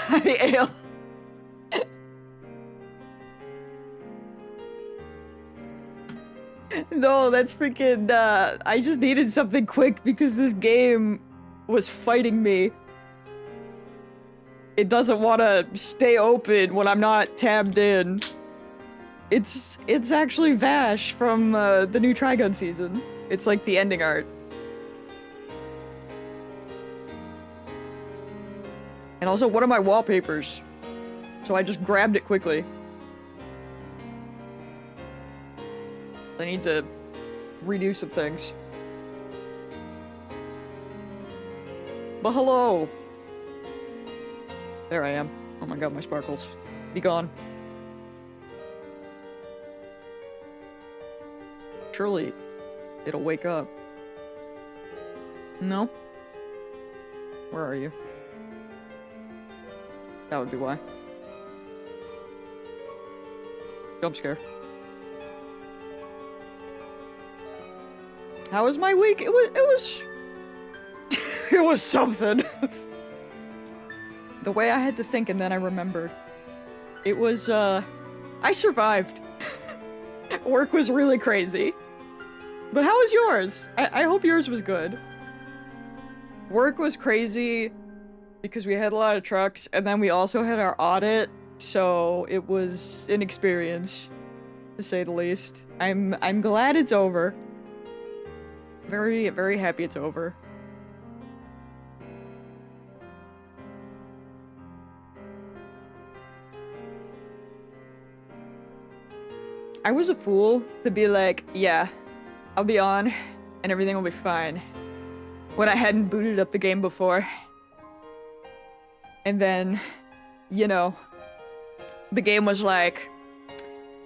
I am. No, that's freaking, I just needed something quick because this game was fighting me. It doesn't want to stay open when I'm not tabbed in. It's actually Vash from, the new Trigun season. It's like the ending art. And also one of my wallpapers. So I just grabbed it quickly. I need to redo some things. But hello! There I am. Oh my god, my sparkles. Be gone. Surely, it'll wake up. No? Where are you? That would be why. Jump scare. How was my week? It was it was something. The way I had to think and then I remembered. It was, I survived. Work was really crazy. But how was yours? I hope yours was good. Work was crazy because we had a lot of trucks and then we also had our audit, so it was an experience, to say the least. I'm glad it's over. Very, very happy it's over. I was a fool to be like, yeah, I'll be on and everything will be fine, when I hadn't booted up the game before. And then, you know, the game was like,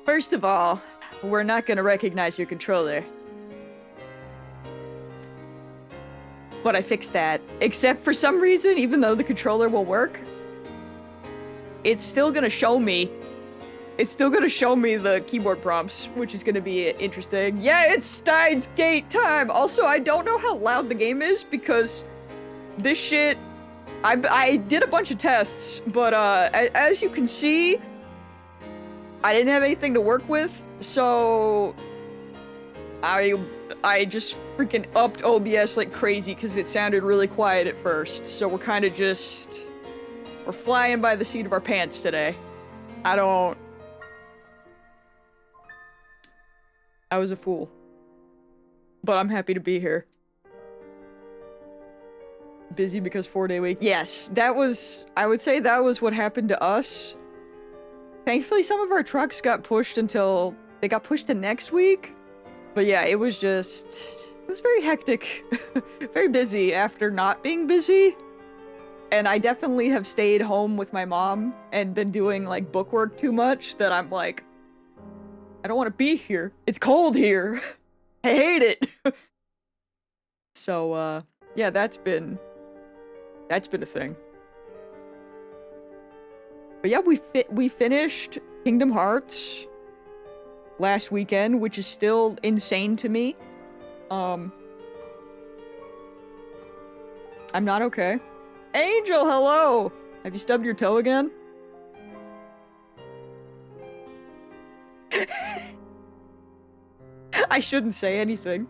first of all, we're not gonna recognize your controller. But I fixed that. Except for some reason, even though the controller will work, it's still gonna show me. It's still gonna show me the keyboard prompts, which is gonna be interesting. Yeah, it's Steins Gate time! Also, I don't know how loud the game is because this shit... I did a bunch of tests, but as you can see, I didn't have anything to work with, so I just freaking upped OBS like crazy because it sounded really quiet at first. So we're kind of just... we're flying by the seat of our pants today. I was a fool. But I'm happy to be here. Busy because 4-day week. Yes, that was... I would say that was what happened to us. Thankfully, some of our trucks got pushed until... they got pushed to next week. But yeah, it was just... it was very hectic. Very busy after not being busy. And I definitely have stayed home with my mom and been doing, like, bookwork too much that I'm like... I don't want to be here. It's cold here. I hate it. So, yeah, that's been a thing. But yeah, we finished Kingdom Hearts last weekend, which is still insane to me. I'm not okay. Angel, hello! Have you stubbed your toe again? I shouldn't say anything.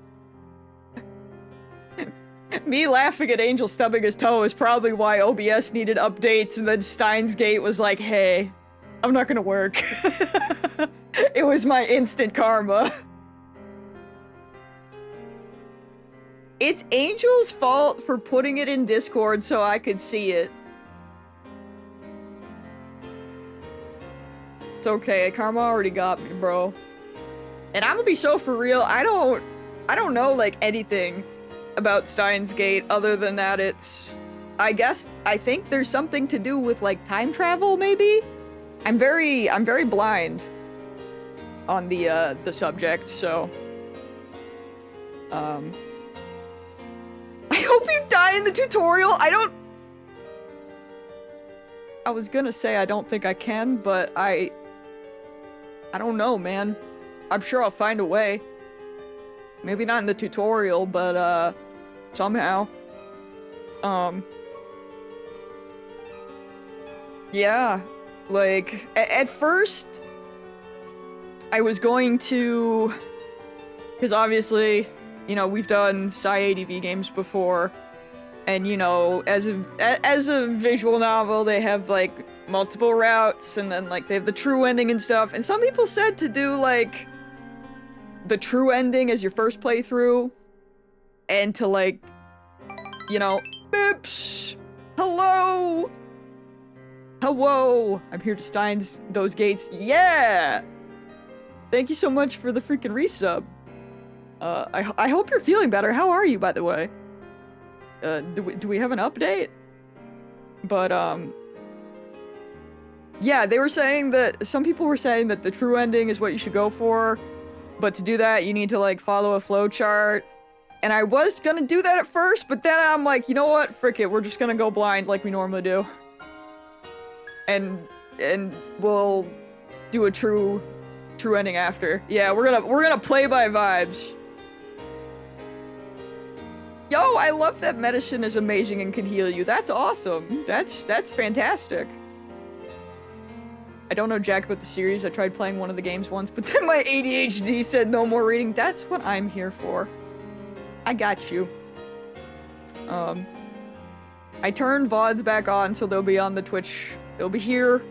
Me laughing at Angel stubbing his toe is probably why OBS needed updates and then Steins Gate was like, hey, I'm not gonna work. It was my instant karma. It's Angel's fault for putting it in Discord so I could see it. It's okay, karma already got me, bro. And I'm gonna be so for real, I don't know, like, anything about Steins Gate other than that it's... I think there's something to do with, like, time travel, maybe? I'm very blind on the subject, so... I hope you die in the tutorial! I was gonna say I don't think I can, but I don't know, man. I'm sure I'll find a way. Maybe not in the tutorial, but, somehow. Yeah, like, at first, I was going to... Because obviously, you know, we've done Sci-ADV games before, and, you know, as a visual novel, they have, like, multiple routes, and then, like, they have the true ending and stuff, and some people said to do, like, the true ending as your first playthrough, and to, like, you know, Bips! Hello! Hello! I'm here to Steins those gates. Yeah! Thank you so much for the freaking resub. I hope you're feeling better. How are you, by the way? Do we have an update? But, yeah, they were saying that, some people were saying that the true ending is what you should go for, but to do that, you need to, like, follow a flowchart. And I was gonna do that at first, but then I'm like, you know what? Frick it, we're just gonna go blind like we normally do. And we'll do a true ending after. Yeah, we're gonna play by vibes. Yo, I love that medicine is amazing and can heal you. That's awesome. That's fantastic. I don't know jack about the series. I tried playing one of the games once, but then my ADHD said no more reading. That's what I'm here for. I got you. I turned VODs back on, so they'll be on the Twitch. They'll be here.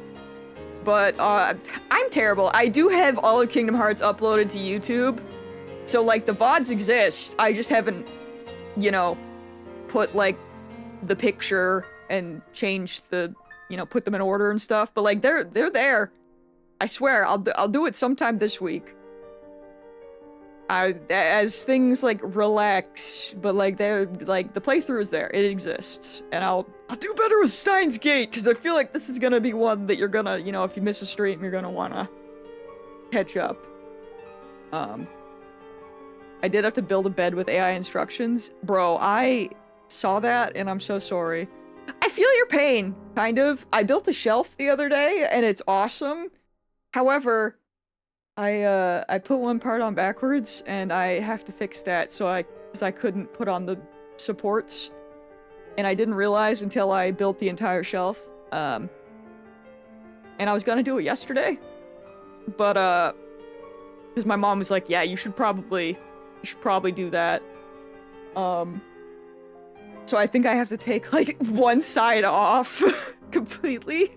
But, I'm terrible. I do have all of Kingdom Hearts uploaded to YouTube. So, like, the VODs exist. I just haven't, you know, put, like, the picture and change the, you know, put them in order and stuff. But, like, they're there. I swear, I'll do it sometime this week. As things, like, relax, but, like, they're, like, the playthrough is there. It exists. And I'll do better with Steins Gate, because I feel like this is gonna be one that you're gonna, you know, if you miss a stream, you're gonna wanna catch up. I did have to build a bed with AI instructions. Bro, I saw that, and I'm so sorry. I feel your pain, kind of. I built a shelf the other day, and it's awesome. However, I put one part on backwards, and I have to fix that, because I couldn't put on the supports. And I didn't realize until I built the entire shelf. And I was gonna do it yesterday. But, because my mom was like, yeah, you should probably do that. So I think I have to take, like, one side off completely.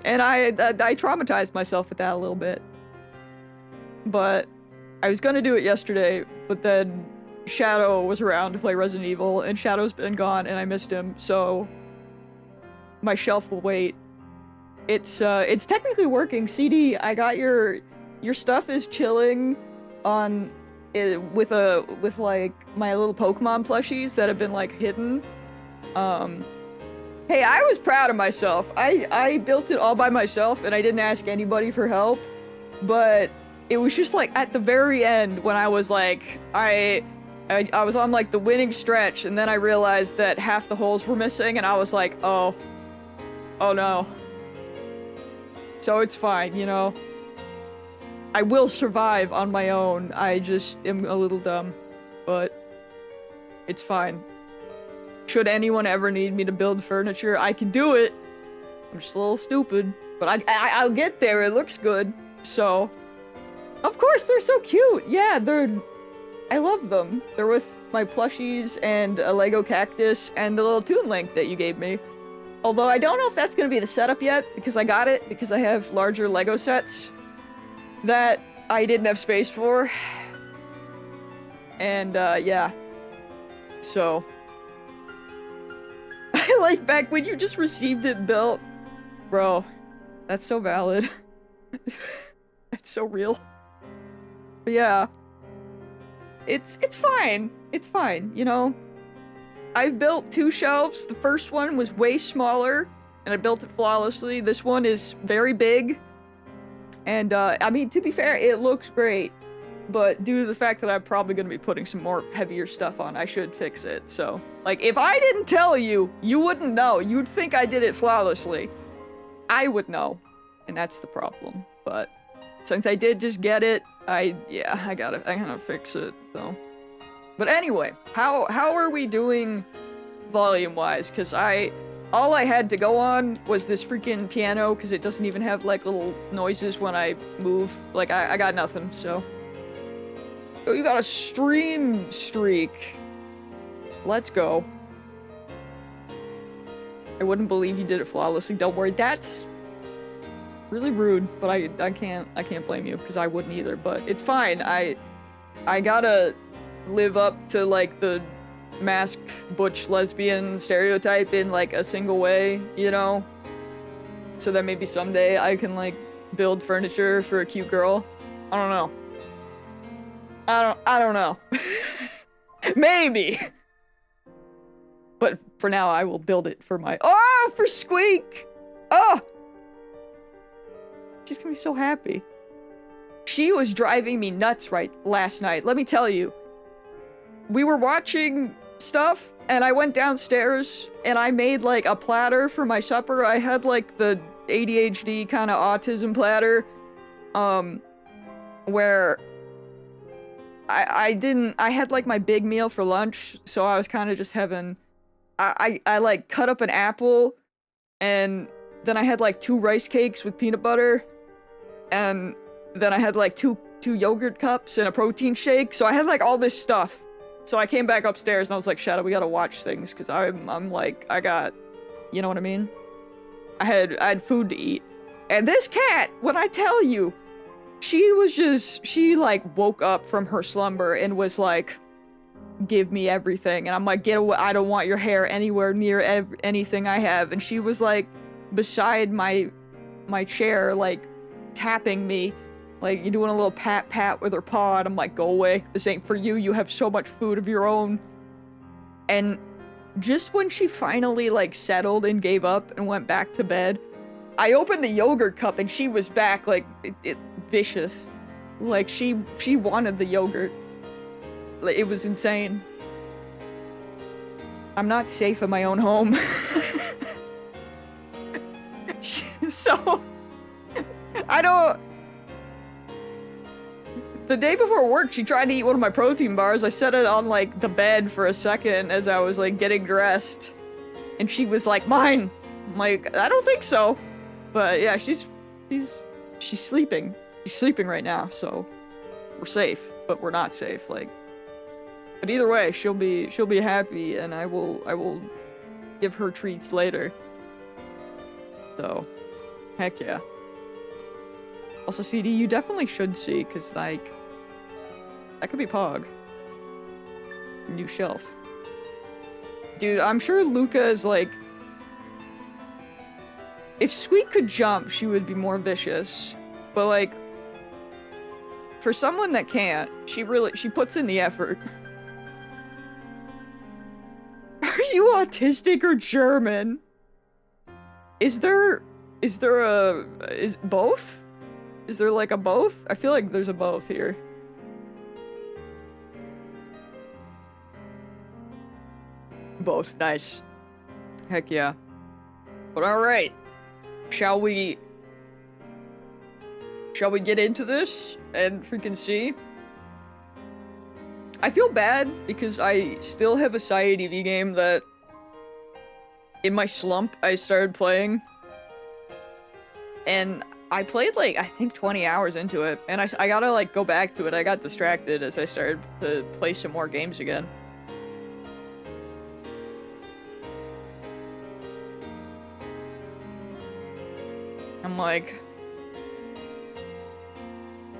And I traumatized myself with that a little bit. But I was gonna do it yesterday, but then Shadow was around to play Resident Evil, and Shadow's been gone, and I missed him, so my shelf will wait. It's technically working. CD, I got your stuff is chilling on with like my little Pokemon plushies that have been like hidden. Hey, I was proud of myself. I built it all by myself, and I didn't ask anybody for help, but it was just like at the very end when I was like, I was on like the winning stretch, and then I realized that half the holes were missing, and I was like, oh no. So it's fine, you know. I will survive on my own. I just am a little dumb, but it's fine. Should anyone ever need me to build furniture, I can do it. I'm just a little stupid, but I'll get there. It looks good, so. Of course, they're so cute. Yeah, I love them. They're with my plushies and a Lego cactus and the little Toon Link that you gave me. Although I don't know if that's gonna be the setup yet, because I got it because I have larger Lego sets that I didn't have space for. And, yeah. So. I like back when you just received it built. Bro, that's so valid. That's so real. But yeah. It's fine. It's fine, you know? I've built 2 shelves. The first one was way smaller, and I built it flawlessly. This one is very big. And, I mean, to be fair, it looks great. But due to the fact that I'm probably gonna be putting some more heavier stuff on, I should fix it, so. Like, if I didn't tell you, you wouldn't know. You'd think I did it flawlessly. I would know. And that's the problem. But since I did just get it, I gotta fix it, so. But anyway, how are we doing volume-wise? Because all I had to go on was this freaking piano, because it doesn't even have, like, little noises when I move. Like, I got nothing, so. Oh, you got a stream streak. Let's go. I wouldn't believe you did it flawlessly. Don't worry. That's really rude, but I can't blame you, because I wouldn't either, but it's fine. I gotta live up to, like, the masked butch lesbian stereotype in, like, a single way, you know? So that maybe someday I can, like, build furniture for a cute girl. I don't know. I don't know. Maybe! But for now, I will build it for my— Oh! For Squeak! Oh! She's gonna be so happy. She was driving me nuts last night, let me tell you. We were watching stuff, and I went downstairs, and I made, like, a platter for my supper. I had, like, the ADHD kind of autism platter, where I had, like, my big meal for lunch, so I was kind of just having— I, like, cut up an apple, and then I had, like, 2 rice cakes with peanut butter, and then I had, like, two yogurt cups and a protein shake, so I had, like, all this stuff. So I came back upstairs and I was like, Shadow, we gotta watch things, because I'm like, I got, you know what I mean? I had food to eat. And this cat, when I tell you, she like woke up from her slumber and was like, give me everything. And I'm like, get away, I don't want your hair anywhere near anything I have. And she was like beside my chair, like tapping me. Like, you're doing a little pat with her paw, and I'm like, go away. This ain't for you. You have so much food of your own. And just when she finally, like, settled and gave up and went back to bed, I opened the yogurt cup, and she was back, like, vicious. Like, she wanted the yogurt. Like, it was insane. I'm not safe in my own home. So, I don't— The day before work, she tried to eat one of my protein bars. I set it on, like, the bed for a second as I was, like, getting dressed. And she was like, mine! I'm like, I don't think so. But, yeah, she's sleeping. She's sleeping right now, so we're safe. But we're not safe, like. But either way, she'll be happy, and I will give her treats later. So, heck yeah. Also, CD, you definitely should see, because, like, that could be Pog. New shelf. Dude, I'm sure Luca is, like... If Squeak could jump, she would be more vicious. But, like... For someone that can't, she puts in the effort. Are you autistic or German? Is both? Is there, like, a both? I feel like there's a both here. Both. Nice. Heck yeah. But alright. Shall we get into this and freaking see? I feel bad because I still have a Psy ADV game that in my slump I started playing. And I played, like, I think 20 hours into it, and I gotta, like, go back to it. I got distracted as I started to play some more games again. I'm like...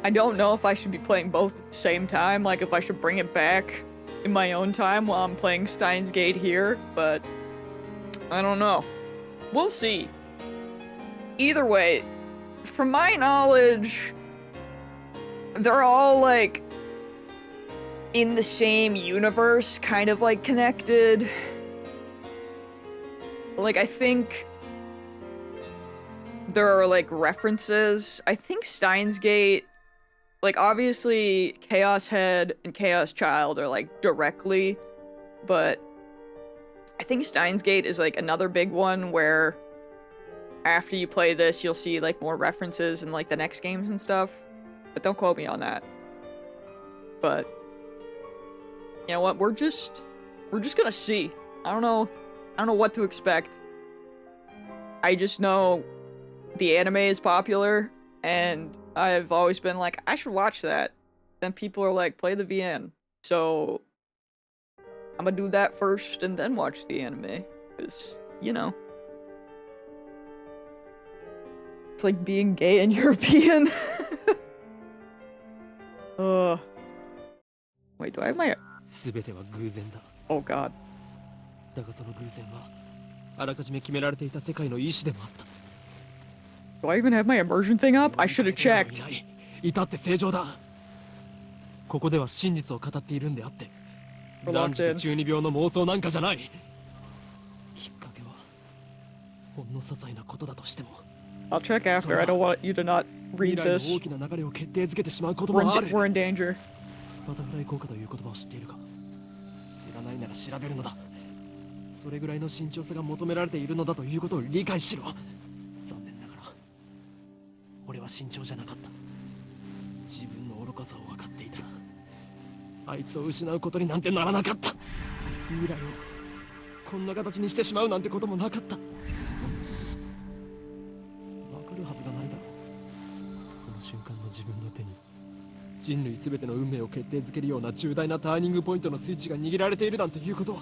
I don't know if I should be playing both at the same time, like, if I should bring it back in my own time while I'm playing Steins Gate here, but... I don't know. We'll see. Either way, from my knowledge, they're all, like, in the same universe, kind of, like, connected. Like, I think there are, like, references. I think Steins Gate, like, obviously, Chaos Head and Chaos Child are, like, directly, but I think Steins Gate is, like, another big one where after you play this, you'll see, like, more references in, like, the next games and stuff. But don't quote me on that. But you know what? We're just gonna see. I don't know what to expect. I just know the anime is popular, and I've always been like, I should watch that. Then people are like, play the VN. So I'm gonna do that first and then watch the anime. Because, you know. It's like being gay and European. Wait, do I have my... Oh god. Do I even have my immersion thing up? I should have checked. 至って正常だ。ここでは真実を語っているんであって、断じて中二病の妄想なんかじゃない。きっかけはほんの些細なことだとしても。I'll check after. I don't want you to not read this. We're in danger. バタフライ効果という言葉を知っているか。知らないなら調べるのだ。それぐらいの慎重さが求められているのだということを理解しろ。残念ながら俺は慎重じゃなかった。自分の愚かさを分かっていた。あいつを失うことになんてならなかった。未来をこんな形にしてしまうなんてこともなかった。分かるはずがないだろう。その瞬間の自分の手に人類全ての運命を決定づけるような重大なターニングポイントのスイッチが握られているなんていうことは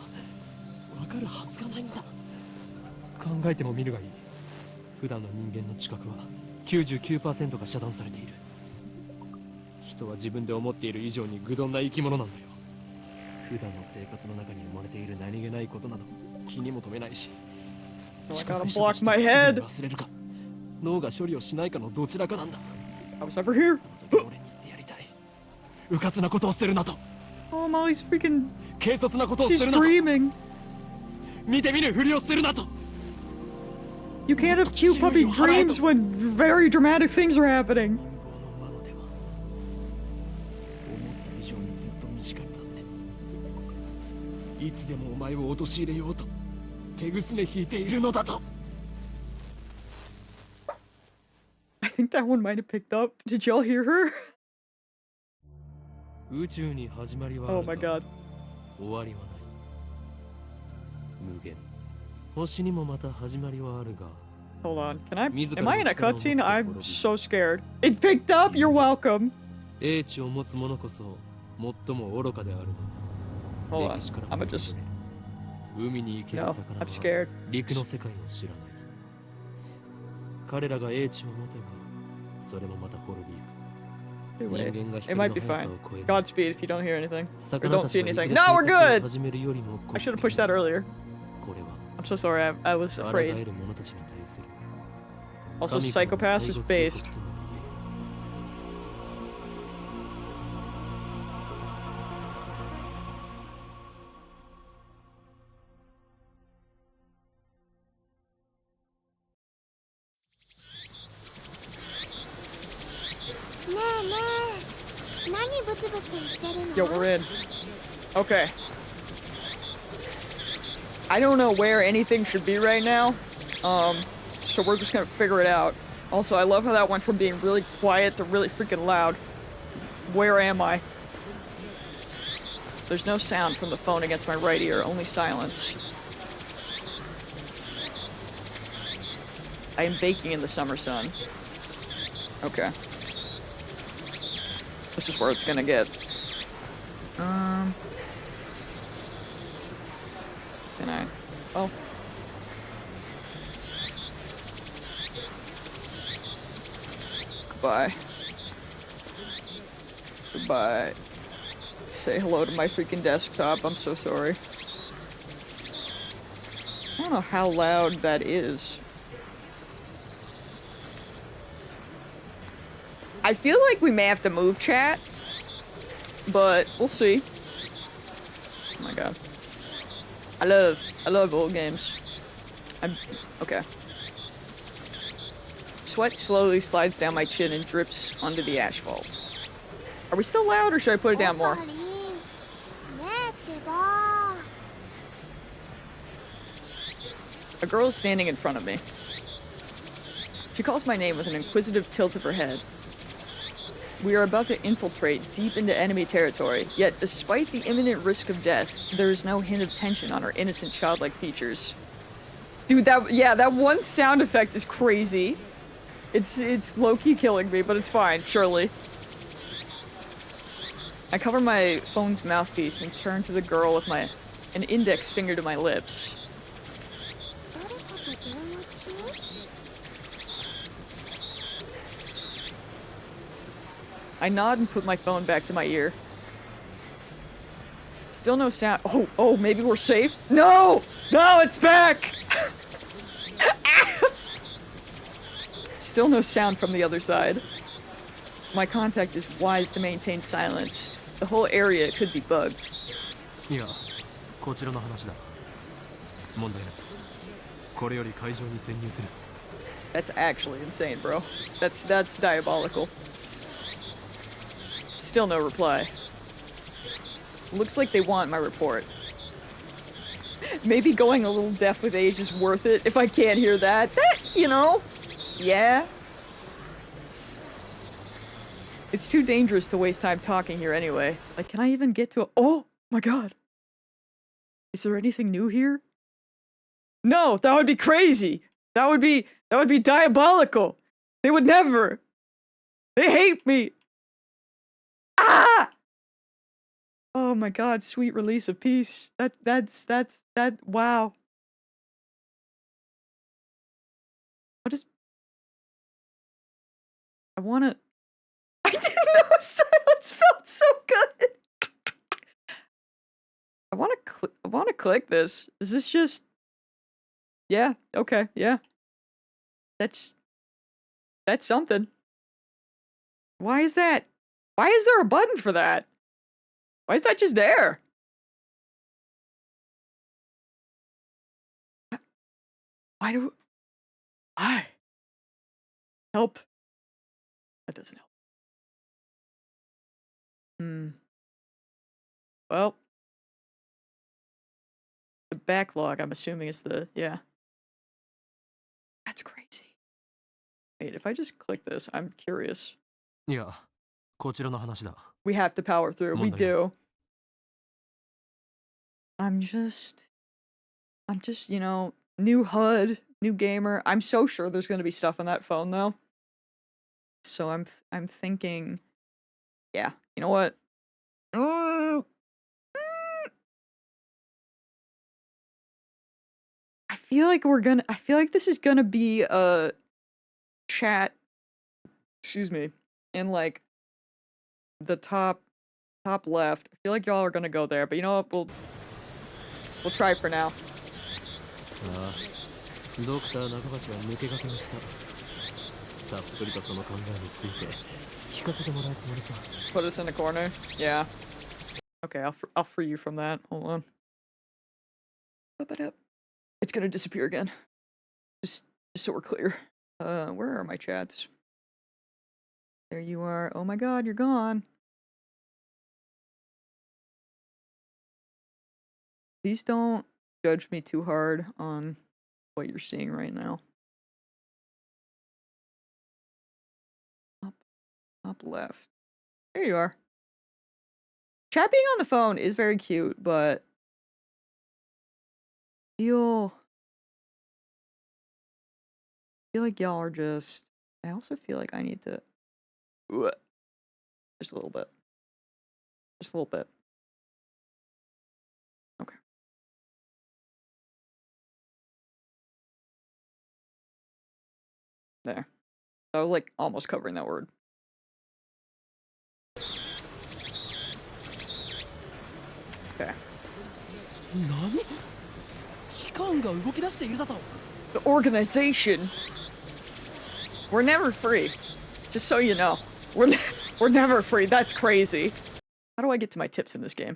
分かるはずがないんだ。考えてもみるがいい。普段の人間の知覚は 99% が遮断されている。人は自分で思っている以上に愚鈍な生き物なんだよ。普段の生活の中に埋もれている何気ないことなど気にも留めないし、I gotta block my head. 忘れるか脳が処理をしないかのどちらかなんだ。 I was never here. 俺に言ってやりたい。うかつなことをするなと。 Oh, Molly's freaking... 軽率なことをす She's るなと。 dreaming. 見て見ぬふりをするなと。 You can't have cute puppy dreams when very dramatic things are happening. いつでもお前を陥れようと手ぐすね引いているのだと。 I think that one might have picked up. Did y'all hear her? 宇宙に始まりはあるが Oh my god. 終わりはない。無限。星にもまた始まりはあるが。 Hold on. Can I... Am I in a cutscene? I'm so scared. It picked up? You're welcome. 英知を持つ者こそ最も愚かであるの。 Hold on. I'm gonna just... 海に生きる No, 魚 I'm は scared. 陸の世界を知らない。彼らが英知を持てばそれもまた滅びゆく。 Anyway, 人間が it 光 might の be 速さ fine. を超える。 Godspeed if you don't hear anything. Or 魚 don't た see ちが anything. 生きる No, 生 we're 活を good! 始めるよりも I should have pushed that earlier. これは I'm so sorry. I was 抗 afraid. える者たちに対する Also, 神からの Psychopath 最 is 後通告 based. とも言える。Yo, we're in. Okay. I don't know where anything should be right now. So we're just gonna figure it out. Also, I love how that went from being really quiet to really freaking loud. Where am I? There's no sound from the phone against my right ear, only silence. I am baking in the summer sun. Okay. This is where it's gonna get. Can I? Oh. Goodbye. Goodbye. Say hello to my freaking desktop. I'm so sorry. I don't know how loud that is. I feel like we may have to move chat, but we'll see. Oh my god. I love old games. Okay. Sweat slowly slides down my chin and drips onto the asphalt. Are we still loud or should I put it down more? A girl is standing in front of me. She calls my name with an inquisitive tilt of her head. We are about to infiltrate deep into enemy territory, yet despite the imminent risk of death, there is no hint of tension on her innocent childlike features. Dude, that one sound effect is crazy. It's low-key killing me, but it's fine, surely. I cover my phone's mouthpiece and turn to the girl with an index finger to my lips. I nod and put my phone back to my ear. Still no sound. Oh, maybe we're safe? No! No, it's back! Still no sound from the other side. My contact is wise to maintain silence. The whole area could be bugged. Yeah, こちらの話だ。問題ない。これより会場に潜入する。That's actually insane, bro. That's diabolical. Still no reply. Looks like they want my report. Maybe going a little deaf with age is worth it if I can't hear that. You know? Yeah. It's too dangerous to waste time talking here anyway. Like, can I even get to a— oh my god. Is there anything new here? No, that would be crazy. That would be diabolical. They would never. They hate me. Ah! Oh my god, sweet release of peace. Wow. What is— I wanna— I didn't know silence felt so good. I wanna click this. Is this just— yeah, okay, yeah. That's something. Why is that? Why is there a button for that? Why is that just there? Why? Help. That doesn't help. Well. The backlog, I'm assuming, is the— yeah. That's crazy. Wait, if I just click this, I'm curious. Yeah, こちらの話だ。 We have to power through. We do. I'm just, you know, new HUD, new gamer. I'm so sure there's gonna be stuff on that phone though. So I'm thinking, yeah, you know what? I feel like this is gonna be a chat, excuse me, in like the top left. I feel like y'all are gonna go there, but you know what? We'll try for now. ああ、ドクター中鉢は抜け駆けをした。たっぷりとその考えについて聞かせてもらうつもりさ。Put us in a corner. Yeah. Okay, I'll free you from that. Hold on. It's gonna disappear again. Just so we're clear. Where are my chats? There you are. Oh my god, you're gone. Please don't judge me too hard on what you're seeing right now. Up left. There you are. Chat being on the phone is very cute, but I feel like y'all are just— I also feel like I need to— just a little bit. Just a little bit. Okay. There. I was like almost covering that word. Okay. The organization. We're never free. Just so you know. We're never free. That's crazy. How do I get to my tips in this game?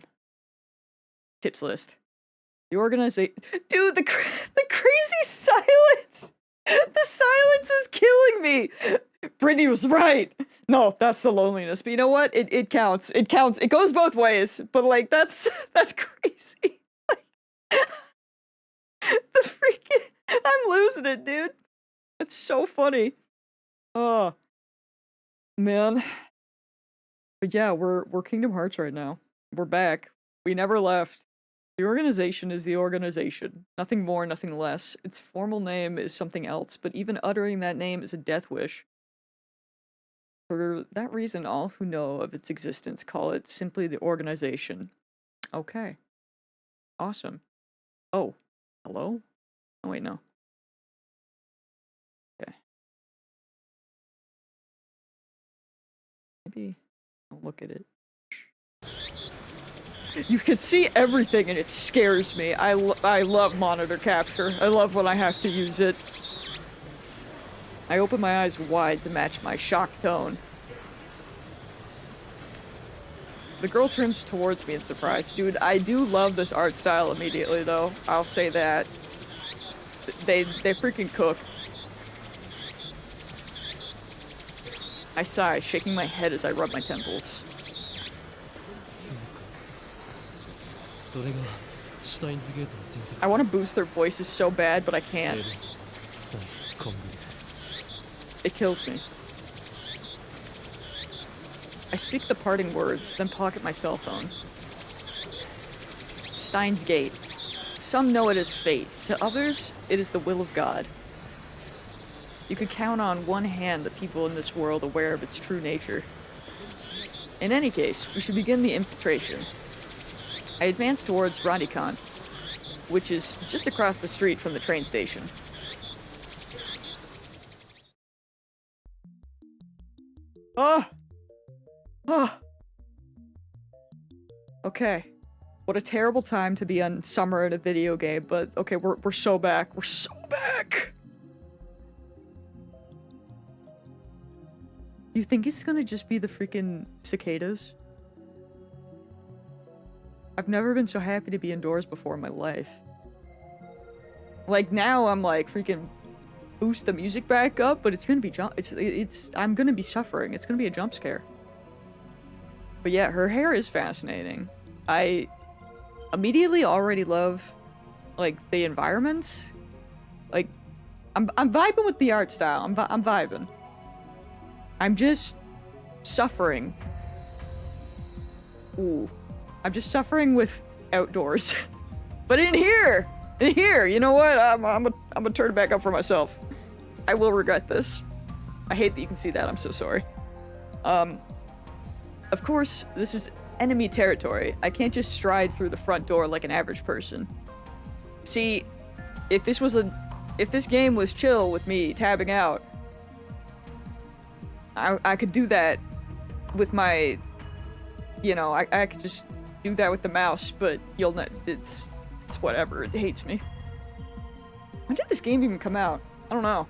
Tips list. The organization. Dude, the crazy silence. The silence is killing me. Brittany was right. No, that's the loneliness. But you know what? It counts. It counts. It goes both ways. But like that's crazy. The freaking— I'm losing it, dude. That's so funny. Oh man. But yeah, we're Kingdom Hearts right now. We're back. We never left. The organization is the organization. Nothing more, nothing less. Its formal name is something else, but even uttering that name is a death wish. For that reason, all who know of its existence call it simply the organization. Okay. Awesome. Oh. Hello? Oh, wait, no. Okay. Maybe I'll look at it. You can see everything and it scares me. I love monitor capture. I love when I have to use it. I open my eyes wide to match my shock tone. The girl turns towards me in surprise. Dude, I do love this art style immediately, though. I'll say that. They freaking cook. I sigh, shaking my head as I rub my temples. I want to boost their voices so bad, but I can't. It kills me. I speak the parting words, then pocket my cell phone. Steins Gate. Some know it as fate. To others, it is the will of God. You could count on one hand the people in this world aware of its true nature. In any case, we should begin the infiltration. I advance towards Radikon, which is just across the street from the train station. Okay. What a terrible time to be on summer in a video game, but okay, we're so back. We're so back! You think it's gonna just be the freaking cicadas? I've never been so happy to be indoors before in my life. Like, now I'm like, freaking boost the music back up, but it's gonna be I'm gonna be suffering. It's gonna be a jump scare. But yeah, her hair is fascinating. I immediately already love, like, the environments. Like, I'm vibing with the art style. I'm vibing. I'm just suffering. Ooh. I'm just suffering with outdoors. But in here, you know what? I'm gonna turn it back up for myself. I will regret this. I hate that you can see that. I'm so sorry. Of course, this is enemy territory. I can't just stride through the front door like an average person. See, if this game was chill with me tabbing out, I could do that with my, you know, I could just do that with the mouse, but you'll know, it's whatever, it hates me. When did this game even come out? I don't know.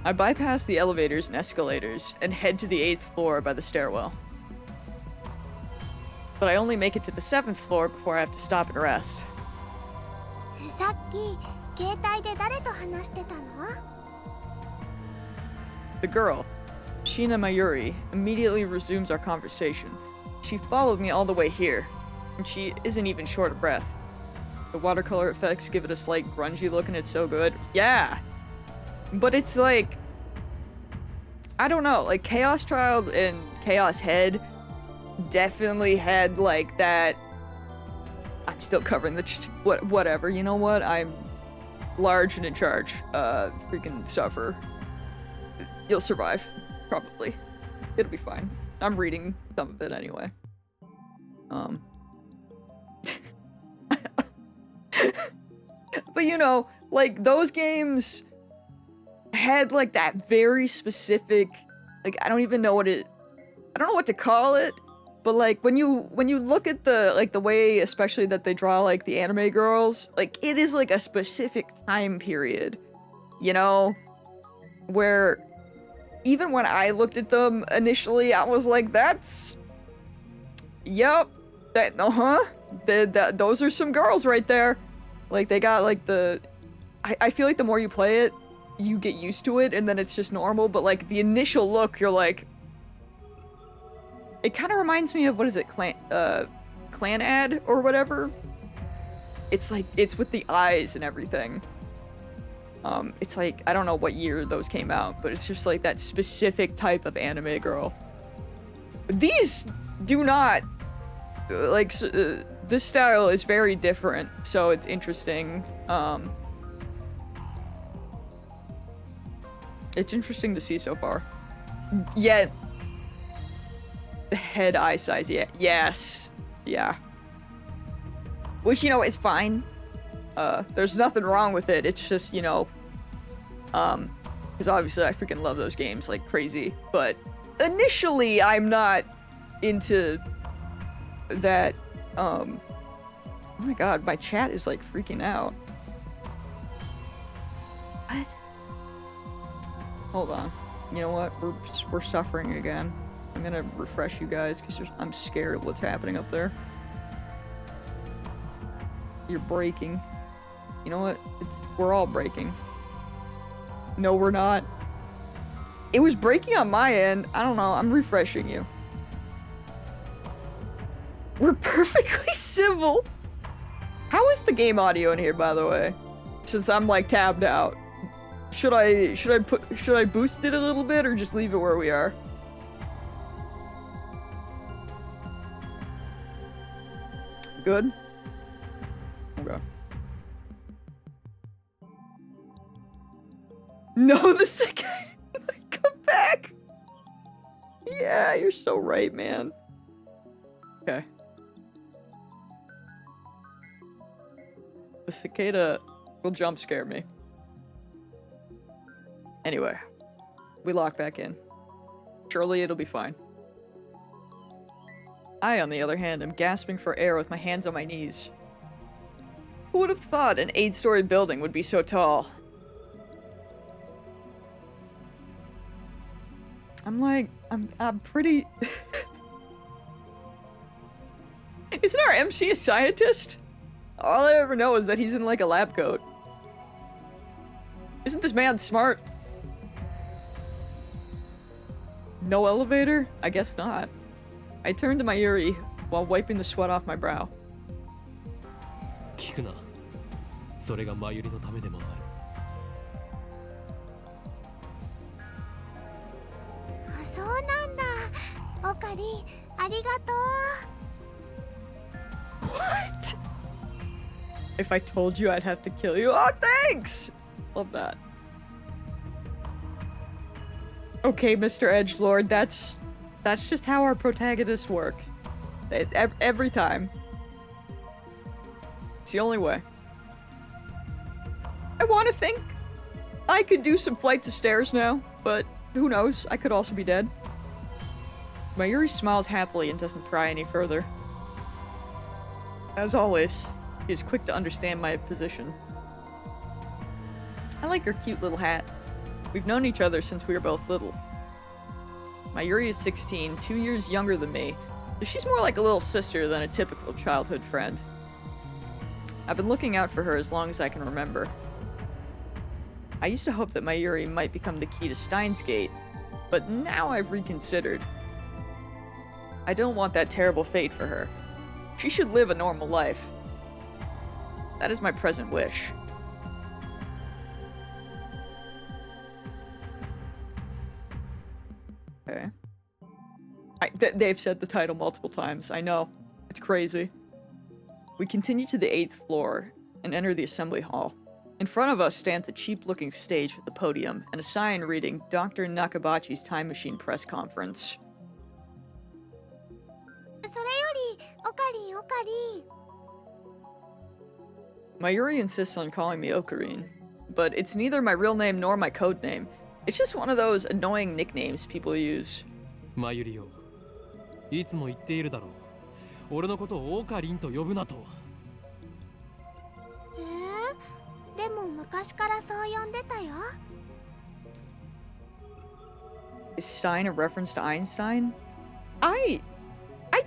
I bypass the elevators and escalators and head to the 8th floor by the stairwell. But I only make it to the 7th floor before I have to stop and rest. The girl, Shina Mayuri, immediately resumes our conversation. She followed me all the way here, and she isn't even short of breath. The watercolor effects give it a slight grungy look and it's so good. Yeah! But it's like, I don't know, like Chaos Child and Chaos Head definitely had like that. I'm still covering the whatever, you know what? I'm large and in charge. Freaking suffer. You'll survive, probably. It'll be fine. I'm reading some of it anyway. But you know, like those games had like that very specific, like I don't know what to call it, but like when you look at the way especially that they draw like the anime girls, like it is like a specific time period, you know, where even when I looked at them initially, I was like, yep, those are some girls right there. Like they got like I feel like the more you play it, you get used to it, and then it's just normal, but like the initial look, you're like, it kind of reminds me of, what is it, Clan Ad or whatever? It's like, it's with the eyes and everything. It's like, I don't know what year those came out, but it's just like that specific type of anime girl. These do not, this style is very different, so it's interesting. It's interesting to see so far. Yet, the head eye size, yeah, yes, yeah. Which, you know, it's fine. There's nothing wrong with it. It's just, you know, because obviously I freaking love those games like crazy. But initially, I'm not into that. Oh my god, my chat is like freaking out. What? Hold on. You know what? We're suffering again. I'm gonna refresh you guys because I'm scared of what's happening up there. You're breaking. You know what? We're all breaking. No, we're not. It was breaking on my end. I don't know. I'm refreshing you. We're perfectly civil. How is the game audio in here, by the way? Since I'm like tabbed out. Should I boost it a little bit or just leave it where we are? Good? Okay. No, the second come back. Yeah, you're so right, man. Okay. The cicada will jump scare me. Anyway, we lock back in. Surely it'll be fine. I, on the other hand, am gasping for air with my hands on my knees. Who would have thought an 8-story building would be so tall? I'm pretty... Isn't our MC a scientist? All I ever know is that he's in like a lab coat. Isn't this man smart? No elevator? I guess not. I turned to Mayuri while wiping the sweat off my brow. 聞くな。それがマユリのためでもある。あ、そうなんだ。オカリン、ありがとう。What? If I told you I'd have to kill you? Oh, thanks! Love that. Okay, Mr. Edgelord, that's just how our protagonists work. Every time. It's the only way. I want to think I could do some flights of stairs now, but who knows? I could also be dead. Mayuri smiles happily and doesn't pry any further. As always, he is quick to understand my position. I like your cute little hat. We've known each other since we were both little. Mayuri is 16, 2 years younger than me, so she's more like a little sister than a typical childhood friend. I've been looking out for her as long as I can remember. I used to hope that Mayuri might become the key to Steins Gate, but now I've reconsidered. I don't want that terrible fate for her. She should live a normal life. That is my present wish. Okay. They've said the title multiple times. I know. It's crazy. We continue to the 8th floor and enter the assembly hall. In front of us stands a cheap-looking stage with a podium and a sign reading Dr. Nakabachi's Time Machine press conference. それより、オカリン、オカリン。 Mayuri insists on calling me Ocarine, but it's neither my real name nor my code name. It's just one of those annoying nicknames people use. マユリよ、いつも言っているだろう。俺のことをオカリンと呼ぶなと。でも昔からそう呼んでたよ。Is Stein a reference to Einstein? I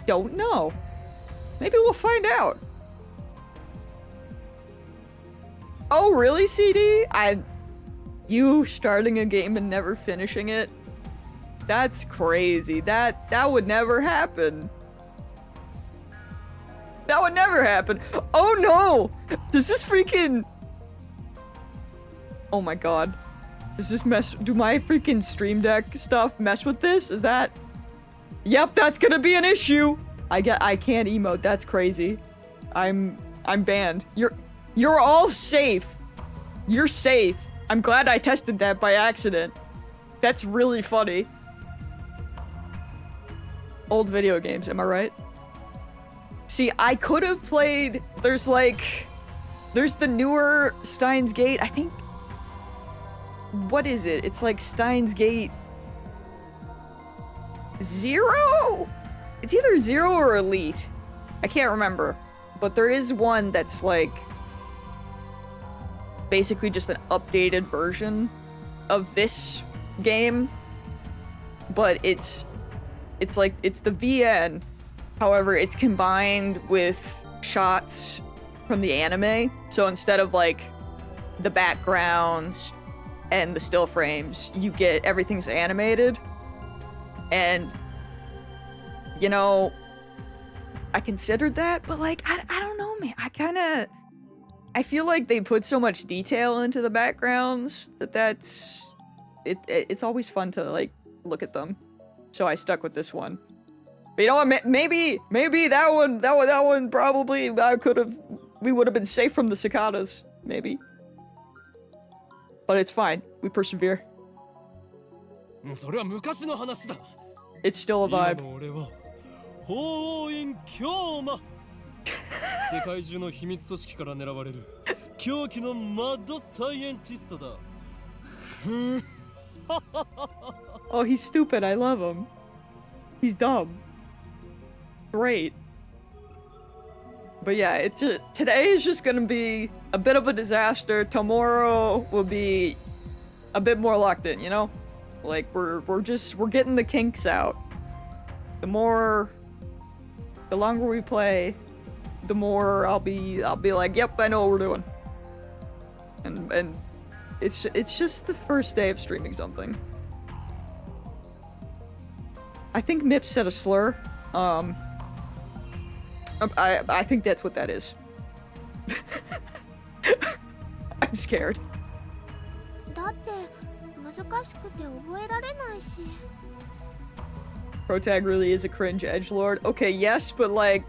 don't know. Maybe we'll find out. Oh, really, CD? You starting a game and never finishing it? That's crazy. That would never happen. That would never happen. Oh no! Does this freaking... Oh my god. Does this mess... Do my freaking Stream Deck stuff mess with this? Is that... Yep, that's gonna be an issue! I can't emote. That's crazy. I'm banned. You're all safe. You're safe. I'm glad I tested that by accident. That's really funny. Old video games, am I right? See, I could have played... There's the newer Steins Gate, I think... What is it? It's like Steins Gate... 0? It's either 0 or Elite. I can't remember. But there is one that's like... basically just an updated version of this game. But it's like, it's the VN. However, it's combined with shots from the anime. So instead of like the backgrounds and the still frames, you get everything's animated. And, you know, I considered that, but like, I don't know, man. I feel like they put so much detail into the backgrounds it's always fun to like look at them. So I stuck with this one. But you know what? Maybe that one probably we would have been safe from the cicadas. Maybe. But it's fine. We persevere. It's still a vibe. 世界中の秘密組織から狙われる狂気のマッドサイエンティストだ Oh, he's stupid. I love him. He's dumb. Great. But yeah, today is just gonna be a bit of a disaster. Tomorrow will be a bit more locked in, you know? Like we're getting the kinks out. The longer we play, the more I'll be like, yep, I know what we're doing. And it's just the first day of streaming something. I think Mips said a slur. I think that's what that is. I'm scared. Protag really is a cringe edgelord. Okay, yes, but like,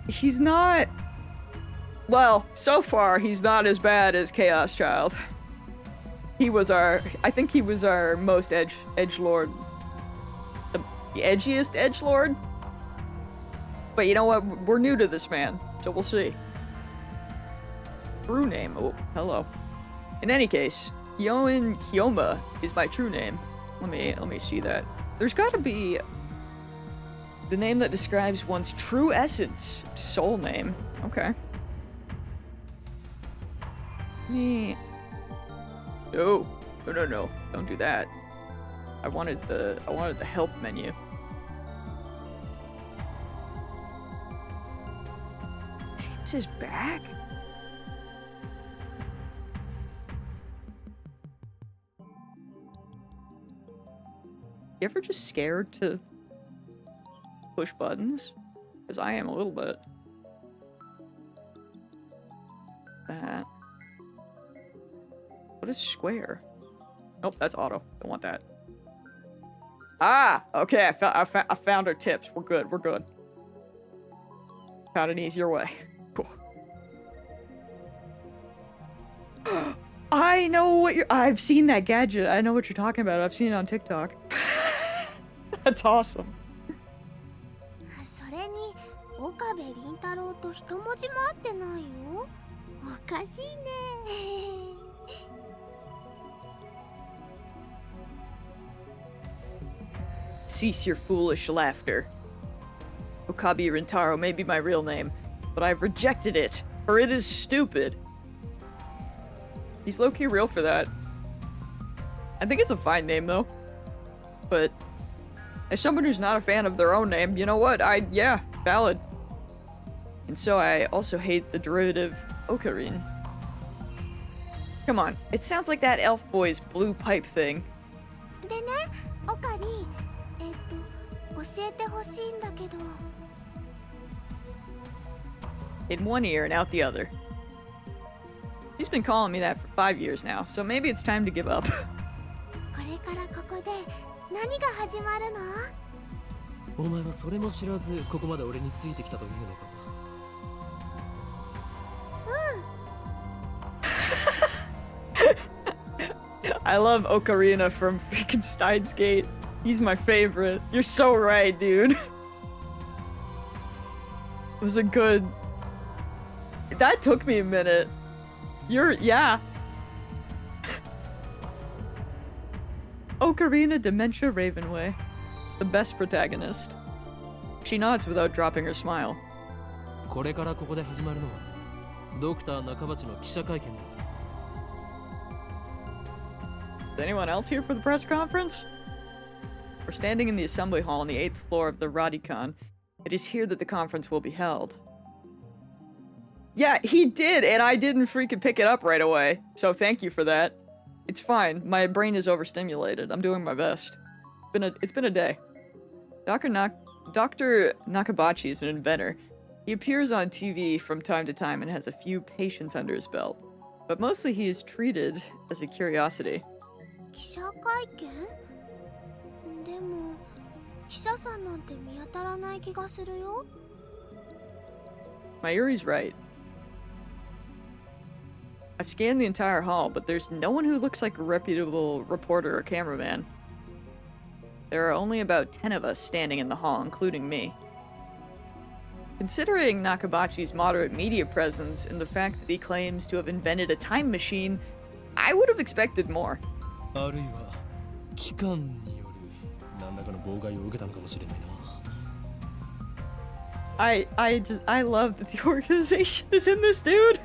he's not... Well, so far, he's not as bad as Chaos Child. I think he was our most edgelord. The edgiest edgelord? But you know what? We're new to this man, so we'll see. True name. Oh, hello. In any case, Yoin Kyoma is my true name. Let me see that. There's gotta be the name that describes one's true essence. Soul name. Okay. Me. No. No. Don't do that. I wanted the help menu. Tips is back? You ever just scared to push buttons? Because I am a little bit. That. What is square? Nope, that's auto. Don't want that. Ah! Okay, I found our tips. We're good. Found an easier way. Cool. I know what I've seen that gadget. I know what you're talking about. I've seen it on TikTok. That's awesome. Cease your foolish laughter. Okabe Rintaro may be my real name, but I've rejected it, for it is stupid. He's low-key real for that. I think it's a fine name, though. But as someone who's not a fan of their own name, you know what? Yeah, valid. And so I also hate the derivative Okarin. Come on, it sounds like that elf boy's blue pipe thing. In one ear and out the other. He's been calling me that for 5 years now, so maybe it's time to give up. お前はそれも知らずここまで俺についてきたというのか。I love Ocarina from freaking Steins Gate. He's my favorite. You're so right, dude. It was a good... That took me a minute. Yeah. Ocarina Dementia Ravenway. The best protagonist. She nods without dropping her smile. これからここで始まるのはドクター中鉢の記者会見だ。 Is anyone else here for the press conference? We're standing in the assembly hall on the 8th floor of the Radicon. It is here that the conference will be held. Yeah, he did, and I didn't freaking pick it up right away. So thank you for that. It's fine. My brain is overstimulated. I'm doing my best. It's been a day. Dr. Nakabachi is an inventor. He appears on TV from time to time and has a few patients under his belt. But mostly he is treated as a curiosity. 記者会見でも記者さんなんて見当たらない気がするよ Mayuri's right. I've scanned the entire hall, but there's no one who looks like a reputable reporter or cameraman. There are only about 10 of us standing in the hall, including me. Considering Nakabachi's moderate media presence and the fact that he claims to have invented a time machine, I would have expected more. あるいは機関による何らかの妨害を受けたのかもしれないな。I love that the organization is in this, dude.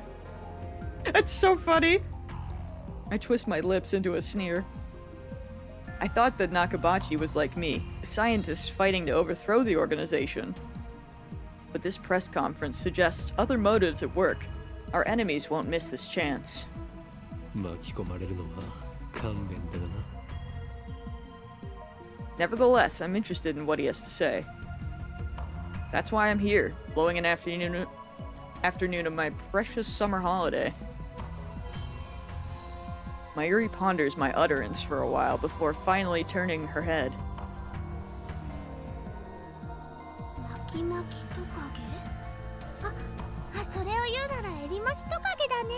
That's so funny. I twist my lips into a sneer. I thought that Nakabachi was like me, a scientist fighting to overthrow the organization. But this press conference suggests other motives at work. Our enemies won't miss this chance. 巻き込まれるのは勘弁だな。 Nevertheless, I'm interested in what he has to say. That's why I'm here, blowing an afternoon of my precious summer holiday. Mayuri ponders my utterance for a while before finally turning her head. 巻き巻きトカゲそれを言うならエリ巻きトカゲだね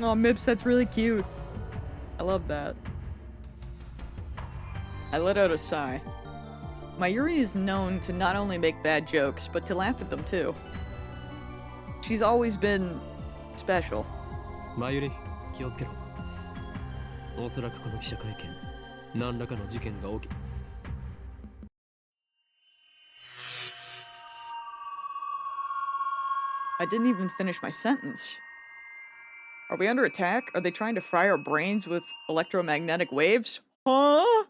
Oh, Mips, that's really cute. I love that. I let out a sigh. Mayuri is known to not only make bad jokes, but to laugh at them too. She's always been special. マユリ、気をつけろ。おそらくこの記者会見、何らかの事件が起き。I didn't even finish my sentence. Are we under attack? Are they trying to fry our brains with electromagnetic waves? Huh?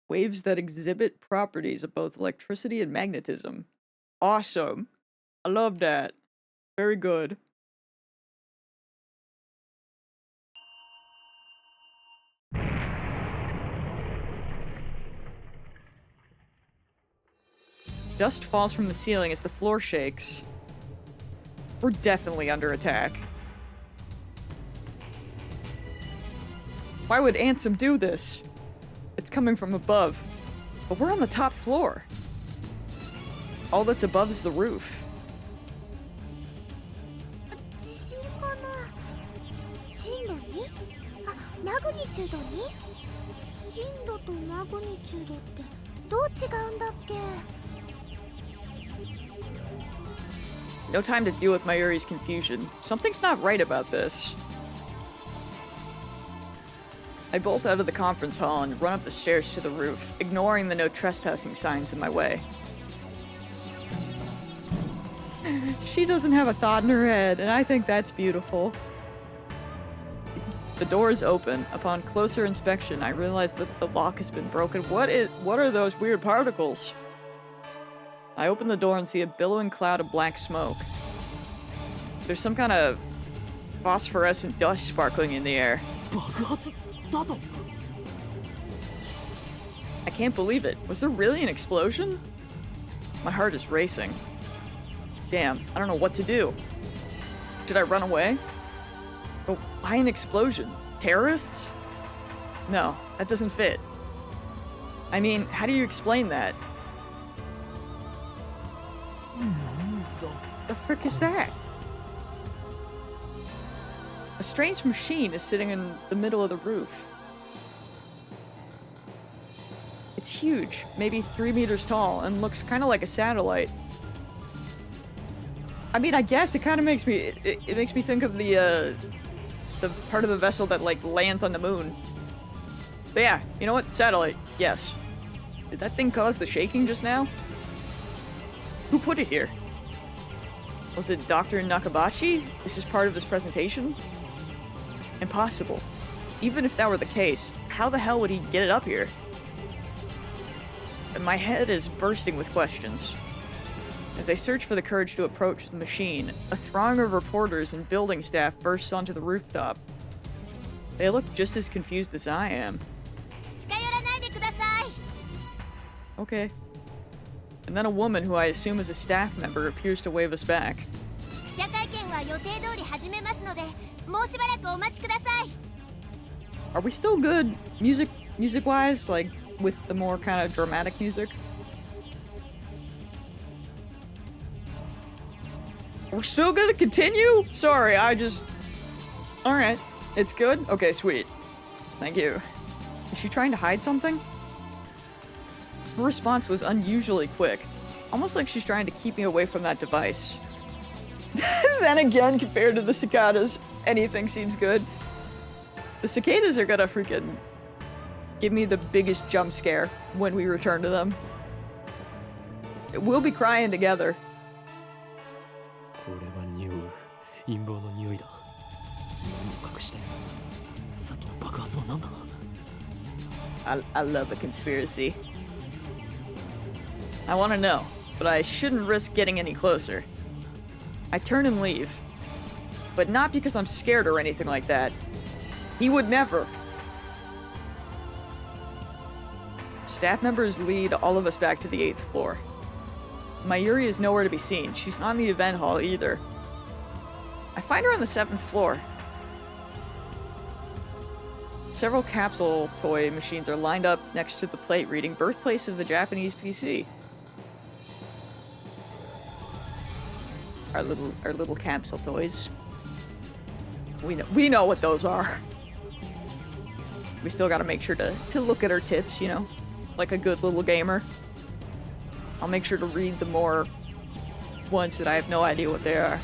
Waves that exhibit properties of both electricity and magnetism. Awesome. I love that. Very good. Dust falls from the ceiling as the floor shakes. We're definitely under attack. Why would Ansem do this? It's coming from above. But we're on the top floor. All that's above is the roof. 地震かな震度 2? マグニチュード 2? 震度とマグニチュードってどう違うんだっけ No time to deal with Mayuri's confusion. Something's not right about this. I bolt out of the conference hall and run up the stairs to the roof, ignoring the no trespassing signs in my way. She doesn't have a thought in her head, and I think that's beautiful. The door is open. Upon closer inspection, I realize that the lock has been broken. What are those weird particles? I open the door and see a billowing cloud of black smoke. There's some kind of phosphorescent dust sparkling in the air. I can't believe it. Was there really an explosion? My heart is racing. Damn, I don't know what to do. Should I run away? But why an explosion? Terrorists? No, that doesn't fit. I mean, how do you explain that? The frick is that? A strange machine is sitting in the middle of the roof. It's huge, maybe 3 meters tall, and looks kind of like a satellite. I mean, I guess it kind of makes me... It makes me think of the part of the vessel that, like, lands on the moon. But yeah, you know what? Satellite. Yes. Did that thing cause the shaking just now? Who put it here? Was it Dr. Nakabachi? Is this part of his presentation? Impossible. Even if that were the case, how the hell would he get it up here? And my head is bursting with questions. As I search for the courage to approach the machine, a throng of reporters and building staff bursts onto the rooftop. They look just as confused as I am. Okay. And then a woman who I assume is a staff member appears to wave us back. Are we still good music-wise? Like, with the more kind of dramatic music? We're still gonna continue? Sorry, I just... Alright. It's good? Okay, sweet. Thank you. Is she trying to hide something? Her response was unusually quick. Almost like she's trying to keep me away from that device. Then again, compared to the cicadas, anything seems good. The cicadas are gonna freaking give me the biggest jump scare when we return to them. We'll be crying together. I love a conspiracy. I want to know, but I shouldn't risk getting any closer. I turn and leave. But not because I'm scared or anything like that. He would never. Staff members lead all of us back to the 8th floor. Mayuri is nowhere to be seen. She's not in the event hall either. I find her on the 7th floor. Several capsule toy machines are lined up next to the plate reading Birthplace of the Japanese PC. Our little capsule toys. We know what those are. We still gotta make sure to look at our tips, you know? Like a good little gamer. I'll make sure to read the more ones that I have no idea what they are.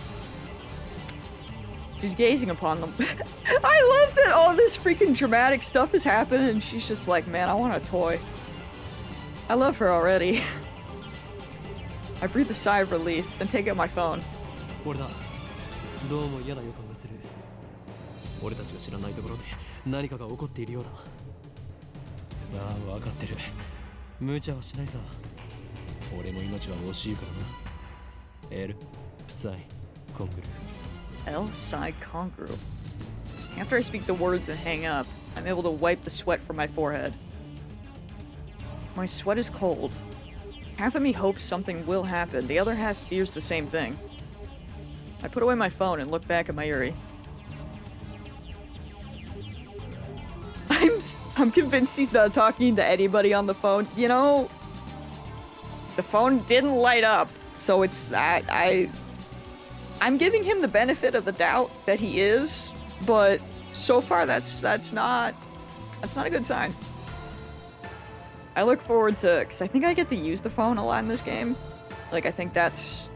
She's gazing upon them. I love that all this freaking dramatic stuff is happening and she's just like, man, I want a toy. I love her already. I breathe a sigh of relief, then take out my phone. L Psi Congru. After I speak the words and hang up, I'm able to wipe the sweat from my forehead. My sweat is cold. Half of me hopes something will happen, the other half fears the same thing. I put away my phone and look back at Mayuri. I'm convinced he's not talking to anybody on the phone. You know, the phone didn't light up, so it's I'm giving him the benefit of the doubt that he is, but so far that's not a good sign. I look forward to, because I think I get to use the phone a lot in this game. Like, I think that's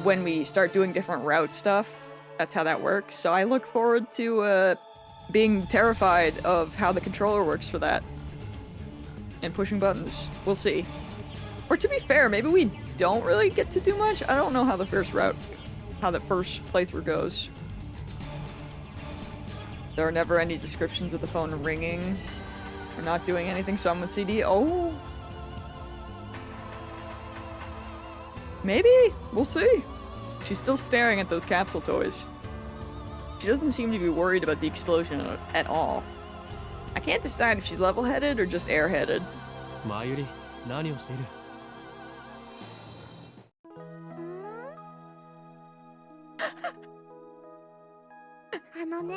when we start doing different route stuff, that's how that works. So I look forward to being terrified of how the controller works for that. And pushing buttons. We'll see. Or to be fair, maybe we don't really get to do much. I don't know how the first playthrough goes. There are never any descriptions of the phone ringing. We're not doing anything, so I'm with CD. Oh! Maybe? We'll see. She's still staring at those capsule toys. She doesn't seem to be worried about the explosion at all. I can't decide if she's level-headed or just airheaded. Mayuri, nani o shiteiru? あのね、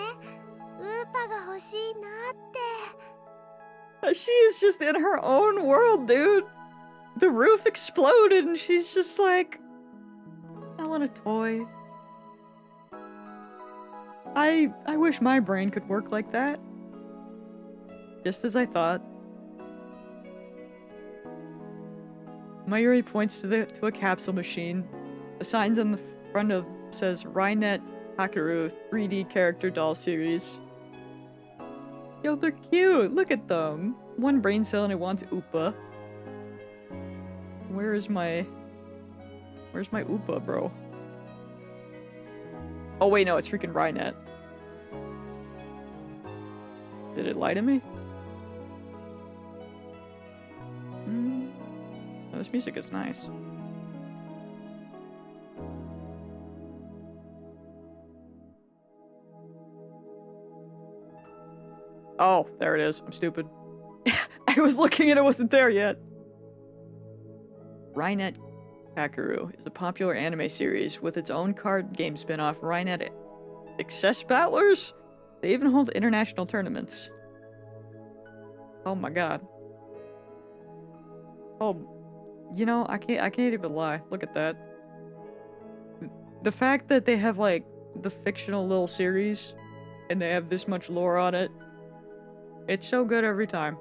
ウーパが欲しいなって。She is just in her own world, dude. The roof exploded and she's just like, want a toy. I wish my brain could work like that. Just as I thought. Mayuri points to a capsule machine. The signs on the front of says Rynet Hakaru 3D character doll series. Yo, they're cute. Look at them. One brain cell and it wants Oopa. Where's my Oopa, bro? Oh wait, no, it's freaking Rynet. Did it lie to me? Oh, this music is nice. Oh, there it is. I'm stupid. I was looking and it wasn't there yet. Rynet Hakaru is a popular anime series with its own card game spin-off, Rynet Excess Battlers? They even hold international tournaments. Oh my god. Oh, you know, I can't even lie. Look at that. The fact that they have, like, the fictional little series, and they have this much lore on it, it's so good every time.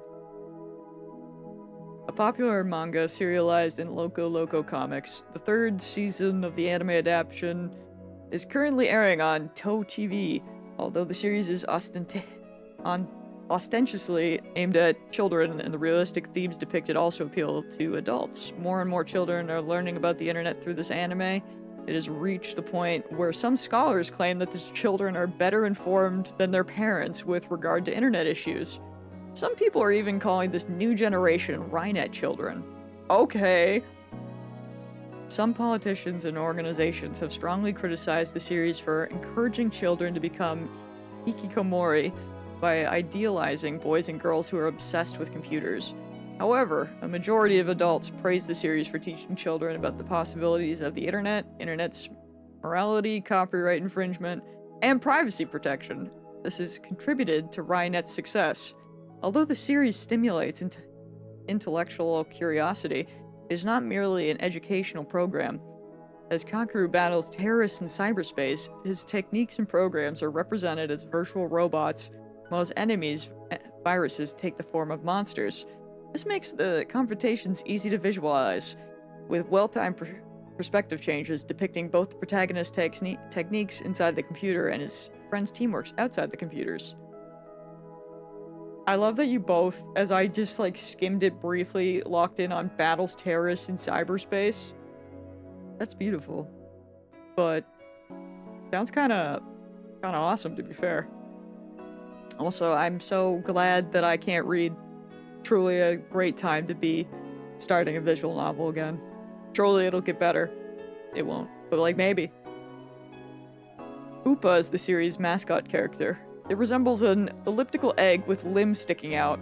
A popular manga serialized in Loco Loco Comics, the third season of the anime adaptation is currently airing on Toe TV, although the series is ostentiously aimed at children and the realistic themes depicted also appeal to adults. More and more children are learning about the internet through this anime. It has reached the point where some scholars claim that these children are better informed than their parents with regard to internet issues. Some people are even calling this new generation Rynet children. Okay. Some politicians and organizations have strongly criticized the series for encouraging children to become hikikomori by idealizing boys and girls who are obsessed with computers. However, a majority of adults praise the series for teaching children about the possibilities of the internet, internet's morality, copyright infringement, and privacy protection. This has contributed to Rynet's success. Although the series stimulates intellectual curiosity, it is not merely an educational program. As Kakeru battles terrorists in cyberspace, his techniques and programs are represented as virtual robots, while his enemies, viruses, take the form of monsters. This makes the confrontations easy to visualize, with well-timed perspective changes depicting both the protagonist's techniques inside the computer and his friends' teamwork outside the computers. I love that you both, as I just like skimmed it briefly, locked in on battles terrorists in cyberspace. That's beautiful. But sounds kind of awesome, to be fair. Also, I'm so glad that I can't read. Truly a great time to be starting a visual novel again. Surely it'll get better. It won't, but like maybe. Oopa is the series' mascot character. It resembles an elliptical egg with limbs sticking out.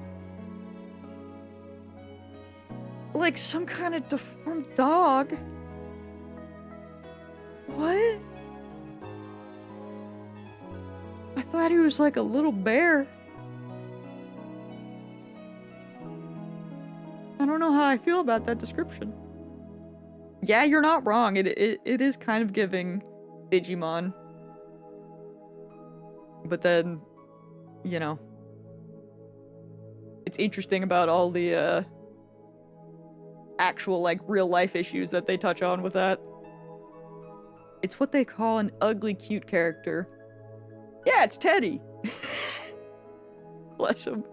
Like some kind of deformed dog. What? I thought he was like a little bear. I don't know how I feel about that description. Yeah, you're not wrong. It is kind of giving Digimon. But then, you know, it's interesting about all the actual, like, real-life issues that they touch on with that. It's what they call an ugly cute character. Yeah, it's Teddy! Bless him.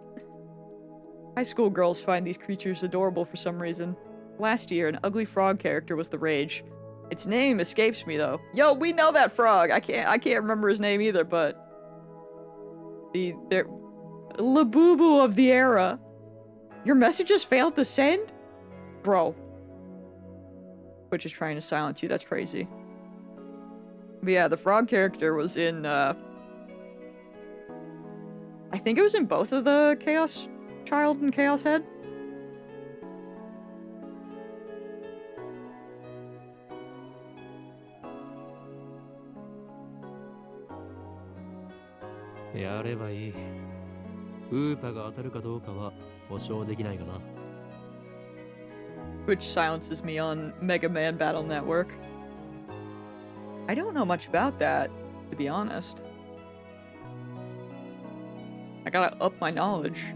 High school girls find these creatures adorable for some reason. Last year, an ugly frog character was the rage. Its name escapes me, though. Yo, we know that frog! I can't remember his name either, but... the Labubu of the era. Your messages failed to send? Bro. Twitch is trying to silence you, that's crazy. But yeah, the frog character was in, I think it was in both of the Chaos Child and Chaos Head.やればいい。ウーパが当たるかどうかは保証できないがな。Which silences me on Mega Man Battle Network. I don't know much about that, to be honest. I gotta up my knowledge.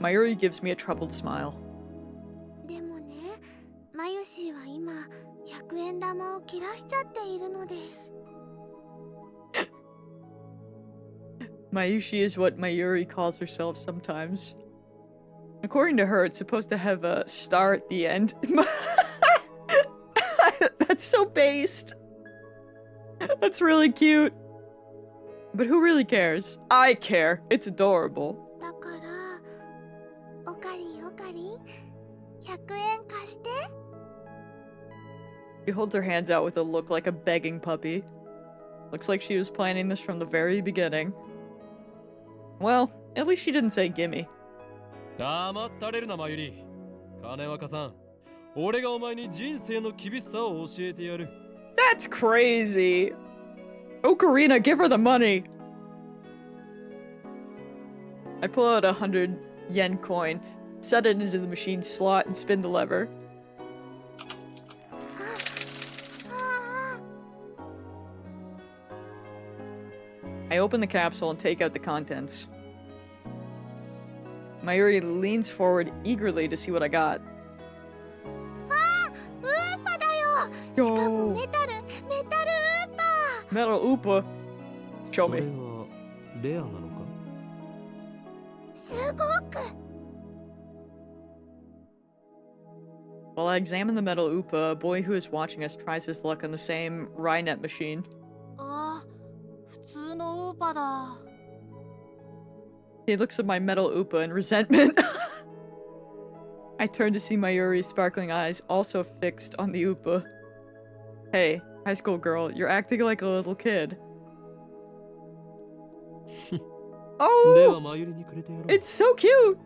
Mayuri gives me a troubled smile. でもね、マユシーは今100円玉を切らしちゃっているのです。Mayushi is what Mayuri calls herself sometimes. According to her, it's supposed to have a star at the end. That's so based. That's really cute. But who really cares? I care. It's adorable. だから、おかりんおかりん、100円貸して。She holds her hands out with a look like a begging puppy. Looks like she was planning this from the very beginning. Well, at least she didn't say gimme. 黙ったれるな、マユリ。金若さん、俺がお前に人生の厳しさを教えてやる。That's crazy. Ocarina, give her the money. I pull out a 100 yen coin, set it into the machine slot, and spin the lever. I open the capsule and take out the contents. Mayuri leans forward eagerly to see what I got. ウーパだよ。しかもメタルウーパ。 Metal Oopa. Show me. それはレアなのか？すごく。While I examine the metal Oopa, a boy who is watching us tries his luck on the same Rynet machine. あ、普通のウーパだ。 He looks at my metal Oopa in resentment. I turn to see Mayuri's sparkling eyes also fixed on the Oopa. Hey, high school girl, you're acting like a little kid. Oh! It's so cute!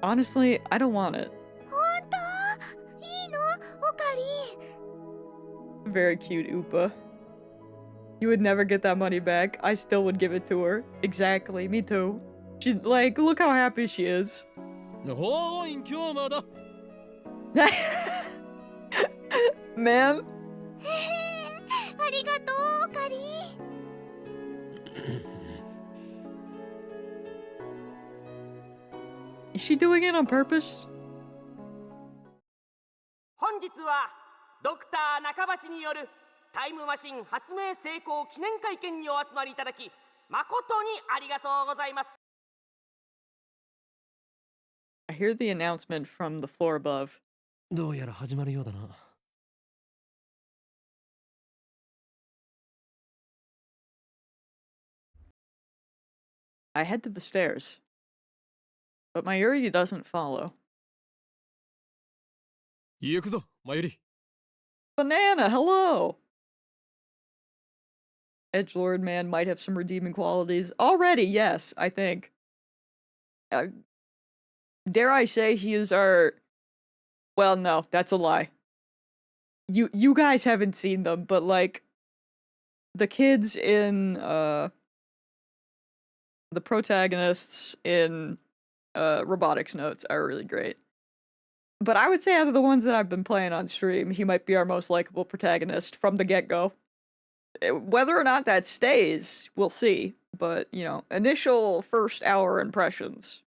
Honestly, I don't want it. 本当？いいの？おかり。 Very cute Oopa. You would never get that money back. I still would give it to her. Exactly, me too. She, like, look how happy she is. Man? ありがとう、おかり。 Is she doing it on purpose? 本日はドクター中鉢によるタイムマシン発明成功記念会見にお集まりいただき誠にありがとうございます。 I hear the announcement from the floor above. どうやら始まるようだな。I head to the stairs. But Mayuri doesn't follow. 行くぞ、マユリ。 Banana, hello! Edgelord man might have some redeeming qualities. Already, yes, I think. Dare I say he is our... Well, no, that's a lie. You guys haven't seen them, but like... The kids in, the protagonists in, Robotics Notes are really great. But I would say out of the ones that I've been playing on stream, he might be our most likable protagonist from the get-go. Whether or not that stays, we'll see. But, you know, initial first hour impressions.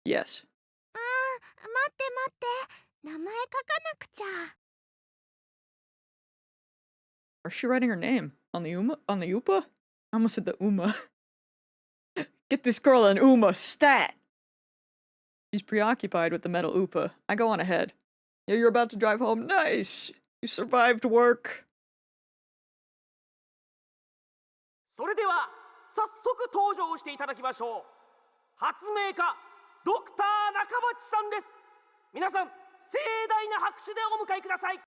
Yes. あー、待って待って。名前書かなくちゃ。 Where's she writing her name? On the Oopa? I almost said the Uma. Get this girl an Uma, stat! She's preoccupied with the metal Oopa. I go on ahead. Yeah, you're about to drive home. Nice! You survived work. それでは早速登場していただきましょう。発明家ドクター中鉢さんです。皆さん盛大な拍手でお迎えください。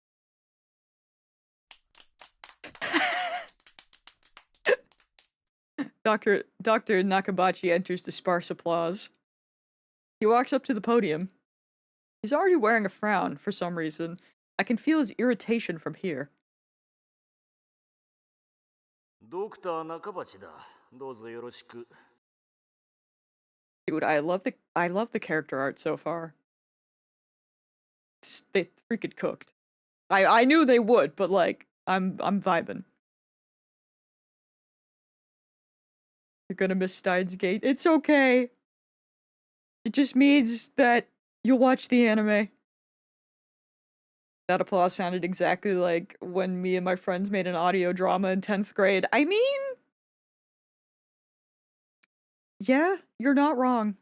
Dr. Nakabachi enters to sparse applause. He walks up to the podium. He's already wearing a frown for some reason. I can feel his irritation from here. ドクター中鉢だ。どうぞよろしく。 Dude, I love the character art so far. They freaking cooked. I knew they would, but like I'm vibing. You're gonna miss Steins Gate. It's okay. It just means that you'll watch the anime. That applause sounded exactly like when me and my friends made an audio drama in 10th grade. I mean, yeah, you're not wrong.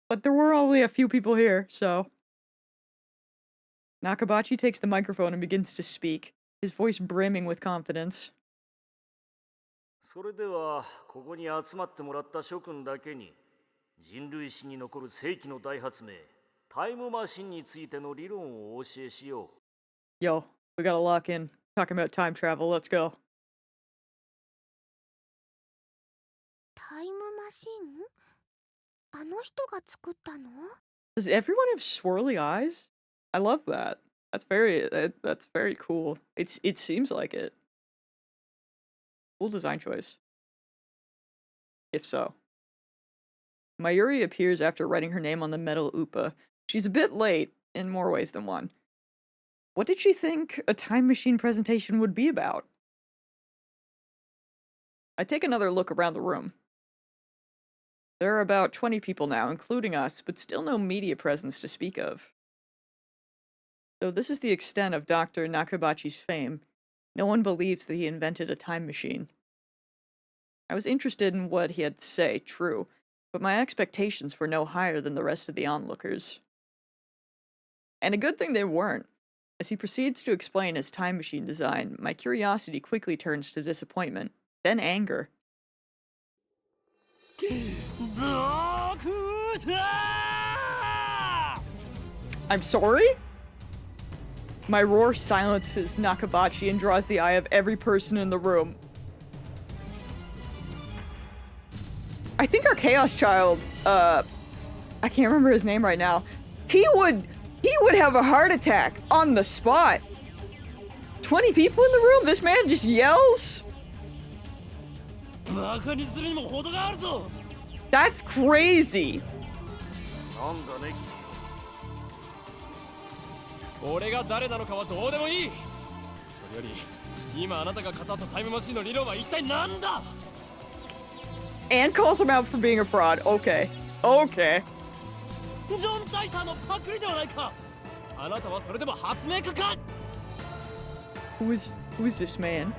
But there were only a few people here, so. Nakabachi takes the microphone and begins to speak, his voice brimming with confidence. それではここに集まってもらった諸君だけに人類史に残る世紀の大発明タイムマシンについての理論をお教えしよう。 Yo, we gotta lock in. Talking about time travel, let's go. タイムマシン？あの人が作ったの？ Does everyone have swirly eyes? I love that. That's very cool. It seems like it. Cool design choice. If so. Mayuri appears after writing her name on the metal upa. She's a bit late, in more ways than one. What did she think a time machine presentation would be about? I take another look around the room. There are about 20 people now, including us, but still no media presence to speak of. So this is the extent of Dr. Nakabachi's fame. No one believes that he invented a time machine. I was interested in what he had to say, true, but my expectations were no higher than the rest of the onlookers. And a good thing they weren't. As he proceeds to explain his time machine design, my curiosity quickly turns to disappointment, then anger. I'm sorry? My roar silences Nakabachi and draws the eye of every person in the room. I think our Chaos Child, I can't remember his name right now. He would have a heart attack on the spot. 20 people in the room? This man just yells? That's crazy. なんだね。俺が誰なのかはどうでもいい。それより今あなたが語ったタイムマシンの理論は一体何だ。 And calls him out for being a fraud. Okay. Okay. ジョン・タイターのパクリではないか。あなたはそれでも発明家か。 Who is this man?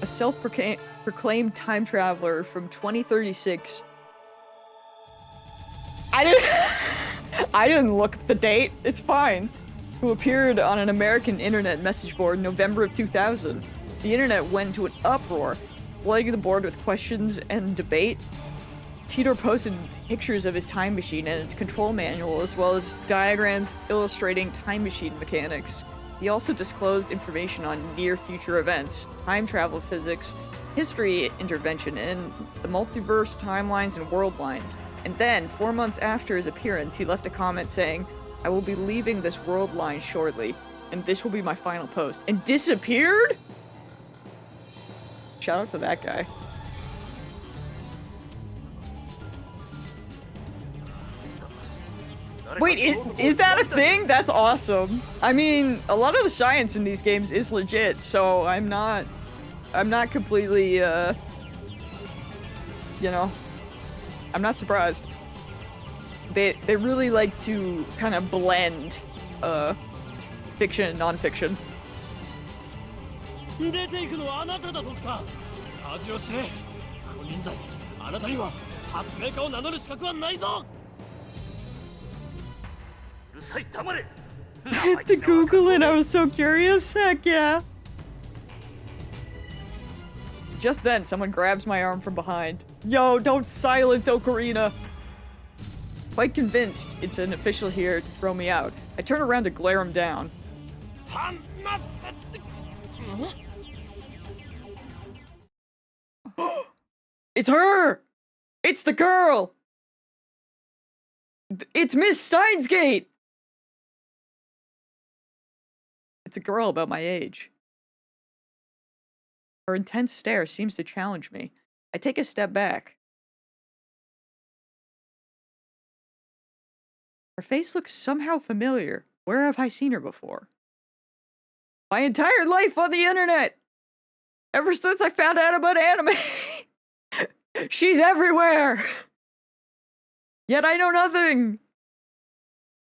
A self-proclaimed time traveler from 2036. I didn't look at the date. It's fine. Who appeared on an American internet message board in November of 2000. The internet went into an uproar, flooding the board with questions and debate. Titor posted pictures of his time machine and its control manual, as well as diagrams illustrating time machine mechanics. He also disclosed information on near-future events, time travel physics, history intervention in the multiverse timelines and world lines. And then, 4 months after his appearance, he left a comment saying, "I will be leaving this world line shortly, and this will be my final post," and disappeared? Shout out to that guy. Wait, is that a thing? That's awesome. I mean, a lot of the science in these games is legit, so I'm not completely, you know, I'm not surprised. They really like to kind of blend, fiction and non-fiction. 出ていくのはあなただ、ドクター。恥を知れ。金輪際、あなたには発明家を名乗る資格はないぞ。 うるさい、黙れ。 I had to Google it, I was so curious. Heck yeah. Just then, someone grabs my arm from behind. Yo, don't silence Ocarina! Quite convinced it's an official here to throw me out, I turn around to glare him down. It's her! It's the girl! It's Miss Steinsgate! It's a girl about my age. Her intense stare seems to challenge me. I take a step back. Her face looks somehow familiar. Where have I seen her before? My entire life on the internet! Ever since I found out about anime! She's everywhere! Yet I know nothing!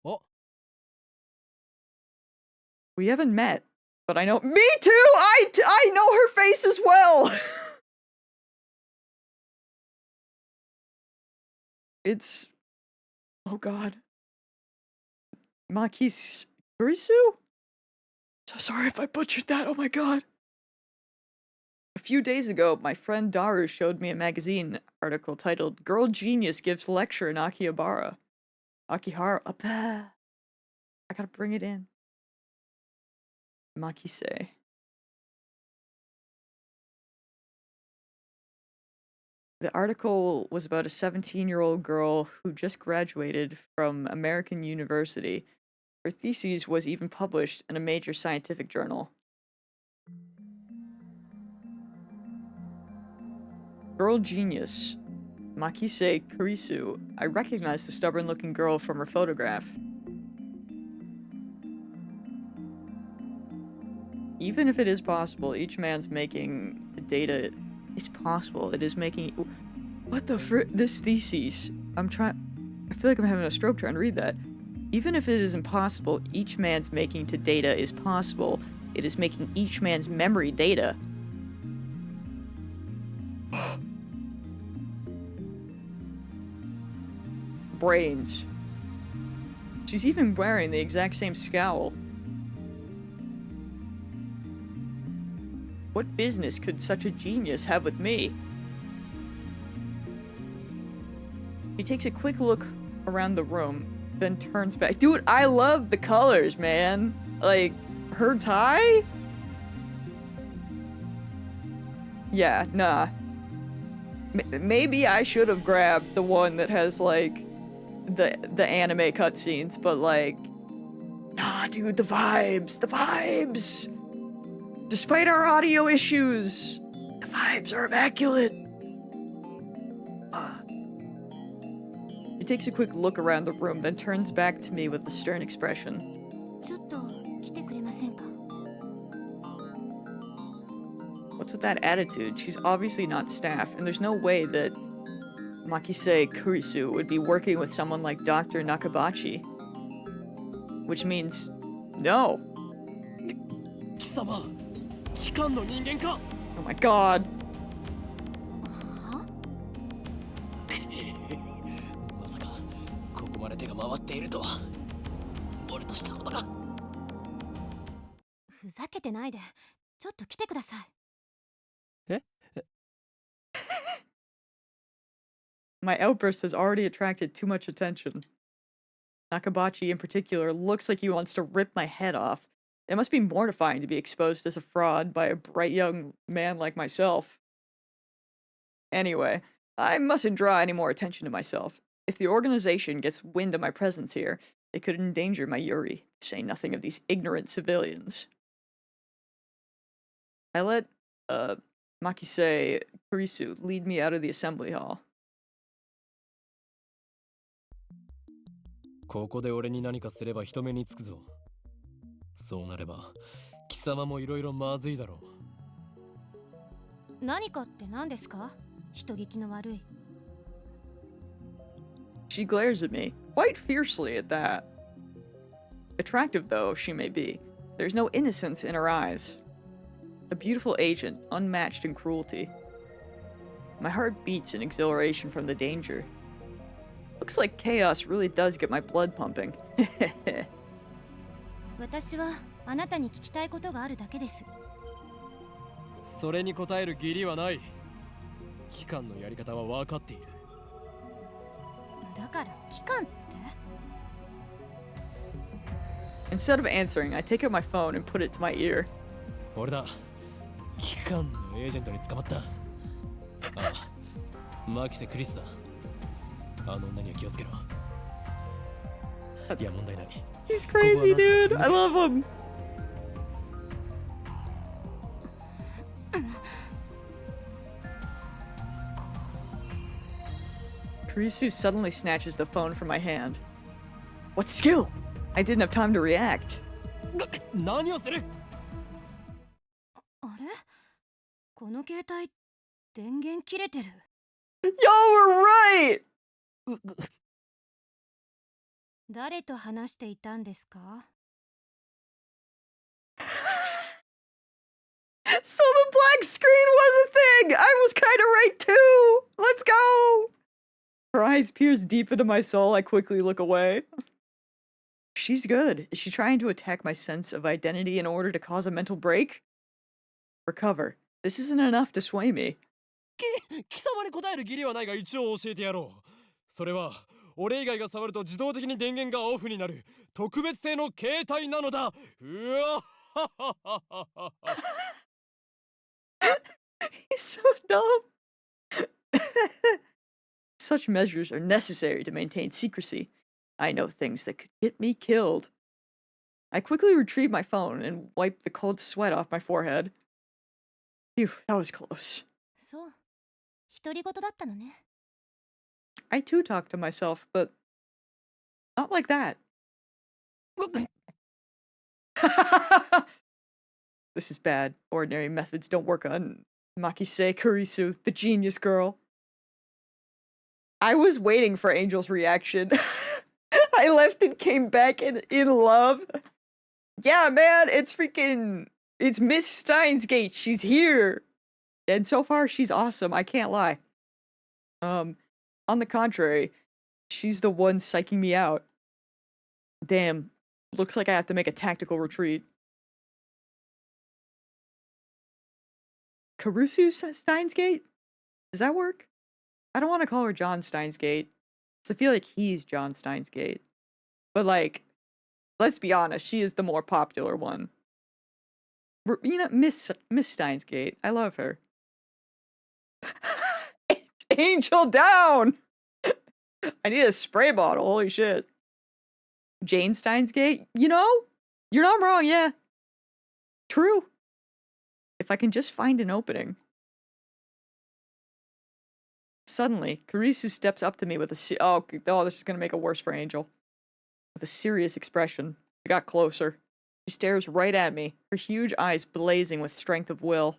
Oh. We haven't met, but I know- Me too! I know her face as well! It's... Oh god. Makis Kurisu? So sorry if I butchered that, oh my god. A few days ago, my friend Daru showed me a magazine article titled Girl Genius Gives Lecture in Akihabara. I gotta bring it in. Makise. The article was about a 17-year-old girl who just graduated from American University. Her thesis was even published in a major scientific journal. Girl genius. Makise Kurisu. I recognized the stubborn-looking girl from her photograph. Even if it is possible, each man's making the data is possible. It is making... What the this thesis? I feel like I'm having a stroke trying to read that. Even if it is impossible, each man's making to data is possible. It is making each man's memory data. Brains. She's even wearing the exact same scowl. What business could such a genius have with me? She takes a quick look around the room, then turns back. Dude, I love the colors, man. Like, her tie? Yeah, nah. Maybe I should have grabbed the one that has, like, the anime cutscenes, but, like... Nah, dude, the vibes! The vibes! Despite our audio issues, the vibes are immaculate. He takes a quick look around the room, then turns back to me with a stern expression. ちょっと来てくれませんか? What's with that attitude? She's obviously not staff, and there's no way that Makise Kurisu would be working with someone like Dr. Nakabachi. Which means, no. 貴様、機関の人間か? Oh my god. まさかここまで手が回っているとは。俺としたことか。ふざけてないで、ちょっと来てください。え? My outburst has already attracted too much attention. Nakabachi in particular looks like he wants to rip my head off. It must be mortifying to be exposed as a fraud by a bright young man like myself. Anyway, I mustn't draw any more attention to myself. If the organization gets wind of my presence here, it could endanger my Yuri, to say nothing of these ignorant civilians. I let, Makise Kurisu lead me out of the assembly hall. ここで俺に何かすれば人目につくぞ。そうなれば、貴様もいろいろまずいだろう。何かって何ですか? 人聞きの悪い。 She glares at me, quite fiercely at that. Attractive though she may be, there's no innocence in her eyes. A beautiful agent, unmatched in cruelty. My heart beats in exhilaration from the danger. Looks like chaos really does get my blood pumping. 私はあなたに聞きたいことがあるだけです。それに答える義理はない。機関のやり方は分かっている。だから機関って? Instead of answering, I take out my phone and put it to my ear. 俺だ。機関のエージェントに捕まった。ああ、マキセ・クリスだ。あの女には気をつけろ。いや、問題ない。He's crazy, dude. I love him. Kurisu suddenly snatches the phone from my hand. What skill? I didn't have time to react. 何をする?の携帯電源切れてる。 Y'all were right! 誰と話していたんですか？ So the black screen was a thing! I was kinda right too! Let's go! Her eyes pierce deep into my soul. I quickly look away. She's good. Is she trying to attack my sense of identity in order to cause a mental break? Recover. This isn't enough to sway me. 貴様に答える義理はないが一応教えてやろう。それは俺以外が触ると自動的に電源がオフになる特別製の携帯なのだ。うわははははは。He's so dumb. Such measures are necessary to maintain secrecy. I know things that could get me killed. I quickly retrieve my phone and wipe the cold sweat off my forehead. Phew, that was close. そう。独り言だったのね。I too talk to myself, but not like that. This is bad. Ordinary methods don't work on Makise Kurisu, the genius girl. I was waiting for Angel's reaction. I left and came back in love. Yeah, man, it's Miss Steins Gate. She's here. And so far, she's awesome. I can't lie. On the contrary, she's the one psyching me out. Damn. Looks like I have to make a tactical retreat. Karusu Steins Gate? Does that work? I don't want to call her John Steins Gate, because I feel like he's John Steins Gate. But, like, let's be honest, she is the more popular one. You know, Miss Steins Gate. I love her. Angel down! I need a spray bottle, holy shit. Jane Steins Gate? You know, you're not wrong, yeah. True. If I can just find an opening. Suddenly, Kurisu steps up to me with a oh, this is gonna make it worse for Angel. With a serious expression. She got closer. She stares right at me, her huge eyes blazing with strength of will.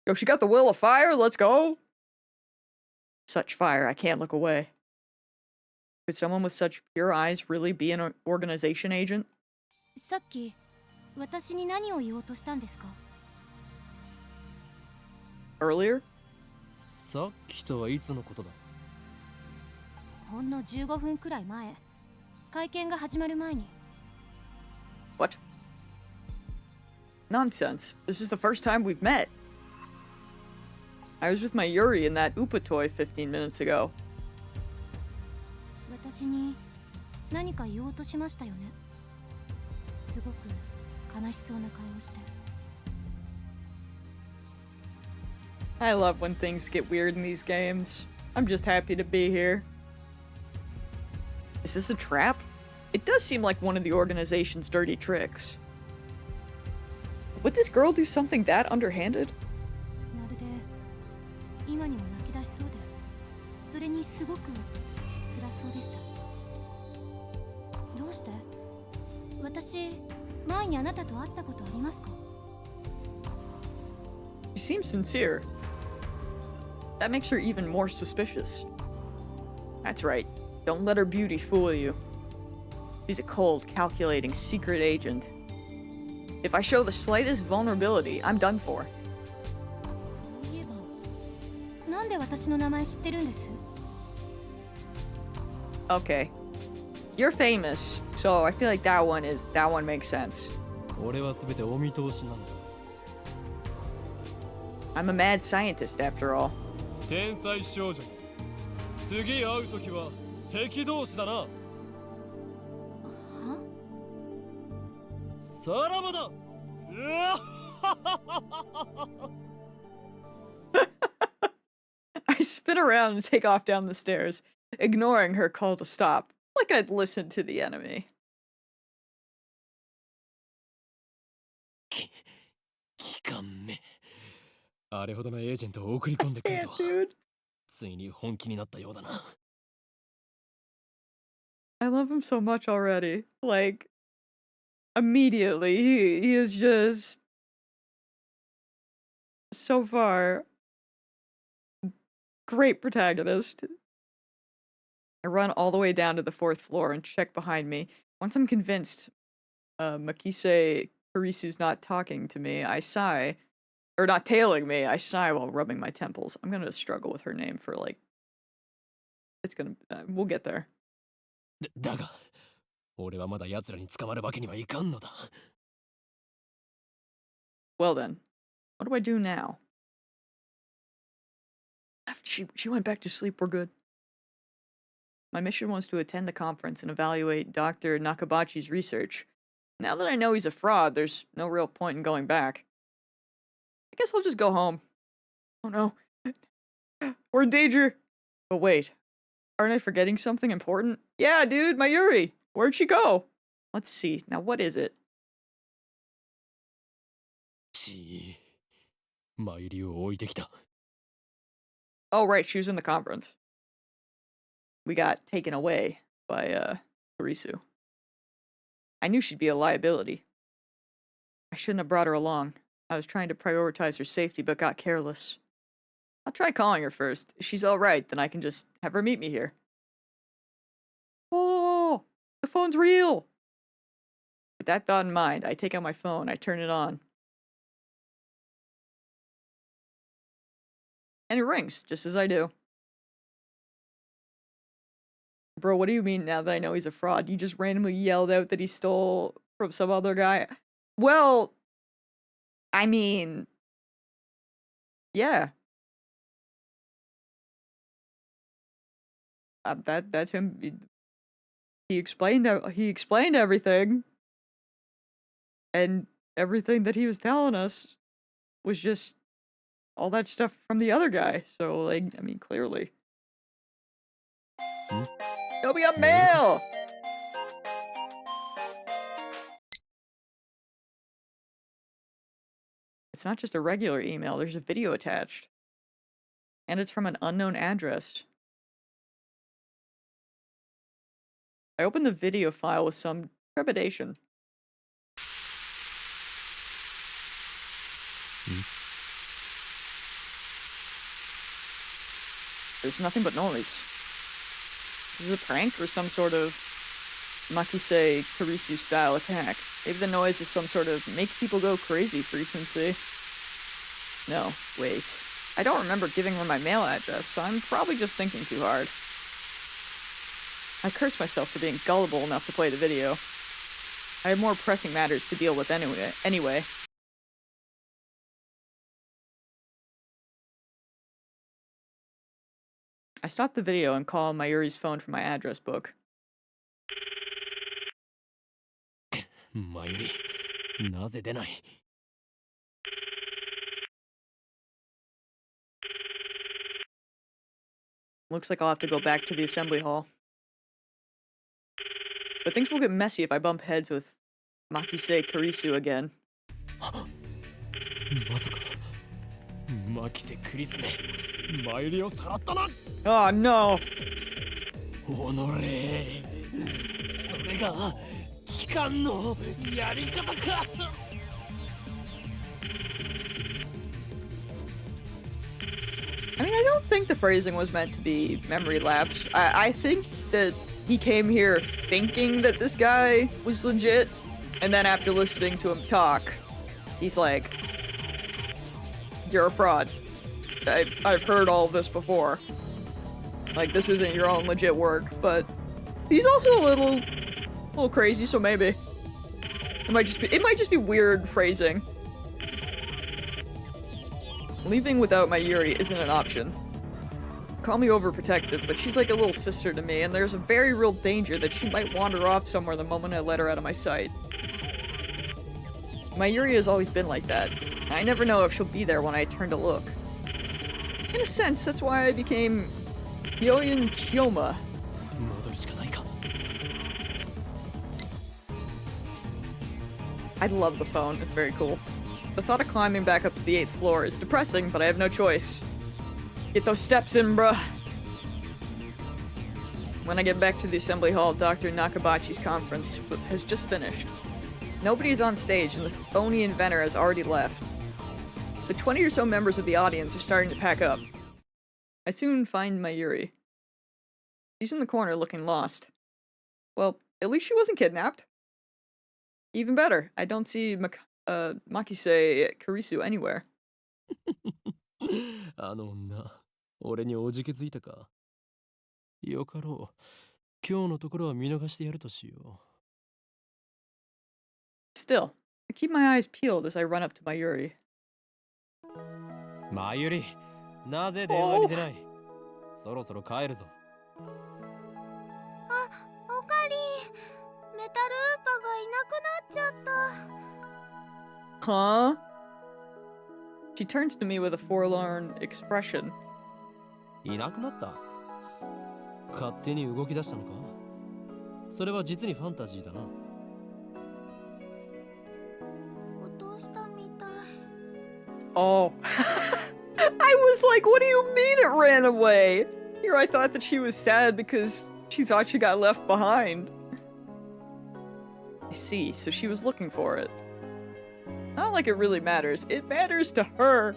Yo, she got the will of fire, let's go! Such fire, I can't look away. Could someone with such pure eyes really be an organization agent? さっき私に何を言おうとしたんですか？ Earlier? さっきとはいつのことだ？ほんの15分くらい前、会見が始まる前に。 What? Nonsense. This is the first time we've met. I was with my Yuri in that Upa toy 15 minutes ago. 私に何か言おうとしましたよね。すごく悲しそうな顔をして。 I love when things get weird in these games. I'm just happy to be here. Is this a trap? It does seem like one of the organization's dirty tricks. Would this girl do something that underhanded? まるで今にも泣き出しそうで、それにすごく辛そうでした。どうして？私、前にあなたと会ったことありますか？ She seems sincere. That makes her even more suspicious. That's right. Don't let her beauty fool you. She's a cold, calculating secret agent. If I show the slightest vulnerability, I'm done for. そういえば、なんで私の名前知ってるんです？ Okay. You're famous, so I feel like that one makes sense. 俺は全てお見通しなんだ。 I'm a mad scientist after all. 天才少女。次会うときは敵同士だな。は？さらばだ。うわI spin around and take off down the stairs, ignoring her call to stop, like I'd listen to the enemy. 機関目。あれほどのエージェントを送り込んでくる Yeah, とは dude. ついに本気になったようだな。 I love him so much already. Like, immediately, he is just so far. Great protagonist. I run all the way down to the 4th floor and check behind me. Once I'm convinced Makise Kurisu's not talking to me, I sigh. Or not tailing me, I sigh while rubbing my temples. I'm gonna struggle with her name for like... It's gonna... we'll get there. だが、俺はまだ奴らに捕まるわけにはいかんのだ。Well then, what do I do now? She went back to sleep, we're good. My mission was to attend the conference and evaluate Dr. Nakabachi's research. Now that I know he's a fraud, there's no real point in going back. I guess I'll just go home. Oh no. We're in danger. But wait, aren't I forgetting something important? Yeah, dude, Mayuri! Where'd she go? Let's see, now what is it? マユリを置いてきた。 Oh, right, she was in the conference. We got taken away by, Kurisu. I knew she'd be a liability. I shouldn't have brought her along. I was trying to prioritize her safety, but got careless. I'll try calling her first. If she's alright, then I can just have her meet me here. Oh, the phone's real! With that thought in mind, I take out my phone, I turn it on. And it rings, just as I do. Bro, what do you mean now that I know he's a fraud? You just randomly yelled out that he stole from some other guy? Well, I mean... yeah. That's him. He explained everything. And everything that he was telling us was just all that stuff from the other guy. So, like, I mean, clearly. Yo, we got mail! It's not just a regular email, there's a video attached. And it's from an unknown address. I opened the video file with some trepidation. There's nothing but noise. Is this a prank or some sort of Makise Kurisu style attack? Maybe the noise is some sort of make people go crazy frequency. No, wait. I don't remember giving her my mail address, so I'm probably just thinking too hard. I curse myself for being gullible enough to play the video. I have more pressing matters to deal with anyway. I stop the video and call Mayuri's phone from my address book. マユリ、なぜ出ない? Looks like I'll have to go back to the assembly hall. But things will get messy if I bump heads with Makise Kurisu again. まさか、マキセクリスめ、マユリをさらったな。 Oh no! おのれ、それが機関のやり方か。 I mean, I don't think the phrasing was meant to be memory lapse. I think that he came here thinking that this guy was legit, and then after listening to him talk, he's like, "You're a fraud. I've heard all of this before. Like, this isn't your own legit work." But he's also a little crazy, so maybe it might just be weird phrasing. Leaving without Mayuri isn't an option. Call me overprotective, but she's like a little sister to me, and there's a very real danger that she might wander off somewhere the moment I let her out of my sight. Mayuri has always been like that. I never know if she'll be there when I turn to look. In a sense, that's why I became Hyoyin Kyoma. 戻るしかないか。 I love the phone, it's very cool. The thought of climbing back up to the 8th floor is depressing, but I have no choice. Get those steps in, bruh. When I get back to the assembly hall, Dr. Nakabachi's conference has just finished. Nobody is on stage, and the phony inventor has already left. The 20 or so members of the audience are starting to pack up. I soon find Mayuri. She's in the corner looking lost. Well, at least she wasn't kidnapped. Even better, I don't see Makise Kurisu anywhere. あの女、俺におじけづいたか。よかろう。今日のところは見逃してやるとしよ Still, I keep my eyes peeled as I run up to Mayuri. う。まゆり、なぜ電話に出ない？そろそろ帰るぞ。あ、おかり。メタルウーパがいなくなっちゃった。 Huh? She turns to me with a forlorn expression. いなくなった。勝手に動き出したのか？それは実にファンタジーだな。落としたみたい。 Oh. I was like, what do you mean it ran away? Here I thought that she was sad because she thought she got left behind. I see, so she was looking for it. Not like it really matters. It matters to her.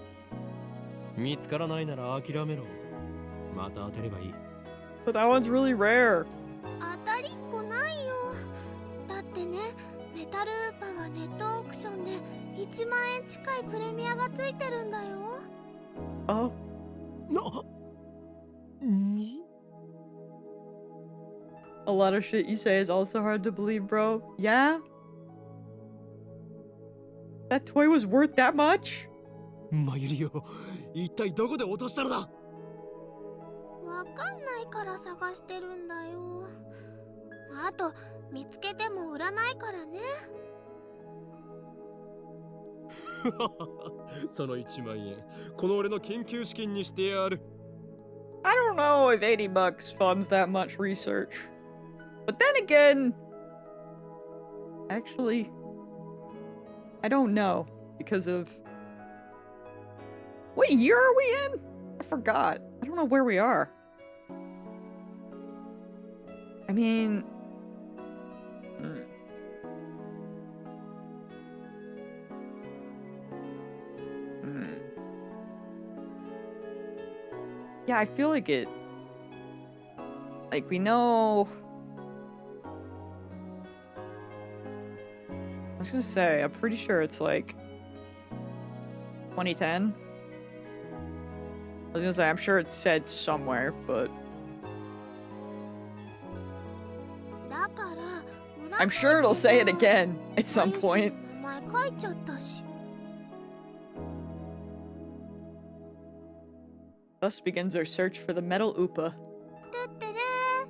見つからないなら諦めろ。また当てればいい。But that one's really rare. 当たりっこないよ。だってね、メタルウーパはネットオークションで1万円近いプレミアがついてるんだよ。 Oh. に A lot of shit you say is also hard to believe, bro. Yeah? That toy was worth that much? まゆりよ、一体どこで落としたのだ？わかんないから探してるんだよ。あと、見つけても売らないからね。その1万円、この俺の研究資金にしてやる。I don't know if 80 bucks funds that much research. But then again, actually, I don't know because of... What year are we in? I forgot. I don't know where we are. I mean... Yeah, I feel like it... Like, we know... I was gonna say, I'm pretty sure it's like... 2010? I was gonna say, I'm sure it's said somewhere, but... だから、 I'm sure it'll say it again at some point. 名前書いちゃったし。 Thus begins our search for the metal Upa. トゥットゥルー。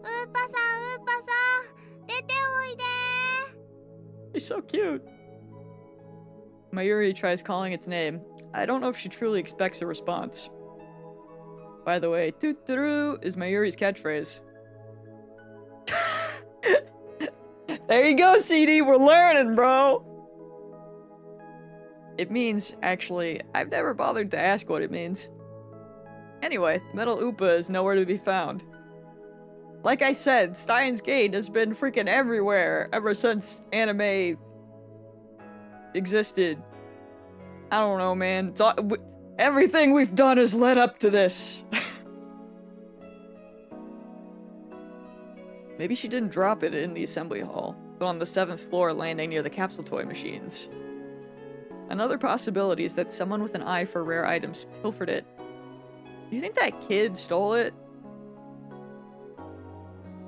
ウーパさん、ウーパさん、出ておいで。 He's so cute. Mayuri tries calling its name. I don't know if she truly expects a response. By the way, "toot-toot-roo" is Mayuri's catchphrase. There you go, CD. We're learning, bro. It means, actually, I've never bothered to ask what it means. Anyway, Metal Upa is nowhere to be found. Like I said, Steins Gate has been freaking everywhere ever since anime existed. I don't know, man. It's all, everything we've done has led up to this. Maybe she didn't drop it in the assembly hall, but on the 7th floor landing near the capsule toy machines. Another possibility is that someone with an eye for rare items pilfered it. Do you think that kid stole it?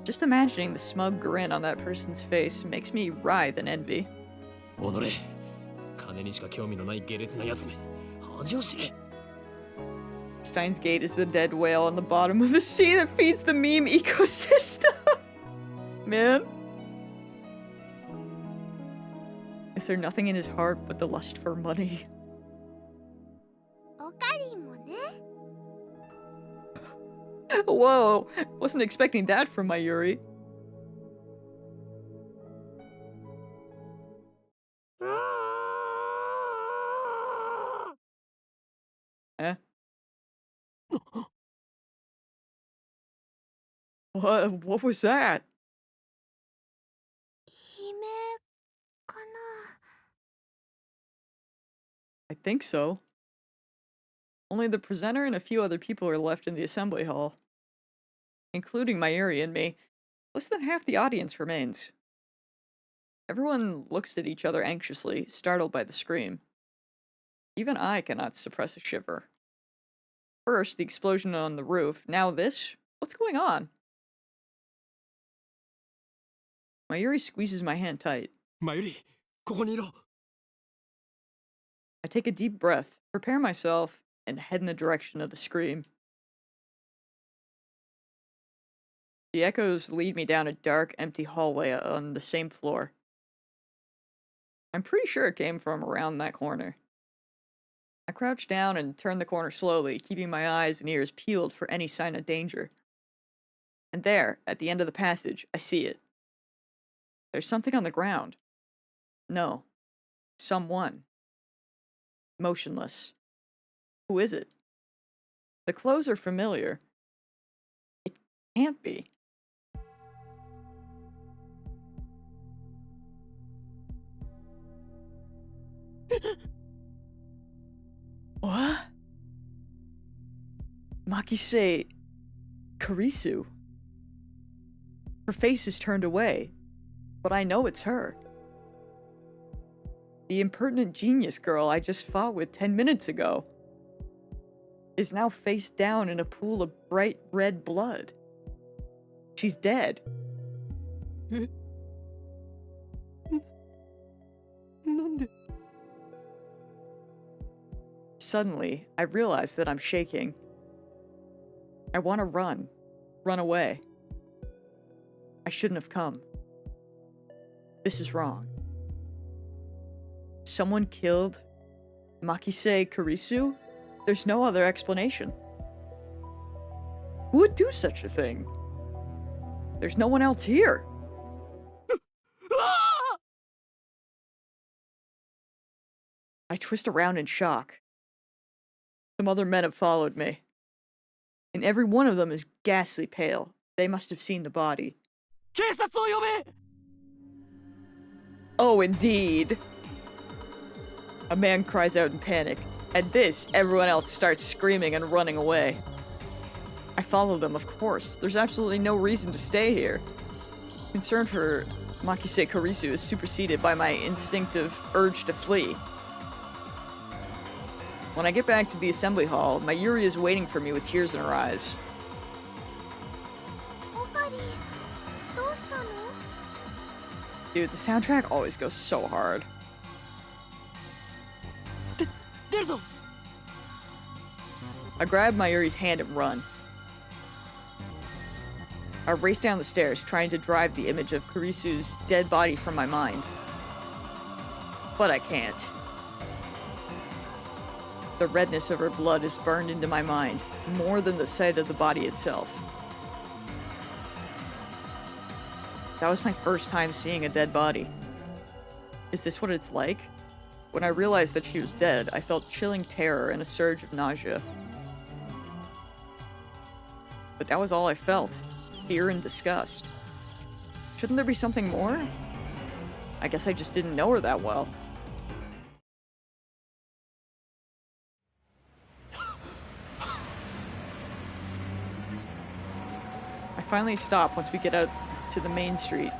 Just imagining the smug grin on that person's face makes me writhe in envy. おのれ、金にしか興味のない下劣なやつめ、恥を知れ。 Steins Gate is the dead whale on the bottom of the sea that feeds the meme ecosystem. Man. Is there nothing in his heart but the lust for money? おかりんもね。 Whoa, wasn't expecting that from Mayuri. Eh? What was that? 悲鳴かな。 I think so. Only the presenter and a few other people are left in the assembly hall, including Mayuri and me. Less than half the audience remains. Everyone looks at each other anxiously, startled by the scream. Even I cannot suppress a shiver. First, the explosion on the roof. Now this? What's going on? Mayuri squeezes my hand tight. マユリ、ここにいろ。 I take a deep breath, prepare myself, and head in the direction of the scream. The echoes lead me down a dark, empty hallway on the same floor. I'm pretty sure it came from around that corner. I crouch down and turn the corner slowly, keeping my eyes and ears peeled for any sign of danger. And there, at the end of the passage, I see it. There's something on the ground. No. Someone. Motionless. Who is it? The clothes are familiar. It can't be. What? Makise Karisu. Her face is turned away, but I know it's her. The impertinent genius girl I just fought with 10 minutes ago is now face down in a pool of bright red blood. She's dead. なんで Suddenly, I realize that I'm shaking. I want to run away. I shouldn't have come. This is wrong. Someone killed Makise Karisu? There's no other explanation. Who would do such a thing? There's no one else here. I twist around in shock. Some other men have followed me, and every one of them is ghastly pale. They must have seen the body. 警察を呼べ Oh, indeed. A man cries out in panic. At this, everyone else starts screaming and running away. I follow them, of course. There's absolutely no reason to stay here. Concern for Makise Karisu is superseded by my instinctive urge to flee. When I get back to the assembly hall, Mayuri is waiting for me with tears in her eyes. オカリどうしたの？ Dude, the soundtrack always goes so hard. 出るぞ I grab Mayuri's hand and run. I race down the stairs, trying to drive the image of Karisu's dead body from my mind. But I can't. The redness of her blood is burned into my mind, more than the sight of the body itself. That was my first time seeing a dead body. Is this what it's like? When I realized that she was dead, I felt chilling terror and a surge of nausea. But that was all I felt. Fear and disgust. Shouldn't there be something more? I guess I just didn't know her that well. I finally stop once we get out to the main street,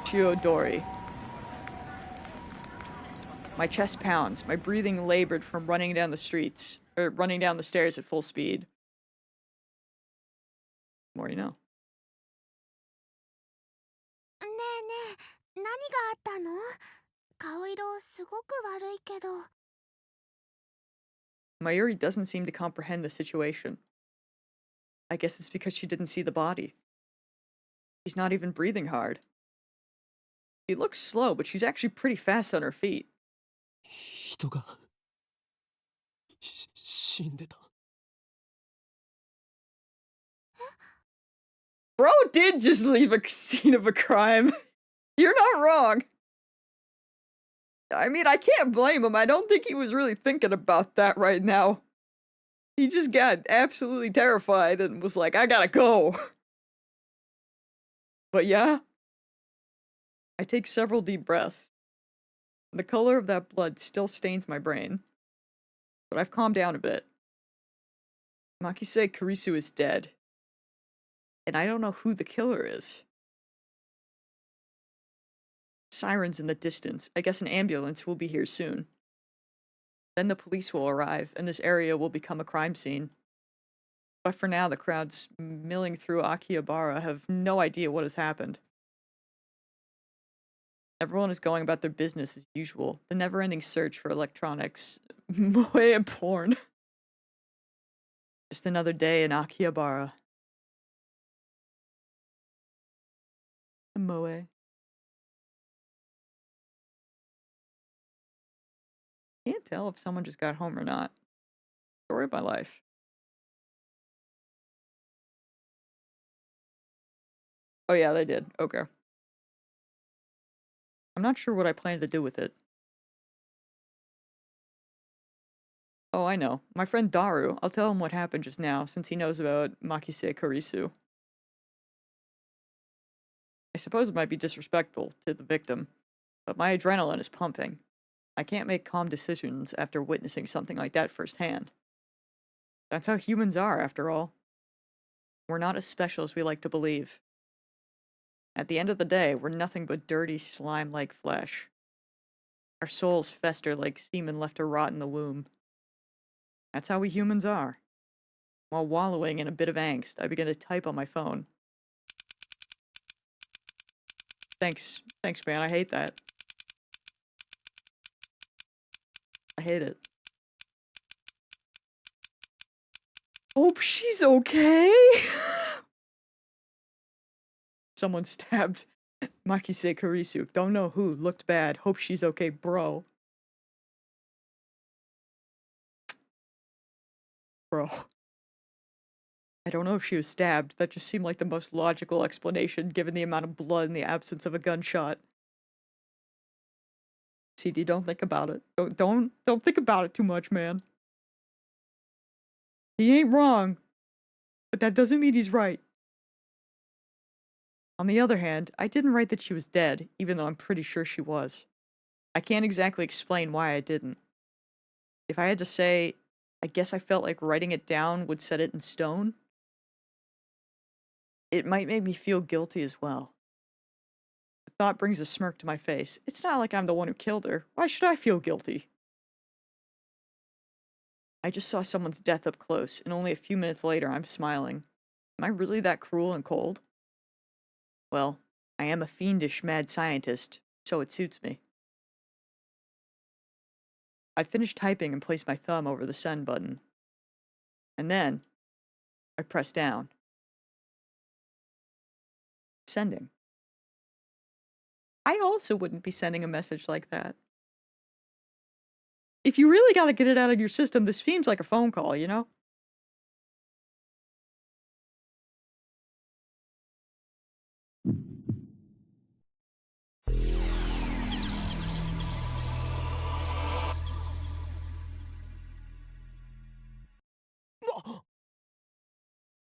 Chiodori. My chest pounds, my breathing labored from running down the stairs at full speed. The more you know. ねえねえ、何があったの？顔色すごく悪いけど。 Mayuri doesn't seem to comprehend the situation. I guess it's because she didn't see the body. She's not even breathing hard. She looks slow, but she's actually pretty fast on her feet. 人が死んでた。 Bro did just leave a scene of a crime. You're not wrong. I mean, I can't blame him. I don't think he was really thinking about that right now. He just got absolutely terrified and was like, I gotta go. But yeah, I take several deep breaths. The color of that blood still stains my brain, but I've calmed down a bit. Makise Kurisu is dead. And I don't know who the killer is. Sirens in the distance. I guess an ambulance will be here soon. Then the police will arrive, and this area will become a crime scene. But for now, the crowds milling through Akihabara have no idea what has happened. Everyone is going about their business as usual. The never-ending search for electronics. Moe and porn. Just another day in Akihabara. Moe. Can't tell if someone just got home or not. Story of my life. Oh yeah, they did. Okay. I'm not sure what I plan to do with it. Oh, I know. My friend Daru. I'll tell him what happened just now, since he knows about Makise Kurisu. I suppose it might be disrespectful to the victim, but my adrenaline is pumping. I can't make calm decisions after witnessing something like that firsthand. That's how humans are, after all. We're not as special as we like to believe. At the end of the day, we're nothing but dirty, slime-like flesh. Our souls fester like semen left to rot in the womb. That's how we humans are. While wallowing in a bit of angst, I begin to type on my phone. Thanks, man, I hate that. I hate it. Hope she's okay. Someone stabbed Makise Kurisu. Don't know who. Looked bad. Hope she's okay, bro. Bro. I don't know if she was stabbed. That just seemed like the most logical explanation given the amount of blood and the absence of a gunshot. CD, don't think about it. Don't think about it too much, man. He ain't wrong, but that doesn't mean he's right. On the other hand, I didn't write that she was dead, even though I'm pretty sure she was. I can't exactly explain why I didn't. If I had to say, I guess I felt like writing it down would set it in stone. It might make me feel guilty as well. The thought brings a smirk to my face. It's not like I'm the one who killed her. Why should I feel guilty? I just saw someone's death up close, and only a few minutes later I'm smiling. Am I really that cruel and cold? Well, I am a fiendish mad scientist, so it suits me. I finished typing and placed my thumb over the send button. And then, I pressed down. Sending. I also wouldn't be sending a message like that. If you really gotta get it out of your system, this seems like a phone call, you know?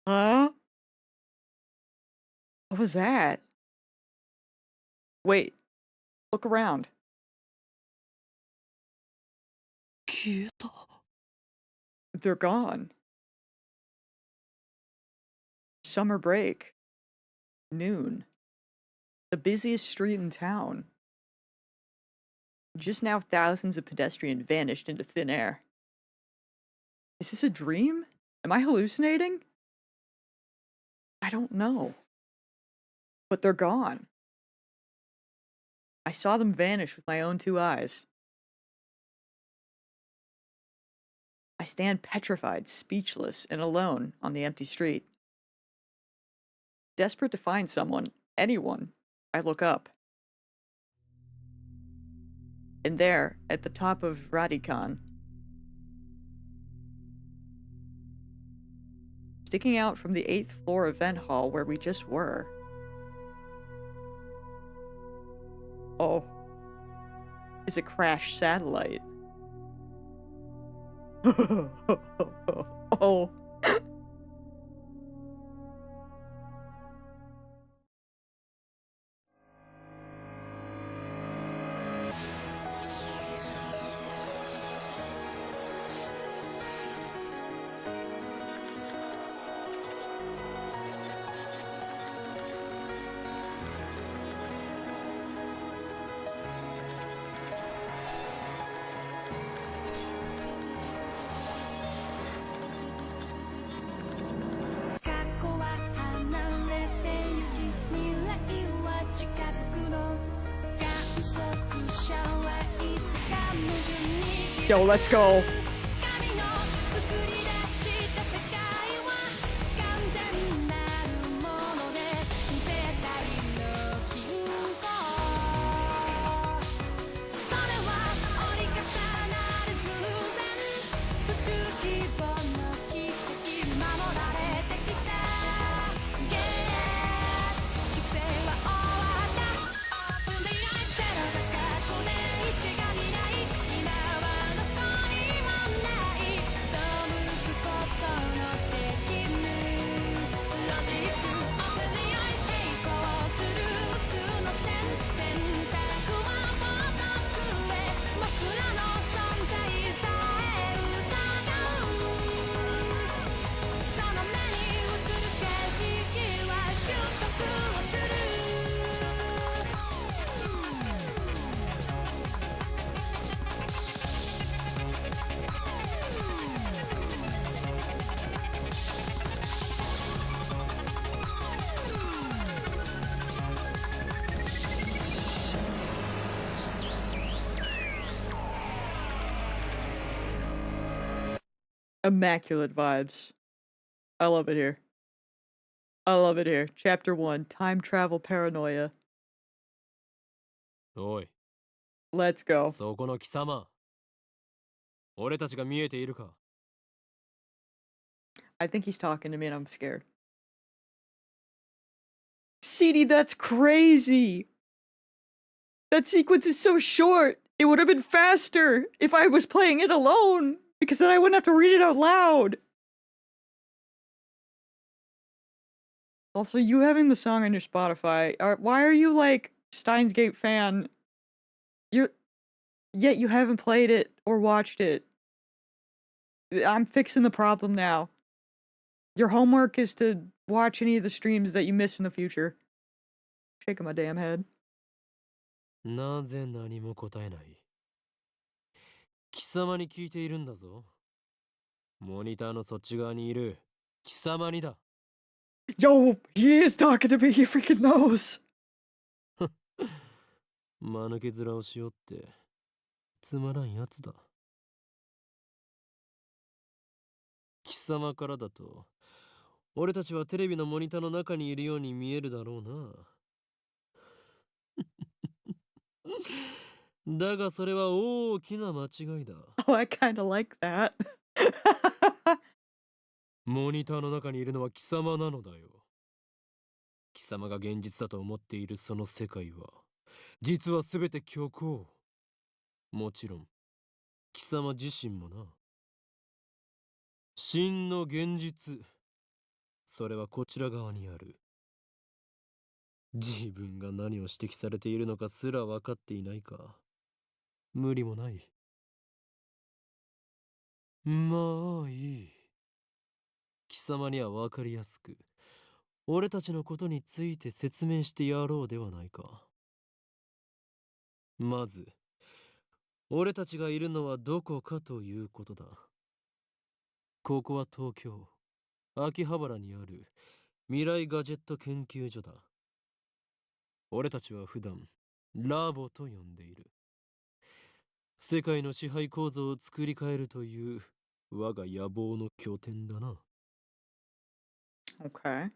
Huh? What was that? Wait. Look around. 消えた。 They're gone. Summer break. Noon. The busiest street in town. Just now, thousands of pedestrians vanished into thin air. Is this a dream? Am I hallucinating? I don't know. But they're gone. I saw them vanish with my own two eyes. I stand petrified, speechless, and alone on the empty street. Desperate to find someone, anyone, I look up. And there, at the top of Radikan, sticking out from the 8th floor event hall where we just were. Oh. Is a crashed satellite. Oh. Yo, let's go. Immaculate vibes. I love it here. I love it here. Chapter 1, Time Travel Paranoia. おい、 Let's go. そこの貴様。俺たちが見えているか？ I think he's talking to me and I'm scared. CD, that's crazy! That sequence is so short! It would have been faster if I was playing it alone! Because then I wouldn't have to read it out loud! Also, you having the song on your Spotify, why are you like Steins Gate fan? Yet you haven't played it or watched it. I'm fixing the problem now. Your homework is to watch any of the streams that you miss in the future. Shaking my damn head. なぜ何も答えない？貴様に聞いているんだぞ。モニターのそっち側にいる貴様にだ。Yo, he is talking to me, he freaking knows! 間抜け面をしよってつまらんやつだ。貴様からだと俺たちはテレビのモニターの中にいるように見えるだろうな。だがそれは大きな間違いだ。Oh, I kinda like that. モニターの中にいるのは貴様なのだよ。貴様が現実だと思っているその世界は実はすべて虚構。もちろん貴様自身もな。真の現実、それはこちら側にある。自分が何を指摘されているのかすら分かっていないか。無理もない。まあいい。貴様には分かりやすく俺たちのことについて説明してやろうではないか。まず俺たちがいるのはどこかということだ。ここは東京秋葉原にある未来ガジェット研究所だ。俺たちは普段ラボと呼んでいる。世界の支配構造を作り変えるという我が野望の拠点だな。Okay.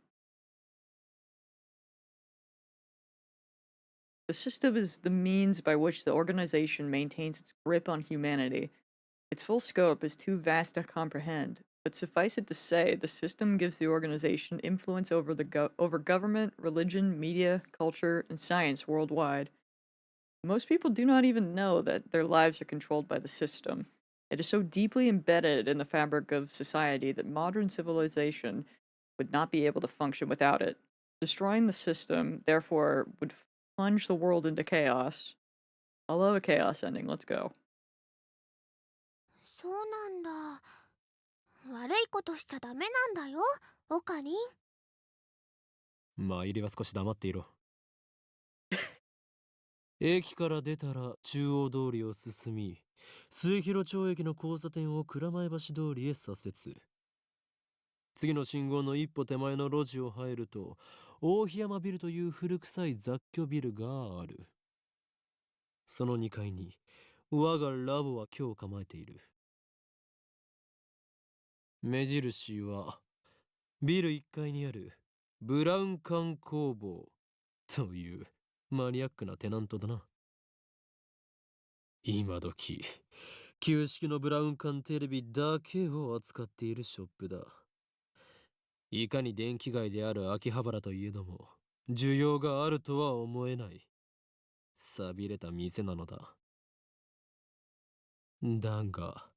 The system is the means by which the organization maintains its grip on humanity. Its full scope is too vast to comprehend, but suffice it to say, the system gives the organization influence over over government, religion, media, culture, and science worldwide. Most people do not even know that their lives are controlled by the system. It is so deeply embedded in the fabric of society that modern civilization would not be able to function without it. Destroying the system, therefore, would plunge the world into chaos. I love a chaos ending. Let's go. そうなんだ。悪いことしちゃダメなんだよ、オカリン。まあ入りは少し黙っていろ。駅から出たら中央通りを進み、末広町駅の交差点を蔵前橋通りへ左折。次の信号の一歩手前の路地を入ると、大檜山ビルという古臭い雑居ビルがある。その2階に我がラボは今日構えている。目印はビル1階にあるブラウン管工房というマニアックなテナントだな。今時旧式のブラウン管テレビだけを扱っているショップだ。いかに電気街である秋葉原といえども需要があるとは思えない寂れた店なのだ。だが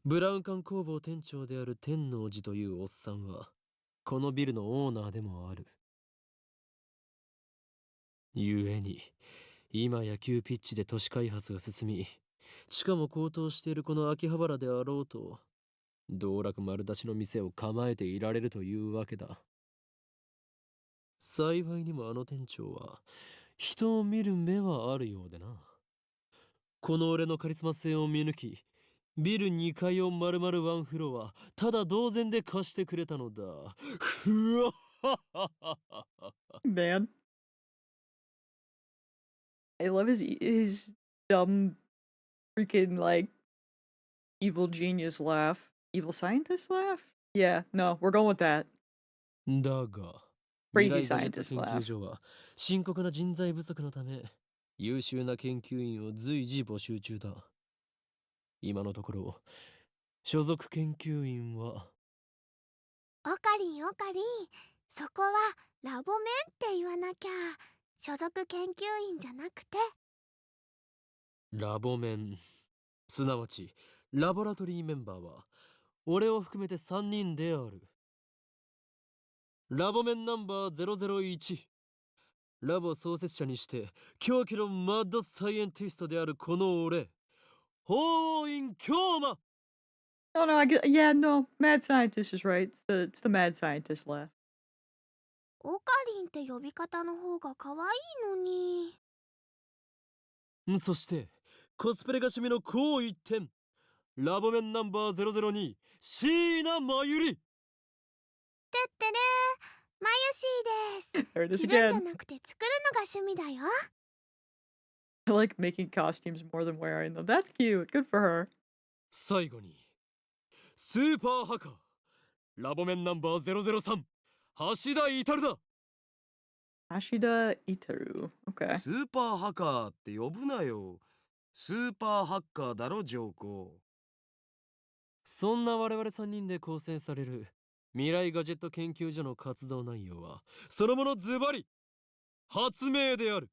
ブラウン管工房店長である天王寺というおっさんはこのビルのオーナーでもある。ゆえに今野球ピッチで都市開発が進みしかも高騰しているこの秋葉原であろうと道楽丸出しの店を構えていられるというわけだ。幸いにもあの店長は人を見る目はあるようでな。この俺のカリスマ性を見抜きビル2階を丸々ワンフロアただ同然で貸してくれたのだ。ふわっはっはっは。 Man, I love his dumb freaking like evil genius laugh. Evil scientist laugh? Yeah, no, we're going with that. だが Crazy 未来ガジェット scientist 研究 laugh. 所は深刻な人材不足のため優秀な研究員を随時募集中だ。今のところ所属研究員はオカリンオカリン、そこはラボメンって言わなきゃ。所属研究員じゃなくて。ラボメン、すなわちラボラトリーメンバーは俺を含めて3人である。ラボメンナンバー001、ラボ創設者にして狂気のマッドサイエンティストであるこの俺、法院京馬。 Oh no, yeah, no, mad scientist is right. It's the mad scientist laugh. オカリンって呼び方の方が可愛いのに。そしてコスプレが趣味の高一点、ラボメンナンバー002、椎名真由里。てってれー、まゆしーです。 There it is 着るんじゃ again. なくて作るのが趣味だよ。I like making costumes more than wearing them. That's cute. Good for her. 最後にスーパーハカー、ラボメンナンバー003、橋田至だ。 Ashida Itaru. Okay. スーパーハカーって呼ぶなよ。スーパーハッカーだろ、ジョーコ。そんな我々3人で構成される未来ガジェット研究所の活動内容はそのものズバリ発明である。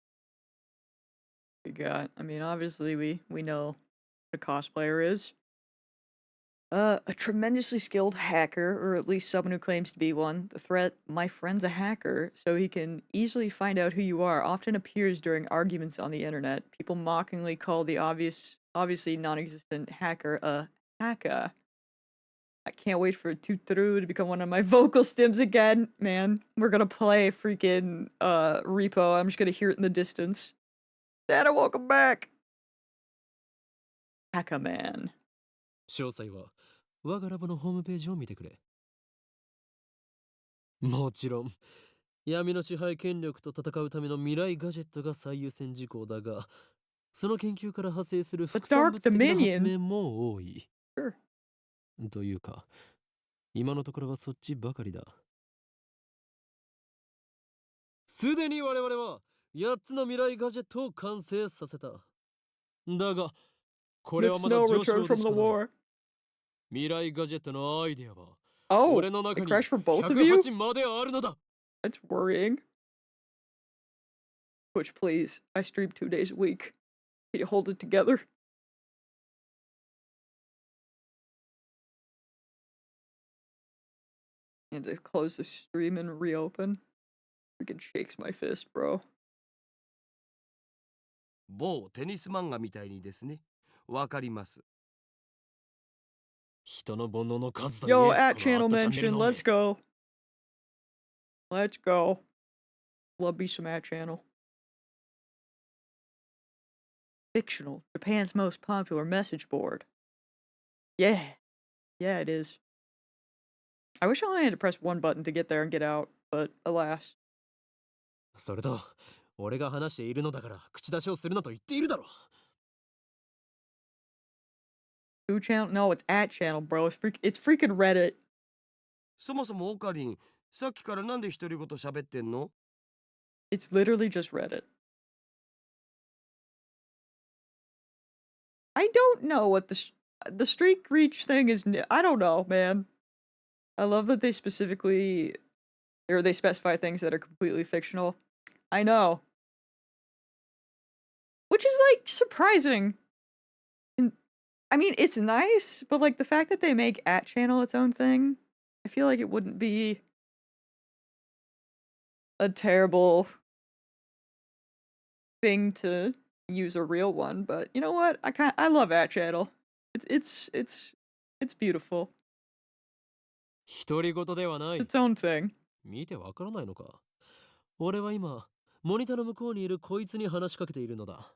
We got. I mean, obviously we know what a cosplayer is. A tremendously skilled hacker, or at least someone who claims to be one. The threat, my friend's a hacker, so he can easily find out who you are, often appears during arguments on the internet. People mockingly call the obviously non-existent hacker a hacker. I can't wait for Tutru to become one of my vocal stims again, man. We're gonna play freaking Repo. I'm just gonna hear it in the distance. Dad, welcome back. Hacker man. 詳細は我がラボのホームページを見てくれ。もちろん闇の支配権力と戦うための未来ガジェットが最優先事項だが、その研究から派生する副産物的な発明も多い。Sure. というか今のところはそっちばかりだ。すでに我々は8つの未来ガジェットを完成させた。だがこれは Nick まだ Snow 上昇 returned で from し the かない。 war. 未来ガジェットのアイデアは Oh, 俺の the 中に crash for both of you? 108まであるのだ。 That's worrying. Twitch, please. I stream 2 days a week. Can you hold it together? And to close the stream and reopen. Freaking shakes my fist, bro. 某テニス漫画みたいにですね。わかります。人の煩悩の数だ。 Yo, at channel mention, let's go. Let's go. Love me some at channel. Fictional, Japan's most popular message board. Yeah. Yeah, it is. I wish I only had to press one button to get there and get out, but alas. それと俺が話しているのだから口出しをするなと言っているだろう。Who channel? No, it's at channel, bro. It's freaking Reddit. そもそもオカリン、さっきからなんで独り言喋ってんの？ It's literally just Reddit. I don't know what the streak reach thing is. I don't know, man. I love that they specifically, or they specify things that are completely fictional. I know. Which is, like, surprising. I mean, it's nice, but, like, the fact that they make at channel its own thing, I feel like it wouldn't be a terrible thing to use a real one, but you know what? I love at channel. It's beautiful. 独り言ではない。 It's its own thing. 見てわからないのか。俺は今、モニターの向こうにいるこいつに話しかけているのだ。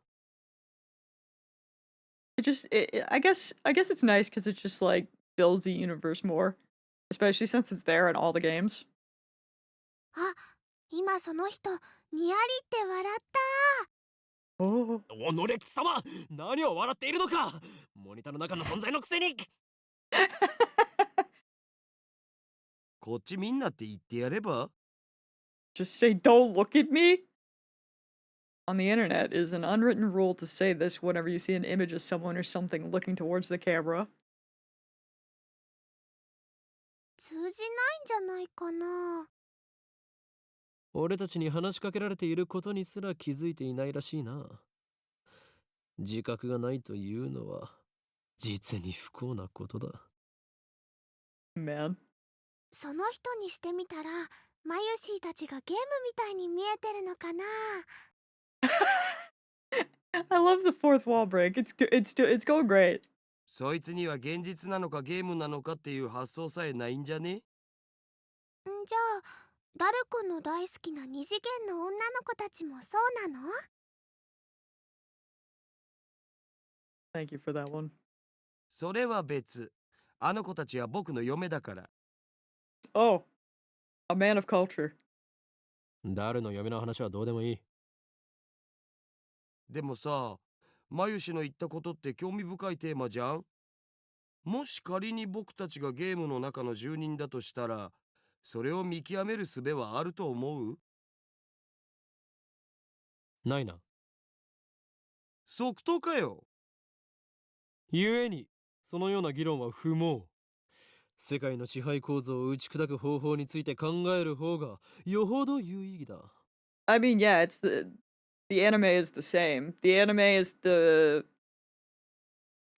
I guess it's nice because it just like builds the universe more, especially since it's there in all the games. あ、今その人にやりって笑った。 Oh. おのれ貴様、何を笑っているのか。モニターの中の存在のくせに。こっちみんなって言ってやれば？ Just say don't look at me? On the internet is an unwritten rule to say this whenever you see an image of someone or something looking towards the camera. 通じないんじゃないかな。俺たちに話しかけられていることにすら気づいていないらしいな。自覚がないというのは実に不幸なことだ。 Man. その人にしてみたら、マユシーたちがゲームみたいに見えてるのかな。I love the fourth wall break. It's going great. そいつには現実なのかゲームなのかっていう発想さえないんじゃね？じゃあ、ダル君の大好きな二次元の女の子たちもそうなの？ Thank you for that one. それは別。あの子たちは僕の嫁だから。Oh, a man of culture. 誰の嫁の話はどうでもいい。でもさ、マユシの言ったことって興味深いテーマじゃん。もし仮に僕たちがゲームの中の住人だとしたら、それを見極める術はあると思う？ないな。即答かよ。故に、そのような議論は不毛。世界の支配構造を打ち砕く方法について考える方がよほど有意義だ。I mean, yeah, it's the anime is the same. The anime is the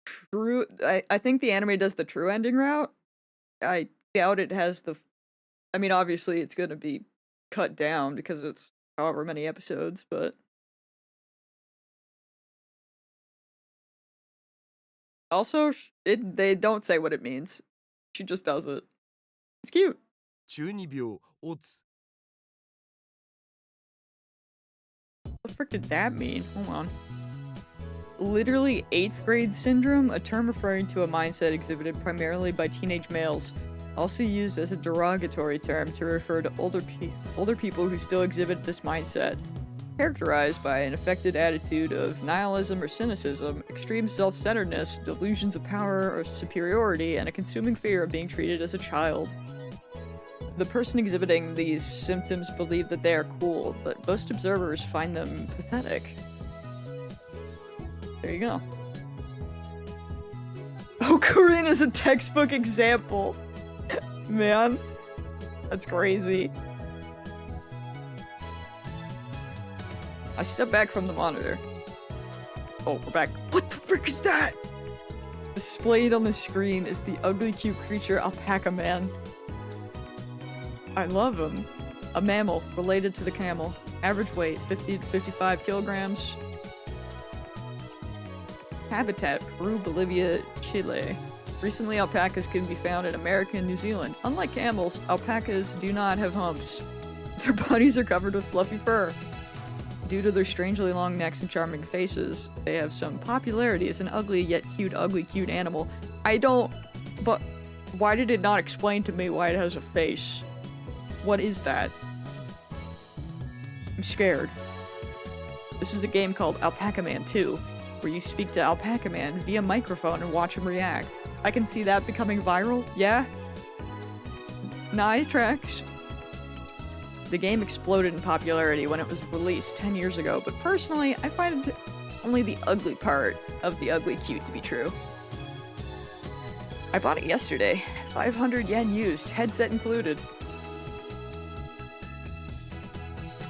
true. I think the anime does the true ending route. I doubt it has the. I mean, obviously, it's going to be cut down because it's however many episodes, but. Also, they don't say what it means. She just does it. It's cute. 中二病、オツ。What the frick did that mean? Hold on. Literally 8th grade syndrome, a term referring to a mindset exhibited primarily by teenage males, also used as a derogatory term to refer to older people who still exhibit this mindset. Characterized by an affected attitude of nihilism or cynicism, extreme self-centeredness, delusions of power or superiority, and a consuming fear of being treated as a child. The person exhibiting these symptoms believe that they are cool, but most observers find them pathetic. There you go. Oh, Corinne is a textbook example. Man, that's crazy. I step back from the monitor. Oh, we're back. What the frick is that? Displayed on the screen is the ugly cute creature Alpaca Man. I love him. A mammal related to the camel. Average weight 50 to 55 kilograms. Habitat Peru, Bolivia, Chile. Recently, alpacas can be found in America and New Zealand. Unlike camels, alpacas do not have humps. Their bodies are covered with fluffy fur. Due to their strangely long necks and charming faces, they have some popularity as an ugly yet cute animal. But why did it not explain to me why it has a face? What is that? I'm scared. This is a game called Alpaca Man 2. where you speak to Alpaca Man via microphone and watch him react. I can see that becoming viral, yeah? Nah, it tracks. The game exploded in popularity when it was released 10 years ago, but personally, I find only the ugly part of the ugly cute to be true. I bought it yesterday. 500 yen used, headset included.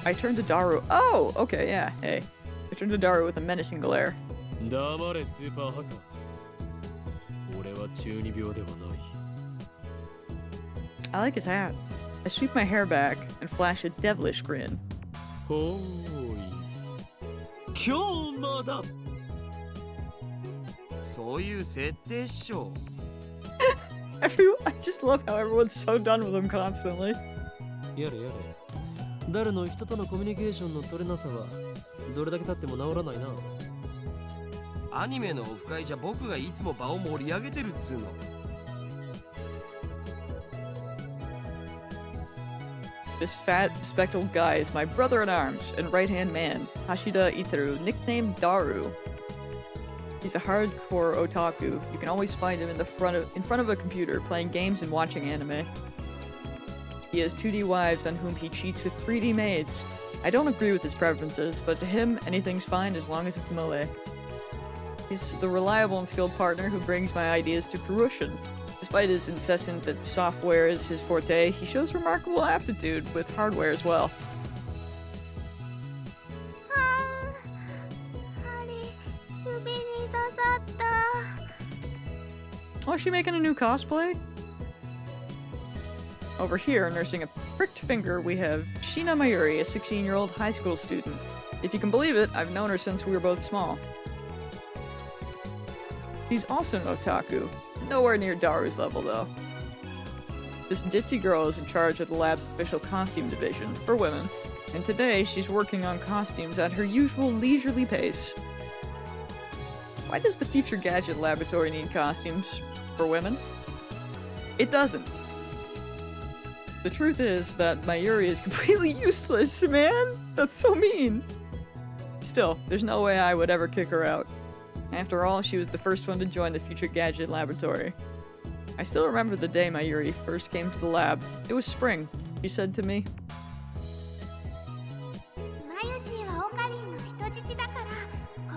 I turned to Daru. Oh, okay, yeah, hey. I turned to Daru with a menacing glare. 黙れスーパーハカ俺は中二病ではない I like his hat. I sweep my hair back and flash a devilish grin. ほーい今日まだそういう設定っしょ。I just love how everyone's so done with him constantly. やれやれ誰の人とのコミュニケーションの取れなさはどれだけ経っても治らないなアニメのオフ会じゃ僕がいつも場を盛り上げてるっつうの。This fat, spectacled guy is my brother-in-arms and right-hand man, Hashida Itaru, nicknamed Daru. He's a hardcore otaku. You can always find him in front of a computer playing games and watching anime. He has 2D wives on whom he cheats with 3D maids. I don't agree with his preferences, but to him, anything's fine as long as it's moe. He's the reliable and skilled partner who brings my ideas to fruition. Despite his insistence that software is his forte, he shows remarkable aptitude with hardware as well. 指に刺さった。 Oh, is she making a new cosplay? Over here, nursing a pricked finger, we have Shina Mayuri, a 16-year-old high school student. If you can believe it, I've known her since we were both small. She's also an otaku. Nowhere near Daru's level, though. This ditzy girl is in charge of the lab's official costume division, for women, and today she's working on costumes at her usual leisurely pace. Why does the Future Gadget Laboratory need costumes for women? It doesn't. The truth is that Mayuri is completely useless, man! That's so mean! Still, there's no way I would ever kick her out. After all, she was the first one to join the Future Gadget Laboratory. I still remember the day Mayuri first came to the lab. It was spring, she said to me. マユシーはオカリンの人質だから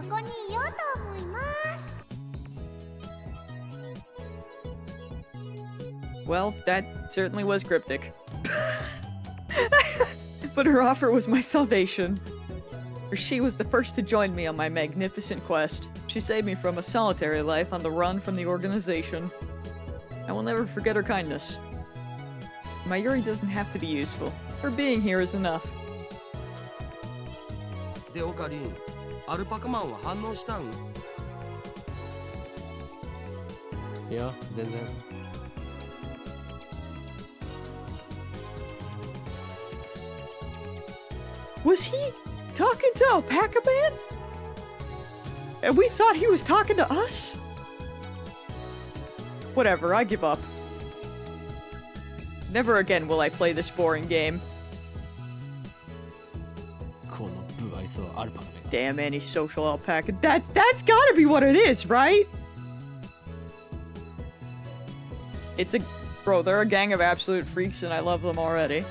ここにいようと思います。 Well, that certainly was cryptic. But her offer was my salvation. For she was the first to join me on my magnificent quest. She saved me from a solitary life on the run from the organization. I will never forget her kindness. Mayuri doesn't have to be useful. Her being here is enough. でオカリン、アルパカマンは反応したん？いや全然 Was he talking to Alpaca Man? And we thought he was talking to us? Whatever, I give up. Never again will I play this boring game. この不愛想アルパカめが Damn antisocial alpaca. That's gotta be what it is, right? It's a... Bro, they're a gang of absolute freaks and I love them already.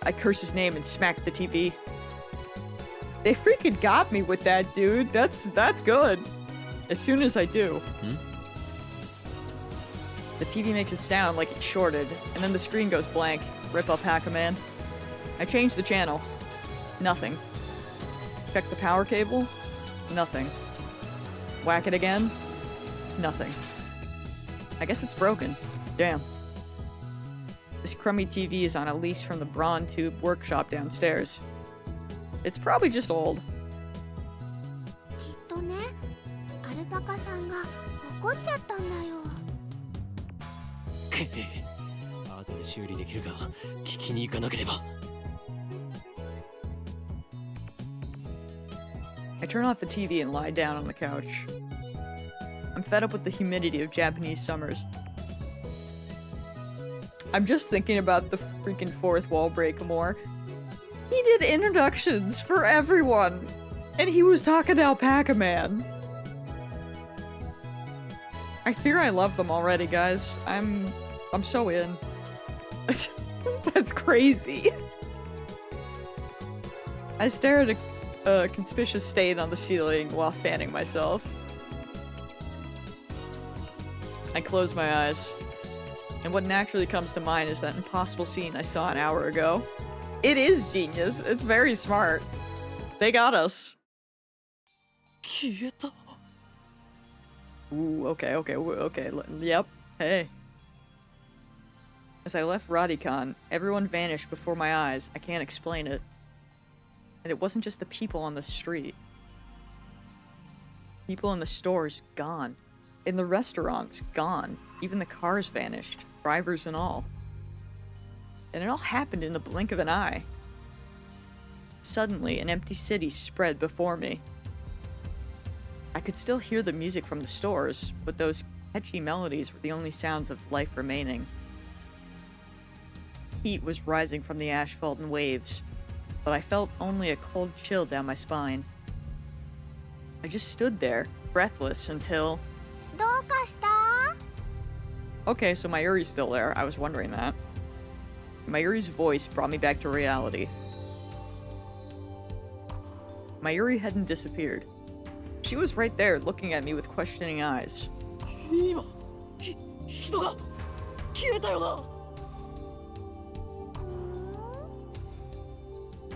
I curse his name and smack the TV. They freaking got me with that, dude. That's good. As soon as I do. The TV makes it sound like it's shorted, and then the screen goes blank. Rip Alpaca Man. I change the channel. Nothing. Check the power cable. Nothing. Whack it again. Nothing. I guess it's broken. Damn. This crummy TV is on a lease from the Braun Tube workshop downstairs. It's probably just old. きっとね、アルパカさんが怒っちゃったんだよ。後で修理できるか聞きに行かなければ I turn off the TV and lie down on the couch. I'm fed up with the humidity of Japanese summers. I'm just thinking about the freaking fourth wall break more. He did introductions for everyone. And he was talking to Alpaca Man. I fear I love them already, guys. I'm so in. That's crazy. I stare at a conspicuous stain on the ceiling while fanning myself. I close my eyes. And what naturally comes to mind is that impossible scene I saw an hour ago. It is genius. It's very smart. They got us. 消えた。 Ooh, okay. Yep. Hey. As I left Radicon, everyone vanished before my eyes. I can't explain it. And it wasn't just the people on the street. People in the stores, gone. In the restaurants, gone. Even the cars vanished, drivers and all. And it all happened in the blink of an eye. Suddenly, an empty city spread before me. I could still hear the music from the stores, but those catchy melodies were the only sounds of life remaining. Heat was rising from the asphalt in waves, but I felt only a cold chill down my spine. I just stood there, breathless, until... どうかした？ Okay, so Mayuri's still there. I was wondering that. Mayuri's voice brought me back to reality. Mayuri hadn't disappeared. She was right there, looking at me with questioning eyes. 今、人が消えたよな。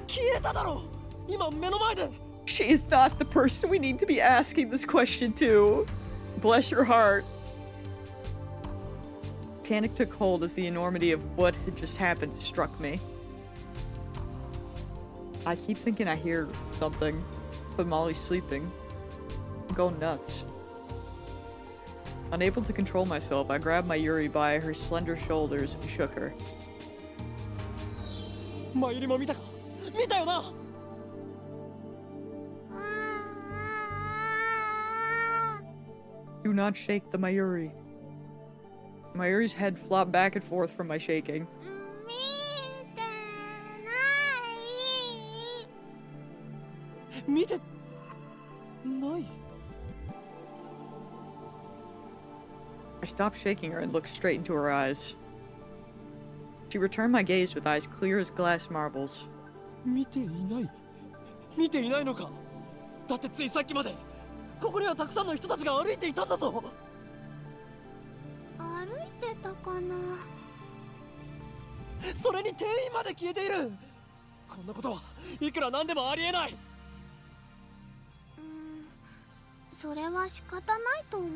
消えただろ。今目の前で。 She is not the person we need to be asking this question to. Bless your heart. Panic took hold as the enormity of what had just happened struck me. I keep thinking I hear something, but Molly's sleeping. I'm going nuts. Unable to control myself, I grabbed Mayuri by her slender shoulders and shook her. マユリも見たか。見たよな。 Do not shake the Mayuri. Mayuri's head flopped back and forth from my shaking. 見てない。見てない。 I stopped shaking her and looked straight into her eyes. She returned my gaze with eyes clear as glass marbles. 見ていない。見ていないのか。だってついさっきまでここにはたくさんの人たちが歩いていたんだぞ。歩いてたかな。それに店員まで消えている。こんなことはいくらなんでもありえない。それは仕方ないと思うよ。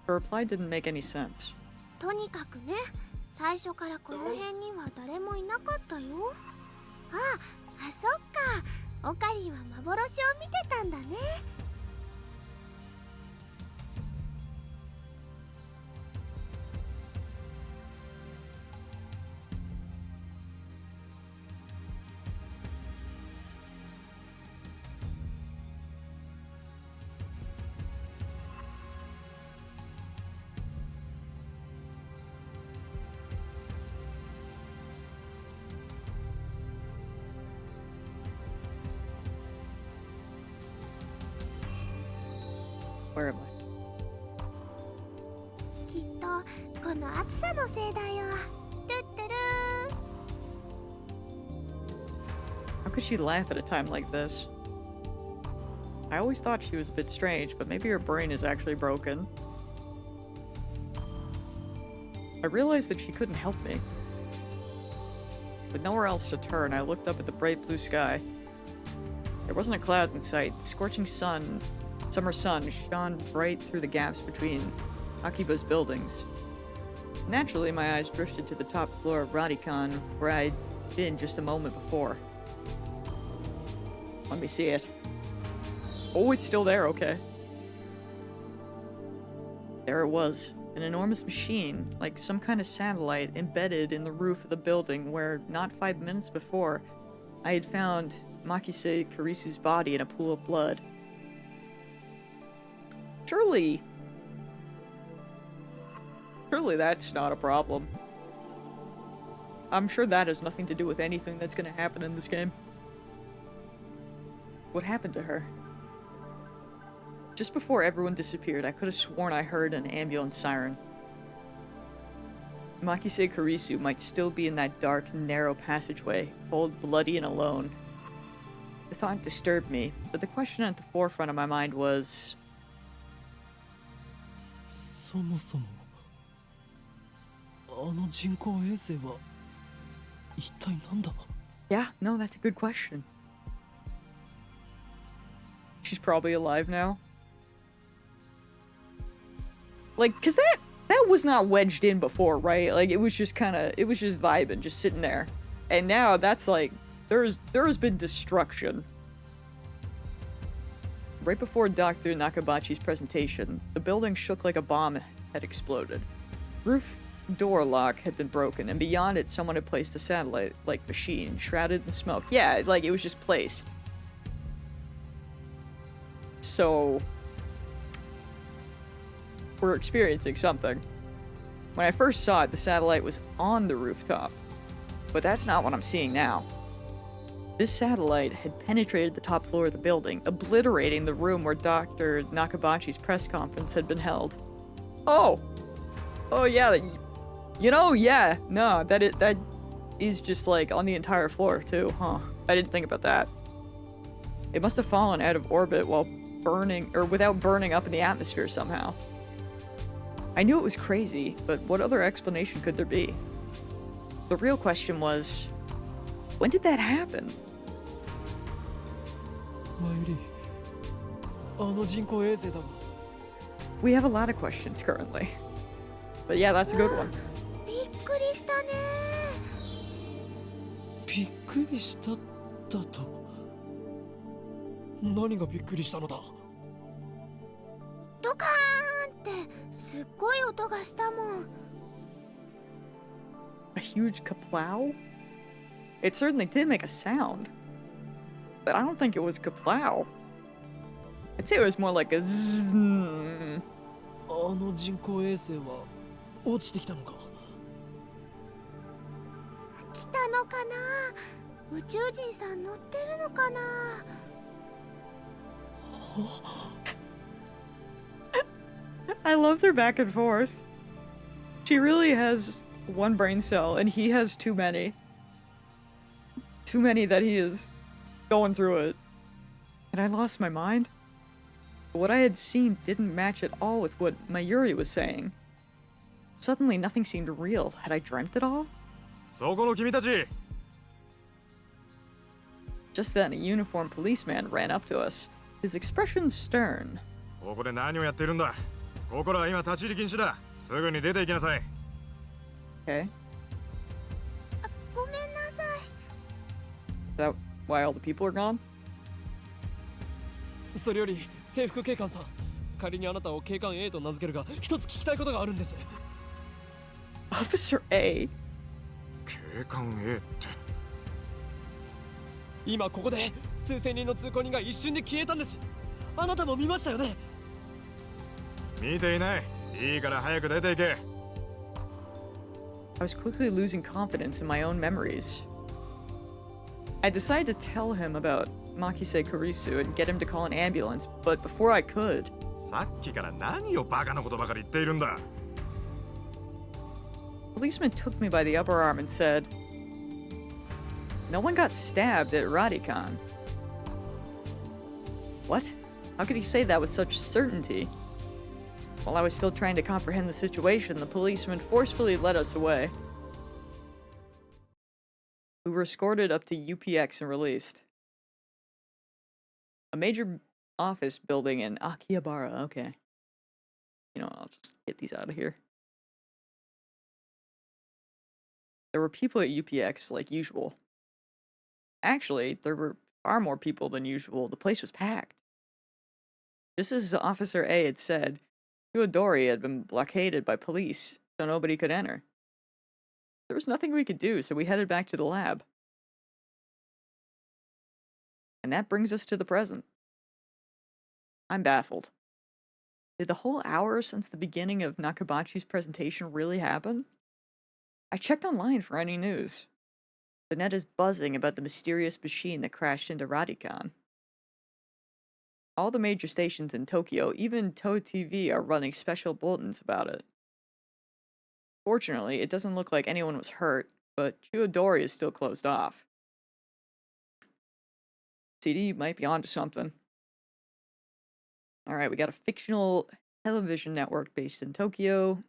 Her reply didn't make any sense. とにかくね、最初からこの辺には誰もいなかったよ。あ、そっか。オカリンは幻を見てたんだね。 Where am I? きっとこの暑さのせいだよ。トゥットゥルー。 How could she laugh at a time like this? I always thought she was a bit strange, but maybe her brain is actually broken. I realized that she couldn't help me. With nowhere else to turn, I looked up at the bright blue sky. There wasn't a cloud in sight. The scorching summer sun shone bright through the gaps between Akiba's buildings. Naturally, my eyes drifted to the top floor of Radicon, where I'd been just a moment before. Let me see it. Oh, it's still there, okay. There it was. An enormous machine, like some kind of satellite embedded in the roof of the building where, not 5 minutes before, I had found Makise Karisu's body in a pool of blood. Surely that's not a problem. I'm sure that has nothing to do with anything that's gonna happen in this game. What happened to her? Just before everyone disappeared, I could have sworn I heard an ambulance siren. Makise Kurisu might still be in that dark, narrow passageway, cold, bloody, and alone. The thought disturbed me, but the question at the forefront of my mind was... そもそもあの人工衛星は一体なんだ Yeah, no, that's a good question. She's probably alive now. Like, cause that was not wedged in before, right? Like, it was just vibing, just sitting there. And now that's like, there has been destruction. Right before Dr. Nakabachi's presentation, the building shook like a bomb had exploded. Roof door lock had been broken, and beyond it, someone had placed a satellite-like machine, shrouded in smoke. Yeah, like, it was just placed. So... we're experiencing something. When I first saw it, the satellite was on the rooftop. But that's not what I'm seeing now. This satellite had penetrated the top floor of the building, obliterating the room where Dr. Nakabachi's press conference had been held. Oh! Oh yeah, you know, yeah, no, that is just like on the entire floor too, huh? I didn't think about that. It must have fallen out of orbit while burning, or without burning up in the atmosphere somehow. I knew it was crazy, but what other explanation could there be? The real question was, when did that happen? マユリあの人工衛星だわ We have a lot of questions currently. But yeah, that's a good one. びっくりしたね。びっくりしただと何がびっくりしたのだドカーンってすっごい音がしたもん。A huge kaplow? It certainly did make a sound. But I don't think it was kaplow. I'd say it was more like a zzz. あの人工衛星は落ちてきたのか来たのかな。宇宙人さん乗ってるのかな。I love their back and forth. She really has one brain cell, and he has too many. Too many that he is going through it. And I lost my mind. What I had seen didn't match at all with what Mayuri was saying. Suddenly, nothing seemed real. Had I dreamt it all? そこの君たち Just then, a uniformed policeman ran up to us, his expression stern. ここで何をやっているんだここらは今立ち入り禁止だすぐに出て行きなさい Okay. ごめんなさい。 Is that why all the people are gone? それより制服警官さん仮にあなたを警官 A と名付けるが一つ聞きたいことがあるんです Officer A? 警官 A って今ここで数千人の通行人が一瞬で消えたんですあなたも見ましたよね見ていないいいから早く出て行け I was quickly losing confidence in my own memories. I decided to tell him about Makise Kurisu and get him to call an ambulance, but before I could... さっきから何をバカなことばかり言っているんだ Policeman took me by the upper arm and said, "No one got stabbed at Radikan." What? How could he say that with such certainty? While I was still trying to comprehend the situation, the policeman forcefully led us away. We were escorted up to UPX and released. A major office building in Akihabara, okay. You know, I'll just get these out of here. There were people at UPX like usual. Actually, there were far more people than usual. The place was packed. Just as Officer A had said, Uedori had been blockaded by police, so nobody could enter. There was nothing we could do, so we headed back to the lab. And that brings us to the present. I'm baffled. Did the whole hour since the beginning of Nakabachi's presentation really happen? I checked online for any news. The net is buzzing about the mysterious machine that crashed into Radican. All the major stations in Tokyo, even Toho TV, are running special bulletins about it. Fortunately, it doesn't look like anyone was hurt, but Chiodori is still closed off. CD might be onto something. Alright, we got a fictional television network based in Tokyo.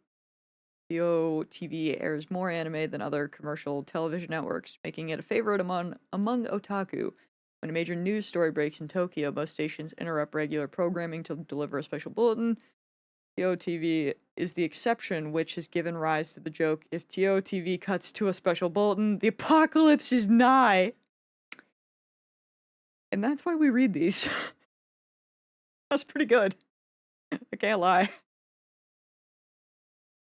Toho TV airs more anime than other commercial television networks, making it a favorite among otaku. When a major news story breaks in Tokyo, most stations interrupt regular programming to deliver a special bulletin. Toho TV is the exception, which has given rise to the joke, if Toho TV cuts to a special bulletin, the apocalypse is nigh. And that's why we read these. That's pretty good. I can't lie.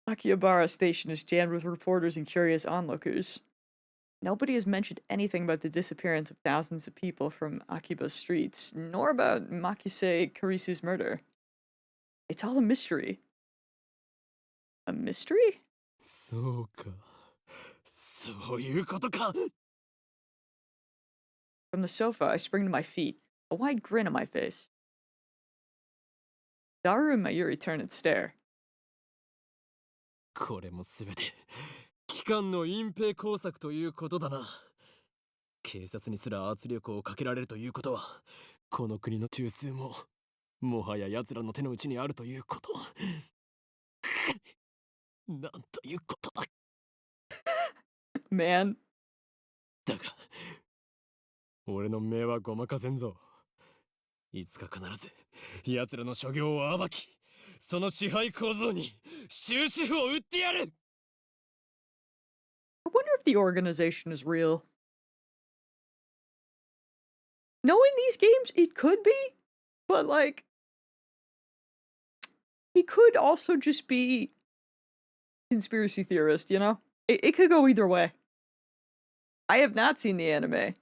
Akihabara Station is jammed with reporters and curious onlookers. Nobody has mentioned anything about the disappearance of thousands of people from Akiba streets, nor about Makise Karisu's murder. It's all a mystery. A mystery? そうか。そういうことか。 From the sofa, I spring to my feet, a wide grin on my face. Daru and Mayuri turn and stare. これもすべて機関の隠蔽工作ということだな。警察にすら圧力をかけられるということは、この国の中枢ももはや奴らの手の内にあるということ。なんということだ。Man. だが、俺の目はごまかせんぞ。いつか必ず奴らの所業を暴き、その支配構造に終止符を打ってやる。 I wonder if the organization is real. Knowing these games, it could be, but like, he could also just be conspiracy theorist, you know? It could go either way. I have not seen the anime.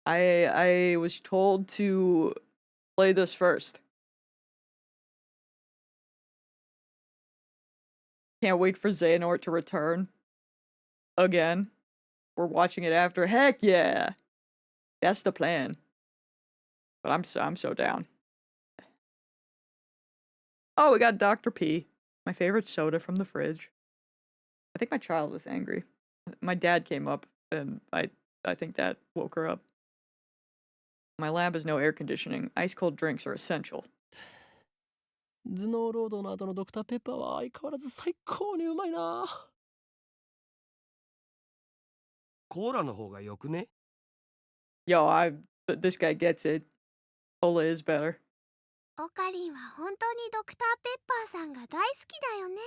I was told to play this first. Can't wait for Xehanort to return. Again. We're watching it after. Heck yeah! That's the plan. But I'm so down. Oh, we got Dr. P. My favorite soda from the fridge. I think my child was angry. My dad came up, and I think that woke her up. My lab has no air conditioning. Ice-cold drinks are essential. 頭脳労働の後のドクターペッパーは相変わらず最高にうまいな。コーラの方がよくね？ Yo, this guy gets it. Cola is better. オカリンは本当にドクターペッパーさんが大好きだよね。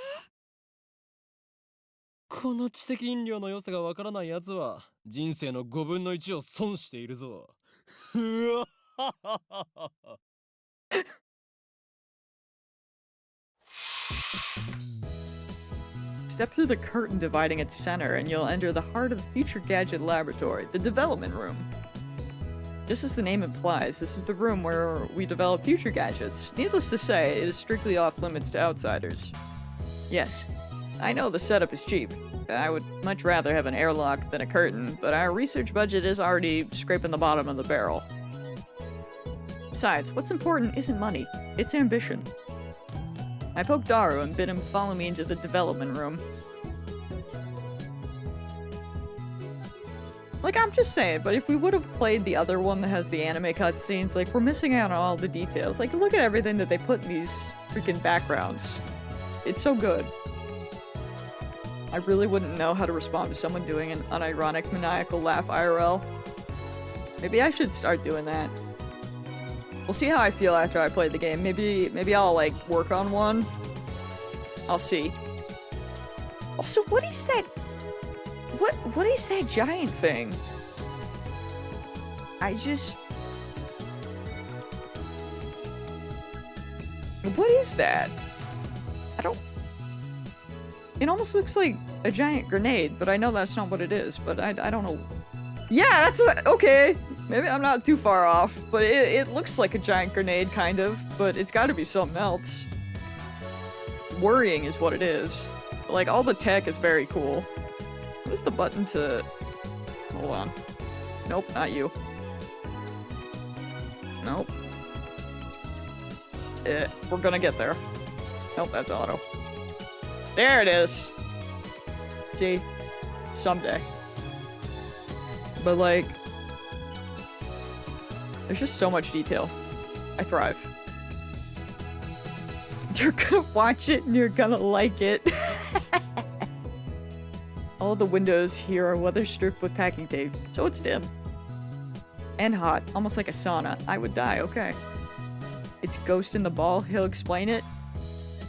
この知的飲料の良さがわからない奴は人生の5分の1を損しているぞ。うわはははは。Step through the curtain dividing its center, and you'll enter the heart of the Future Gadget Laboratory, the development room. Just as the name implies, this is the room where we develop future gadgets. Needless to say, it is strictly off-limits to outsiders. Yes, I know the setup is cheap. I would much rather have an airlock than a curtain, but our research budget is already scraping the bottom of the barrel. Besides, what's important isn't money, it's ambition. I poked Daru and bid him follow me into the development room. Like, I'm just saying, but if we would have played the other one that has the anime cutscenes, like, we're missing out on all the details. Like, look at everything that they put in these freaking backgrounds. It's so good. I really wouldn't know how to respond to someone doing an unironic, maniacal laugh IRL. Maybe I should start doing that. We'll see how I feel after I play the game. Maybe I'll, like, work on one. I'll see. Also, what is that? What is that giant thing? What is that? I don't... It almost looks like a giant grenade, but I know that's not what it is, but I don't know. Yeah, that's what... Okay. Maybe I'm not too far off, but it looks like a giant grenade, kind of, but it's gotta be something else. Worrying is what it is. Like, all the tech is very cool. What's the button to... Hold on. Nope, not you. Nope. We're gonna get there. Nope, that's auto. There it is! See? Someday. But, like... There's just so much detail. I thrive. You're gonna watch it and you're gonna like it. All the windows here are weather stripped with packing tape, so it's dim. And hot, almost like a sauna. I would die, okay. It's Ghost in the Ball, he'll explain it.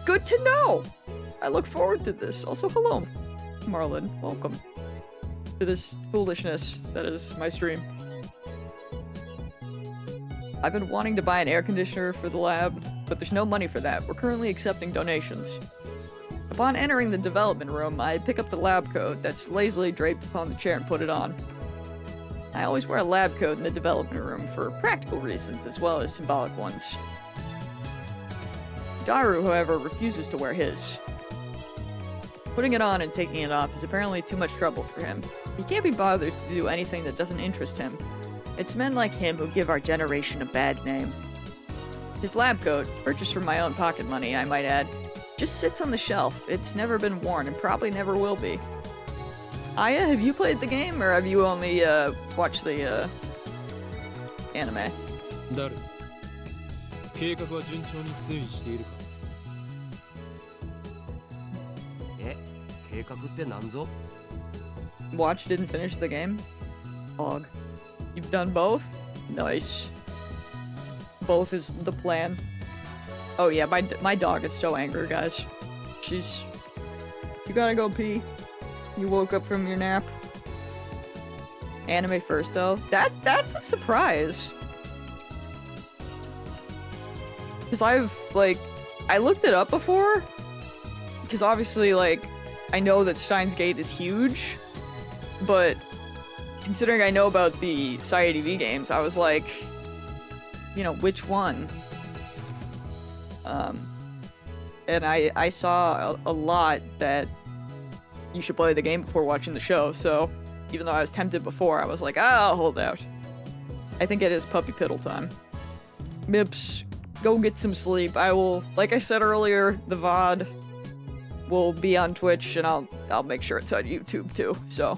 Good to know! I look forward to this. Also, hello, Marlon. Welcome to this foolishness that is my stream. I've been wanting to buy an air conditioner for the lab, but there's no money for that. We're currently accepting donations. Upon entering the development room, I pick up the lab coat that's lazily draped upon the chair and put it on. I always wear a lab coat in the development room for practical reasons as well as symbolic ones. Daru, however, refuses to wear his. Putting it on and taking it off is apparently too much trouble for him. He can't be bothered to do anything that doesn't interest him. It's men like him who give our generation a bad name. His lab coat, purchased from my own pocket money, I might add, just sits on the shelf. It's never been worn and probably never will be. Aya, have you played the game or have you only watched the anime? 誰計画は順調に推移しているか計画ってなんぞ Watched it and finished the game? Dog. You've done both? Nice. Both is the plan. Oh yeah, my dog is so angry, guys. She's... You gotta go pee. You woke up from your nap. Anime first, though. That's a surprise. Because I looked it up before. Because obviously, like, I know that Steins Gate is huge. But considering I know about the SciADV games, I was like, you know, which one? And I saw a lot that you should play the game before watching the show, so even though I was tempted before, I was like, I'll hold out. I think it is puppy piddle time. Mips, go get some sleep. I will, like I said earlier, the VOD will be on Twitch, and I'll make sure it's on YouTube too, so.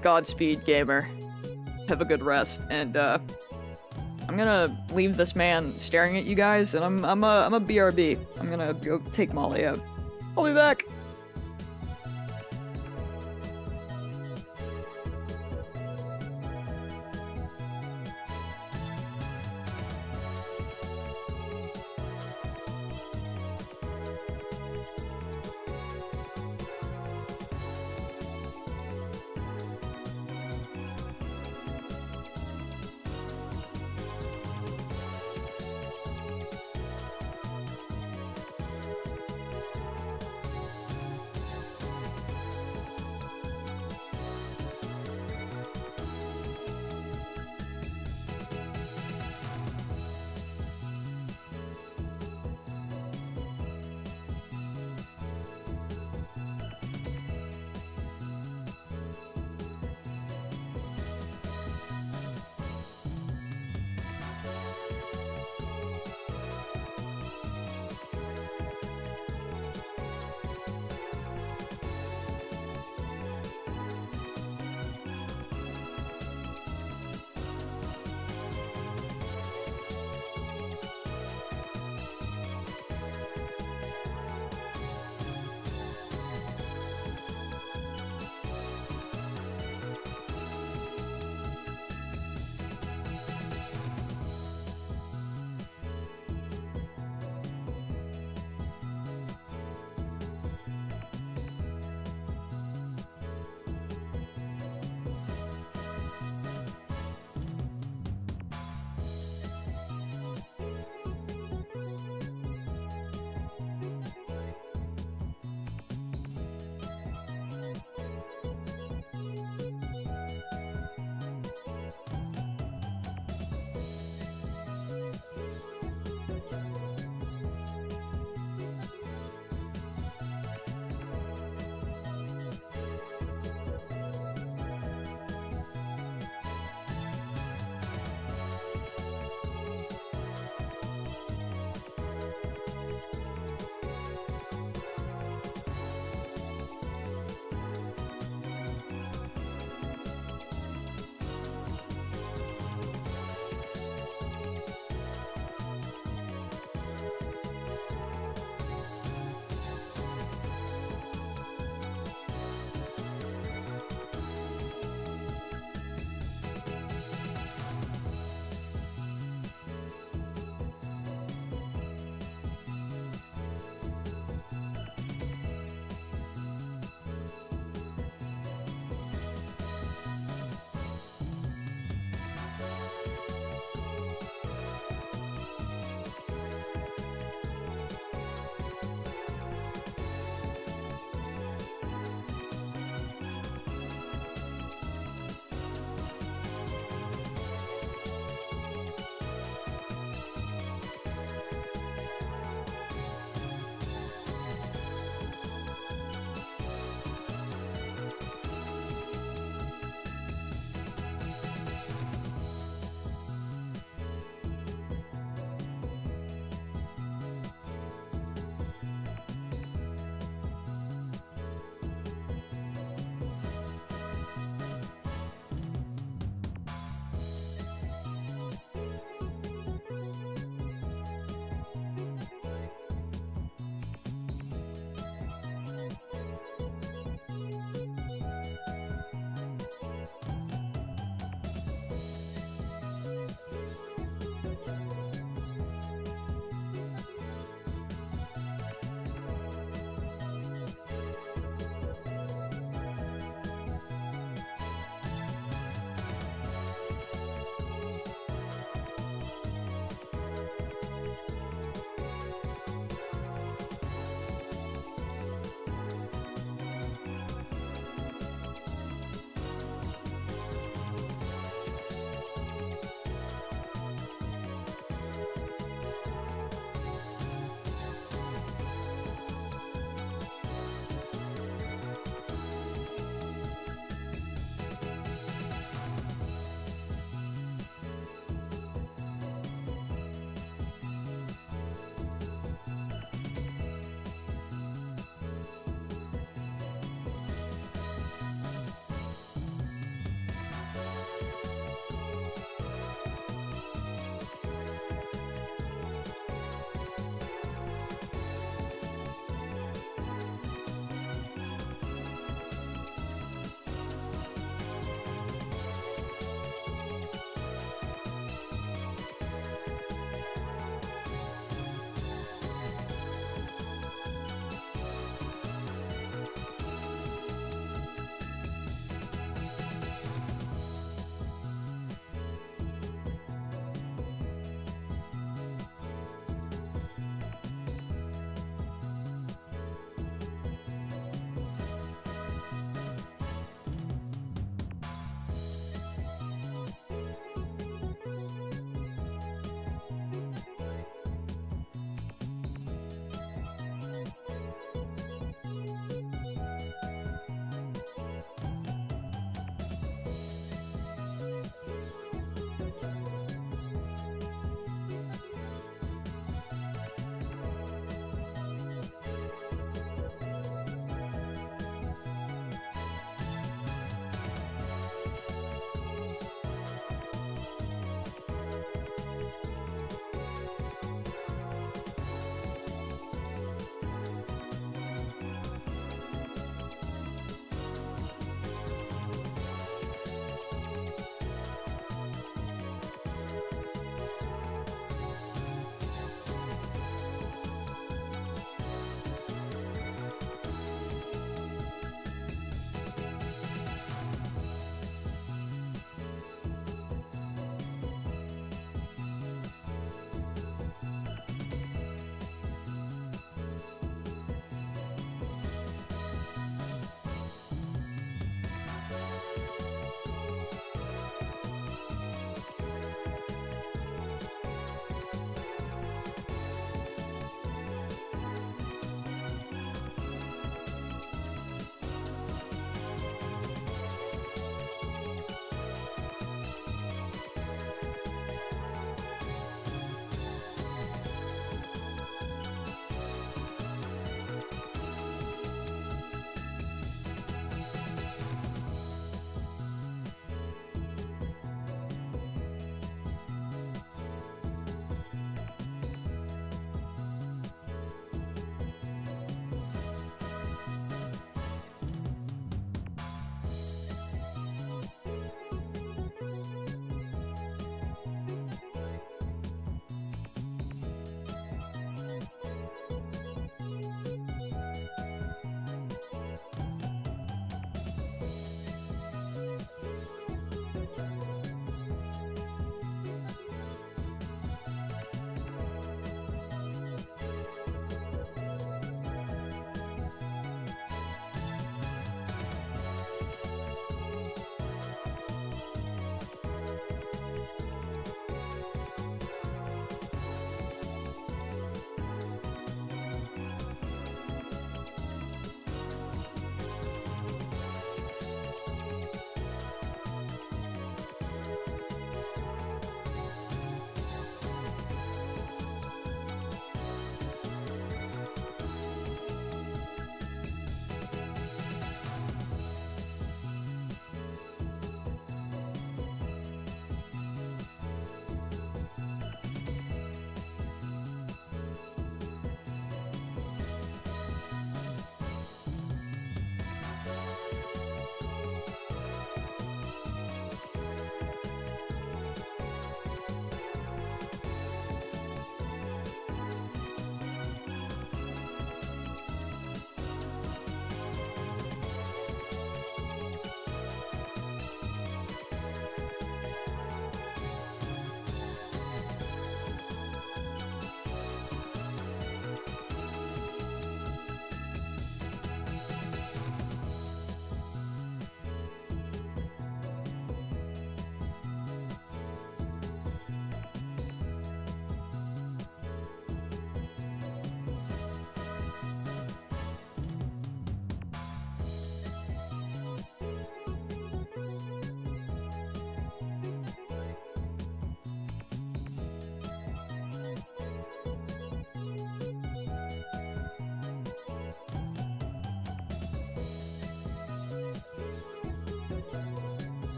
Godspeed, gamer. Have a good rest, and I'm gonna leave this man staring at you guys, and I'm a BRB. I'm gonna go take Molly out. I'll be back.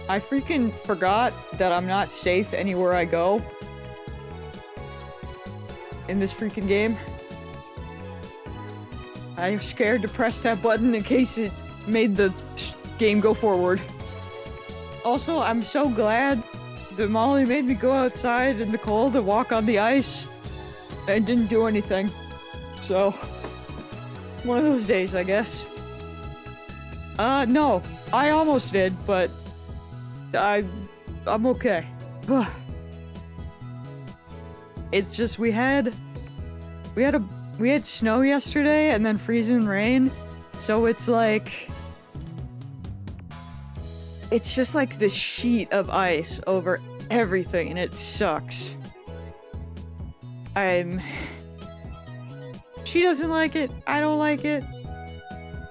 I freaking forgot that I'm not safe anywhere I go in this freaking game. I was scared to press that button in case it made the game go forward. Also, I'm so glad that Molly made me go outside in the cold and walk on the ice and didn't do anything. So, one of those days, I guess. No, I almost did, but I'm okay. It's just we had snow yesterday and then freezing rain, so it's like it's just like this sheet of ice over everything, and it sucks. She doesn't like it. I don't like it.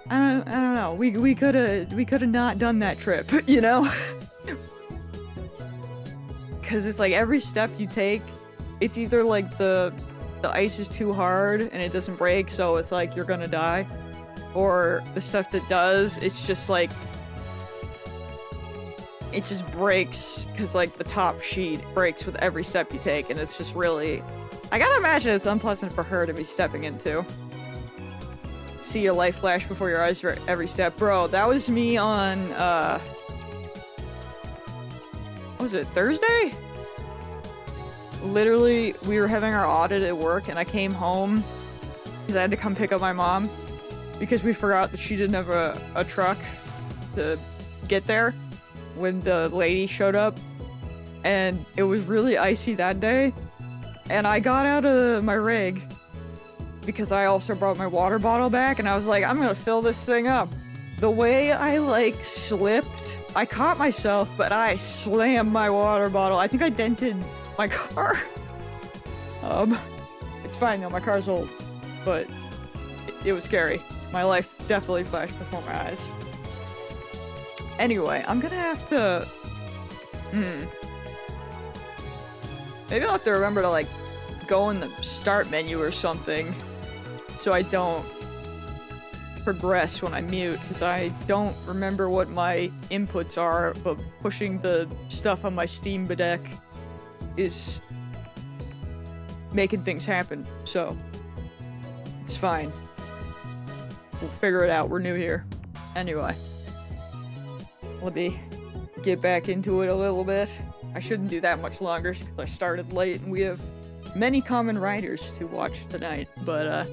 I don't know. We could have not done that trip, you know? Cause it's like every step you take, it's either like the ice is too hard and it doesn't break, so it's like you're gonna die, or the stuff that does, it's just like it just breaks because like the top sheet breaks with every step you take, and it's just really, I gotta imagine it's unpleasant for her to be stepping into. See your life flash before your eyes for every step. Bro, that was me on, what was it, Thursday? Literally, we were having our audit at work, and I came home because I had to come pick up my mom because we forgot that she didn't have a truck to get there when the lady showed up, and it was really icy that day, and I got out of my rig because I also brought my water bottle back, and I was like, I'm gonna fill this thing up. The way I like slipped, I caught myself, but I slammed my water bottle. I think I dented my car. It's fine though, my car's old, but it was scary. My life definitely flashed before my eyes. Anyway, I'm gonna have to... Maybe I'll have to remember to, like, go in the start menu or something so I don't progress when I mute, because I don't remember what my inputs are, but pushing the stuff on my Steam deck is making things happen, so it's fine. We'll figure it out. We're new here. Anyway. Let me get back into it a little bit. I shouldn't do that much longer because I started late and we have many common writers to watch tonight, but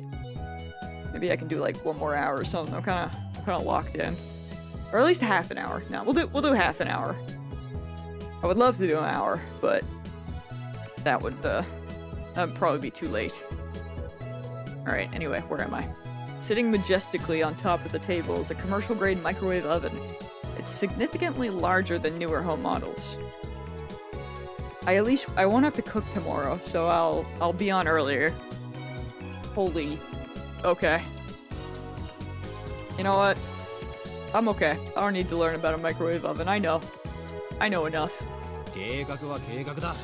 maybe I can do like one more hour or something. I'm kind of locked in, or at least half an hour. No, we'll do half an hour. I would love to do an hour, but that would probably be too late. All right. Anyway, where am I? Sitting majestically on top of the table is a commercial-grade microwave oven. It's significantly larger than newer home models. I won't have to cook tomorrow, so I'll be on earlier. Holy, okay. You know what? I'm okay. I don't need to learn about a microwave oven. I know enough. 計画は計画だ。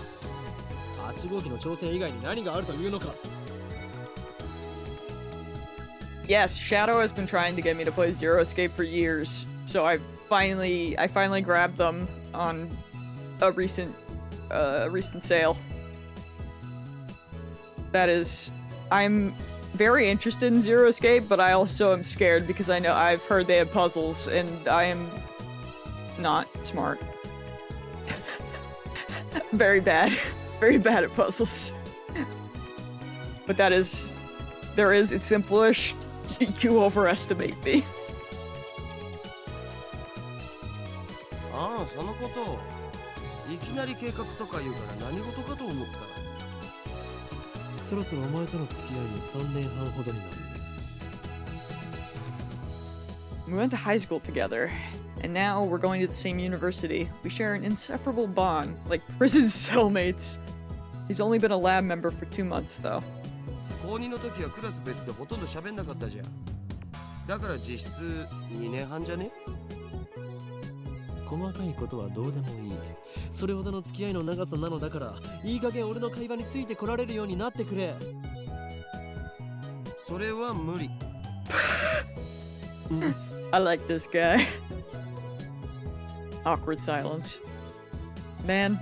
8号機の挑戦以外に何があるというのか。Yes, Shadow has been trying to get me to play Zero Escape for years, so I finally grabbed them on a recent sale. That is, I'm very interested in Zero Escape, but I also am scared because I've heard they have puzzles, and I am not smart. Very bad at puzzles. But it's simple-ish. You overestimate me. ああ、そのこと。いきなり計画とか言うから何事かと思った。そろそろお前との付き合いに3年半ほどになる。We went to high school together, and now we're going to the same university. We share an inseparable bond, like prison cellmates. He's only been a lab member for 2 months, though. 高2の時はクラス別でほとんど喋んなかったじゃん。だから実質2年半じゃね？細かいことはどうでもいい。それほどの付き合いの長さなのだから、いい加減俺の会話についてこられるようになってくれ。それは無理。I like this guy. Awkward silence. Man,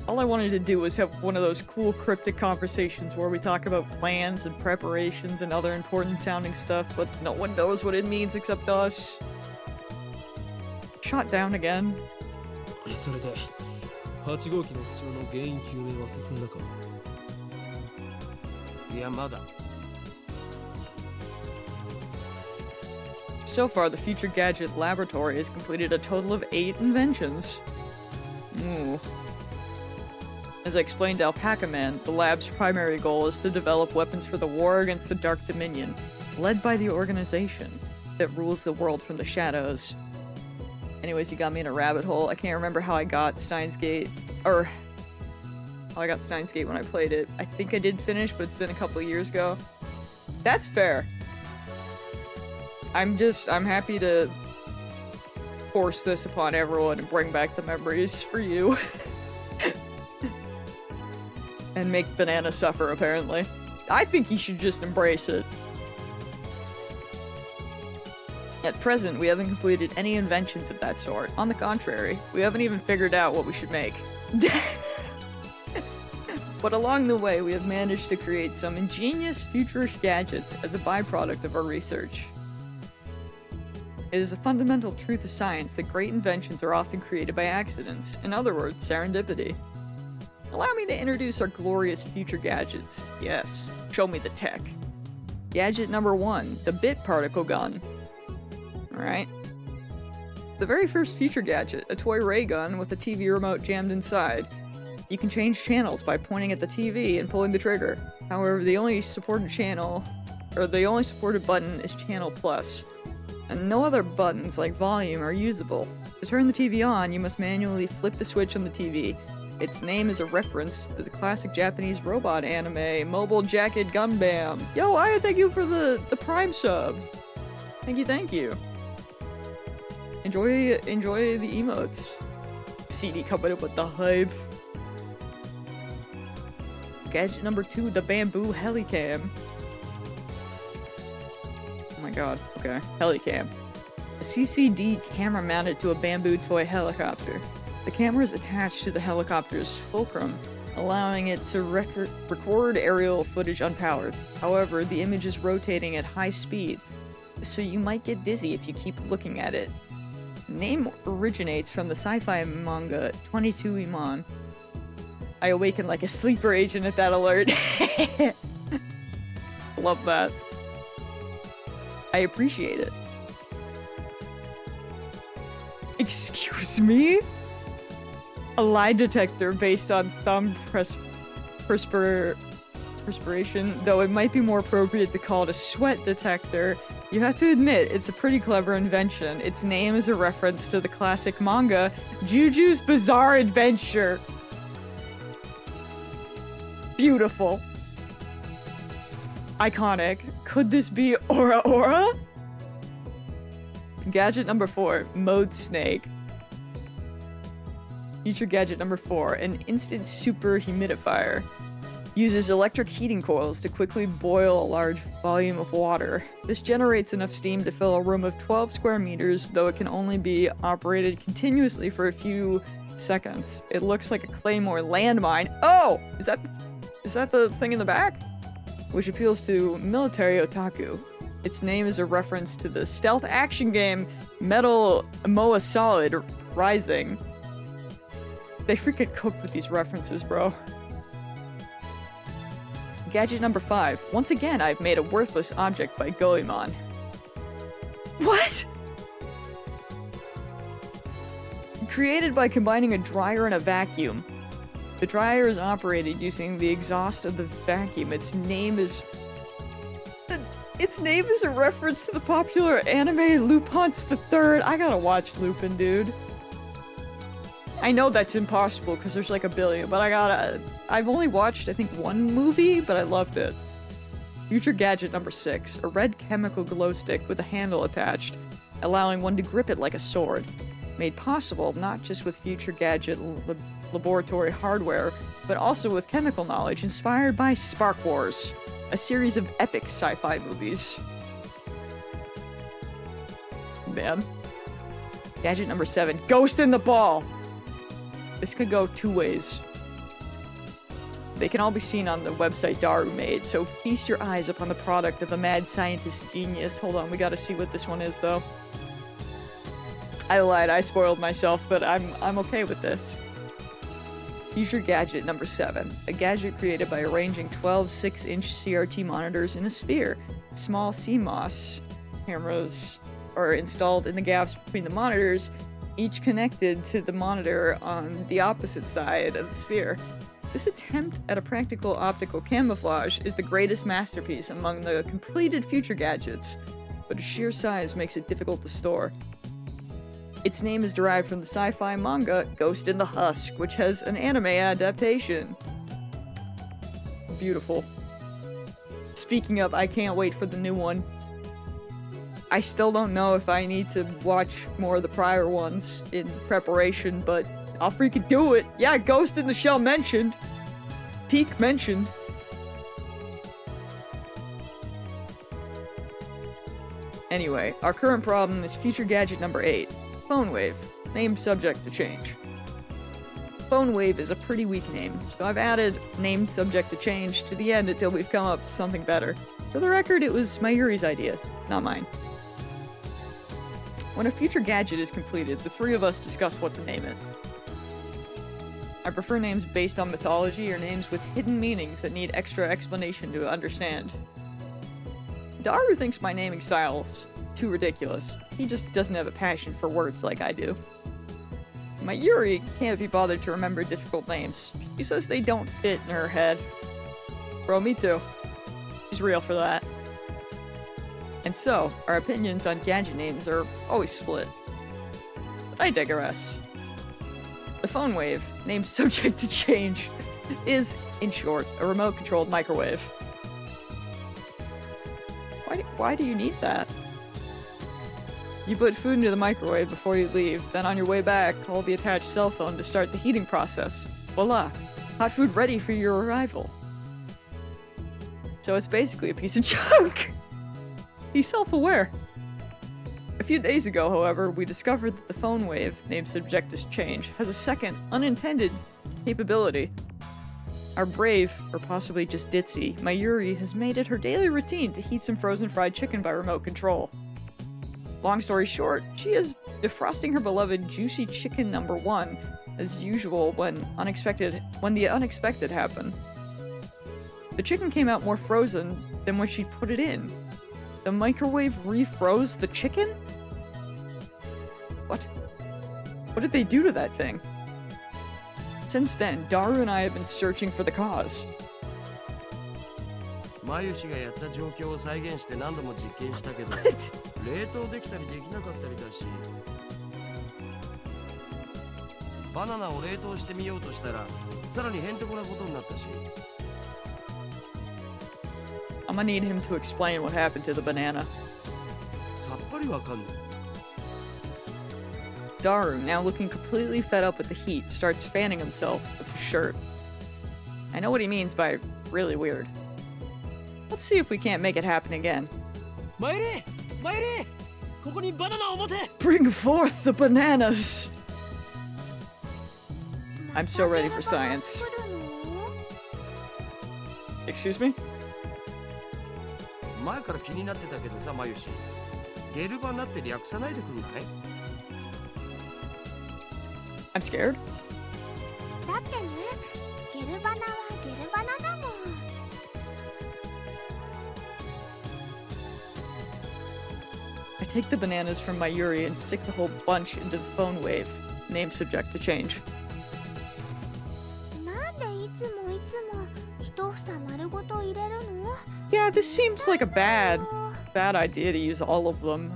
all I wanted to do was have one of those cool cryptic conversations where we talk about plans and preparations and other important sounding stuff, but no one knows what it means except us. Shot down again. それで8号機の不調の原因究明は進んだか？いやまだ。 So far, the Future Gadget Laboratory has completed a total of 8 inventions. Ooh. As I explained to Alpaca Man, the lab's primary goal is to develop weapons for the war against the Dark Dominion, led by the organization that rules the world from the shadows. Anyways, you got me in a rabbit hole. I can't remember how I got Steins Gate, or how I got Steins Gate when I played it. I think I did finish, but it's been a couple of years ago. That's fair. I'm happy to force this upon everyone and bring back the memories for you. And make Banana suffer, apparently. I think he should just embrace it. At present, we haven't completed any inventions of that sort. On the contrary, we haven't even figured out what we should make. But along the way, we have managed to create some ingenious futurish gadgets as a byproduct of our research. It is a fundamental truth of science that great inventions are often created by accidents. In other words, serendipity. Allow me to introduce our glorious future gadgets. Yes, show me the tech. Gadget number 1, the bit particle gun. Alright. The very first future gadget, a toy ray gun with a TV remote jammed inside. You can change channels by pointing at the TV and pulling the trigger. However, the only supported button is Channel Plus. And no other buttons like volume are usable. To turn the TV on, you must manually flip the switch on the TV. Its name is a reference to the classic Japanese robot anime, Mobile Jacket Gunbam. Yo, I thank you for the Prime sub. Thank you. Enjoy the emotes. CD coming up with the hype. Gadget number 2, the bamboo helicam. Oh my god, okay. Helicam. A CCD camera mounted to a bamboo toy helicopter. The camera is attached to the helicopter's fulcrum, allowing it to record aerial footage unpowered. However, the image is rotating at high speed, so you might get dizzy if you keep looking at it. The name originates from the sci-fi manga 22 Iman. I awaken like a sleeper agent at that alert. Love that. I appreciate it. Excuse me? A lie detector based on thumb perspiration, though it might be more appropriate to call it a sweat detector. You have to admit, it's a pretty clever invention. Its name is a reference to the classic manga, Juju's Bizarre Adventure. Beautiful. Iconic. Could this be Aura Aura? Gadget number 4, Mode Snake. Future gadget number 4, an instant super humidifier. Uses electric heating coils to quickly boil a large volume of water. This generates enough steam to fill a room of 12 square meters, though it can only be operated continuously for a few seconds. It looks like a Claymore landmine. Oh! Is that the thing in the back? Which appeals to military otaku. Its name is a reference to the stealth action game Metal Moa Solid Rising. They freaking cook with these references, bro. Gadget number 5. Once again, I've made a worthless object by Goemon. What? Created by combining a dryer and a vacuum. The dryer is operated using the exhaust of the vacuum. Its name is a reference to the popular anime Lupin's the Third. I gotta watch Lupin, dude. I know that's impossible because there's like a billion, but I've only watched, I think, 1 movie, but I loved it. Future gadget number 6, a red chemical glow stick with a handle attached, allowing one to grip it like a sword. Made possible not just with future gadget laboratory hardware, but also with chemical knowledge inspired by Spark Wars, a series of epic sci-fi movies. Man. Gadget number 7. Ghost in the ball! This could go 2 ways. They can all be seen on the website Daru made, so feast your eyes upon the product of a mad scientist genius. Hold on, we gotta see what this one is, though. I lied, I spoiled myself, but I'm okay with this. Future Gadget number 7. A gadget created by arranging 12 6-inch CRT monitors in a sphere. Small CMOS cameras are installed in the gaps between the monitors, each connected to the monitor on the opposite side of the sphere. This attempt at a practical optical camouflage is the greatest masterpiece among the completed future gadgets, but its sheer size makes it difficult to store. Its name is derived from the sci-fi manga Ghost in the Husk, which has an anime adaptation. Beautiful. Speaking of, I can't wait for the new one. I still don't know if I need to watch more of the prior ones in preparation, but I'll freaking do it. Yeah, Ghost in the Shell mentioned. Peak mentioned. Anyway, our current problem is future gadget number 8. Phone Wave. Name subject to change. Phone Wave is a pretty weak name, so I've added name subject to change to the end until we've come up with something better. For the record, it was Mayuri's idea, not mine. When a future gadget is completed, the 3 of us discuss what to name it. I prefer names based on mythology or names with hidden meanings that need extra explanation to understand. Daru thinks my naming style's too ridiculous. He just doesn't have a passion for words like I do. Mayuri can't be bothered to remember difficult names. She says they don't fit in her head. Bro, me too. She's real for that. And so, our opinions on gadget names are always split. But I digress. The Phone Wave, named subject to change, is, in short, a remote-controlled microwave. Why do you need that? You put food into the microwave before you leave, then on your way back, call the attached cell phone to start the heating process. Voila! Hot food ready for your arrival. So it's basically a piece of junk! He's self-aware. A few days ago, however, we discovered that the Phone Wave, named subject to change, has a second, unintended capability. Our brave, or possibly just ditzy, Mayuri has made it her daily routine to heat some frozen fried chicken by remote control. Long story short, she is defrosting her beloved juicy chicken number 1, as usual when the unexpected happened. The chicken came out more frozen than when she put it in. The microwave refroze the chicken? What? What did they do to that thing? Since then, Daru and I have been searching for the cause. マユシがやった状況を再現して何度も実験したけど冷凍できたりできなかったりだしバナナを冷凍してみようとしたらさらにへんてこなことになったし I'm gonna need him to explain what happened to the banana. さっぱりわかんない Daru, now looking completely fed up with the heat, starts fanning himself with his shirt. I know what he means by really weird. Let's see if we can't make it happen again. Mayuri! Mayuri! ここにバナナを持て! Bring forth the bananas! I'm so ready for science. Excuse me? 前から気になってたけどさ、マユシゲルバナって略さないでくんない I'm scared. だってね、ゲルバナはゲルバナだもん。I take the bananas from Mayuri and stick the whole bunch into the Phone Wave, name subject to change. なんでいつも一房丸ごと入れるの？ Yeah, this seems like a bad idea to use all of them.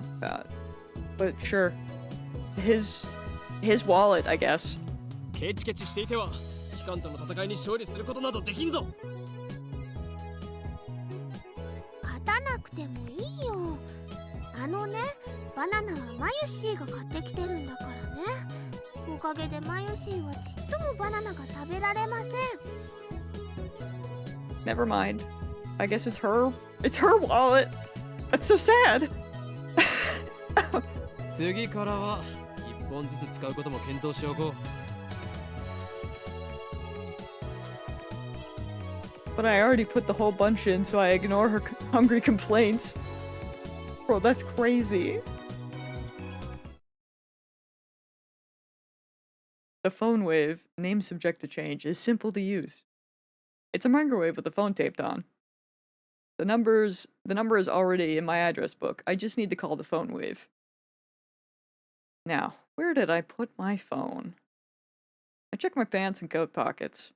But sure. His wallet, I guess. ケチケチしていては機関との戦いに勝利することなどできんぞ。勝たなくてもいいよ。あのね、バナナはマユシーが買ってきてるんだからね。おかげでマユシーはちっともバナナが食べられません。Never mind. I guess it's her wallet. That's so sad. 次からは一本ずつ使うことも検討しておこう。 But I already put the whole bunch in, so I ignore her hungry complaints. Bro, that's crazy. The phone wave, name subject to change, is simple to use. It's a microwave with the phone taped on. The number is already in my address book. I just need to call the phone wave. Now, where did I put my phone? I checked my pants and coat pockets.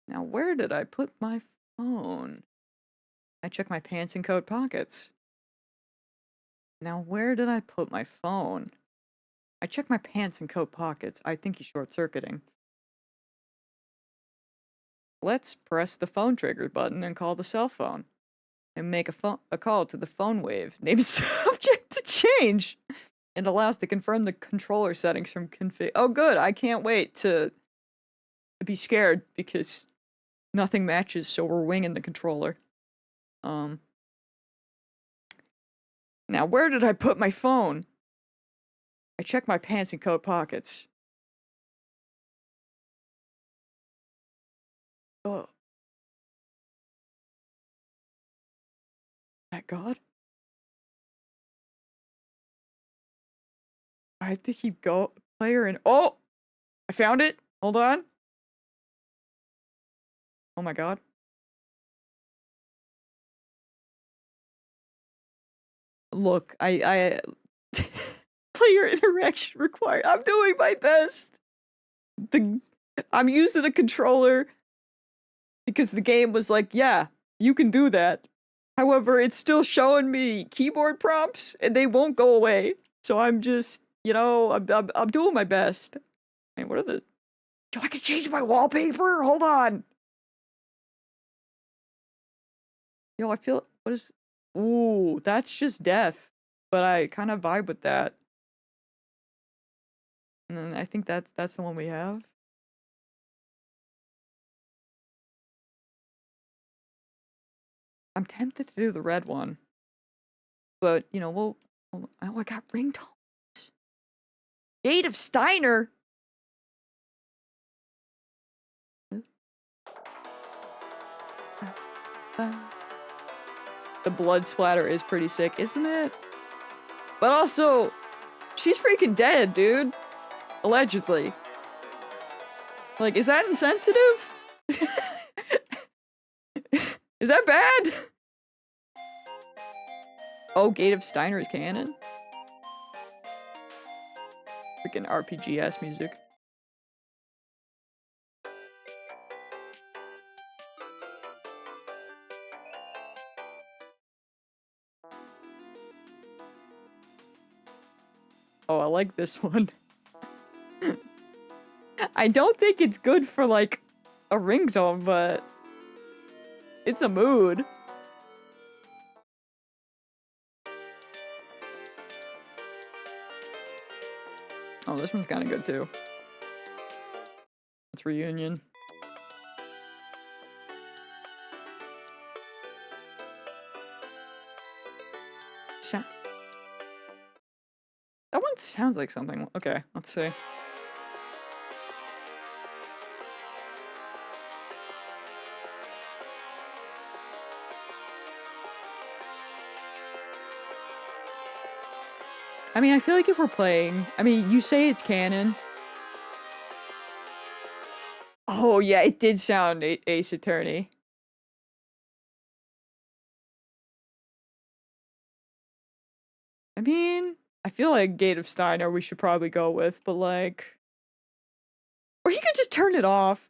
Now, where did I put my phone? I checked my pants and coat pockets. Now, where did I put my phone? I checked my pants and coat pockets. I think he's short-circuiting. Let's press the phone trigger button and call the cell phone. And make a call to the phone wave. Name subject to change. It allows to confirm the controller settings from config. Oh, good. I can't wait to be scared because nothing matches, so we're winging the controller. Now, where did I put my phone? I checked my pants and coat pockets. Oh. That God? I have to keep player and oh! I found it! Hold on. Oh my God. Look, I player interaction required. I'm doing my best. I'm using a controller because the game was like, yeah, you can do that. However, it's still showing me keyboard prompts and they won't go away. So I'm just, you know, I'm doing my best. Man, what are the... Do I can change my wallpaper? Hold on. Yo, I feel... What is... Ooh, that's just death. But I kind of vibe with that. And then I think that's the one we have. I'm tempted to do the red one. But, you know, oh, I got ringtones. Gate of Steiner. The blood splatter is pretty sick, isn't it? But also, she's freaking dead, dude. Allegedly. Like, is that insensitive? Is that bad? Oh, Gate of Steiner is canon? Freaking RPG-ass music. Oh, I like this one. I don't think it's good for, like, a ringtone, but it's a mood. Oh, this one's kind of good, too. It's Reunion. That one sounds like something. Okay, let's see. I mean, I feel like if we're playing... I mean, you say it's canon. Oh, yeah, it did sound Ace Attorney. I mean, I feel like Gate of Steiner we should probably go with, but like... Or you could just turn it off.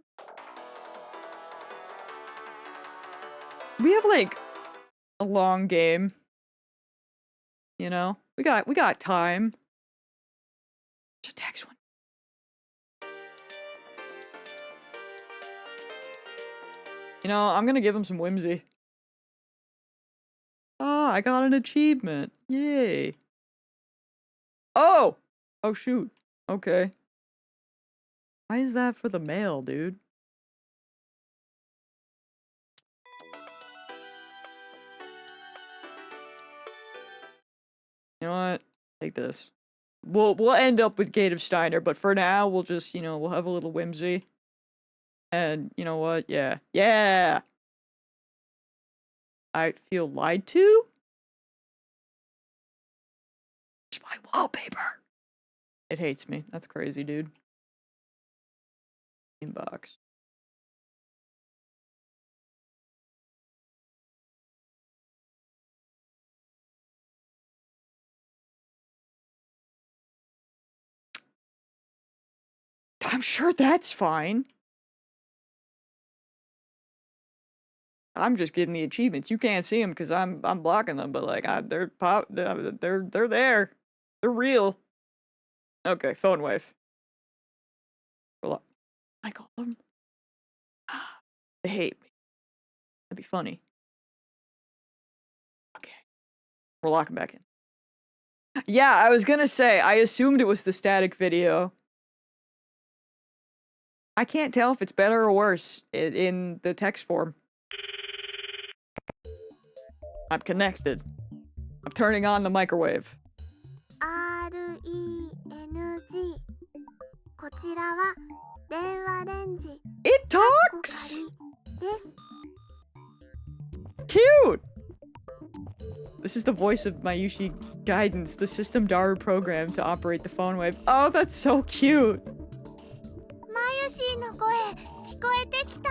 We have, like, a long game. You know? We got time. Just text one. You know, I'm gonna give him some whimsy. Oh, I got an achievement. Yay. Oh! Oh, shoot. Okay. Why is that for the mail, dude? You know what? Take this. We'll end up with Gate of Steiner, but for now we'll just, we'll have a little whimsy. And you know what? Yeah. Yeah. I feel lied to? It's my wallpaper. It hates me. That's crazy, dude. Inbox. I'm sure that's fine. I'm just getting the achievements. You can't see them because I'm blocking them, but like they're there. They're real. Okay, phone wave. I call them. They hate me. That'd be funny. Okay, we're locking back in. Yeah, I was gonna say I assumed it was the static video. I can't tell if it's better or worse in the text form. I'm connected. I'm turning on the microwave. RENG こちらは電話レンジ It talks! です Cute! This is the voice of Mayushi Guidance, the system Daru program to operate the phone wave. Oh, that's so cute! マユシーの声聞こえてきた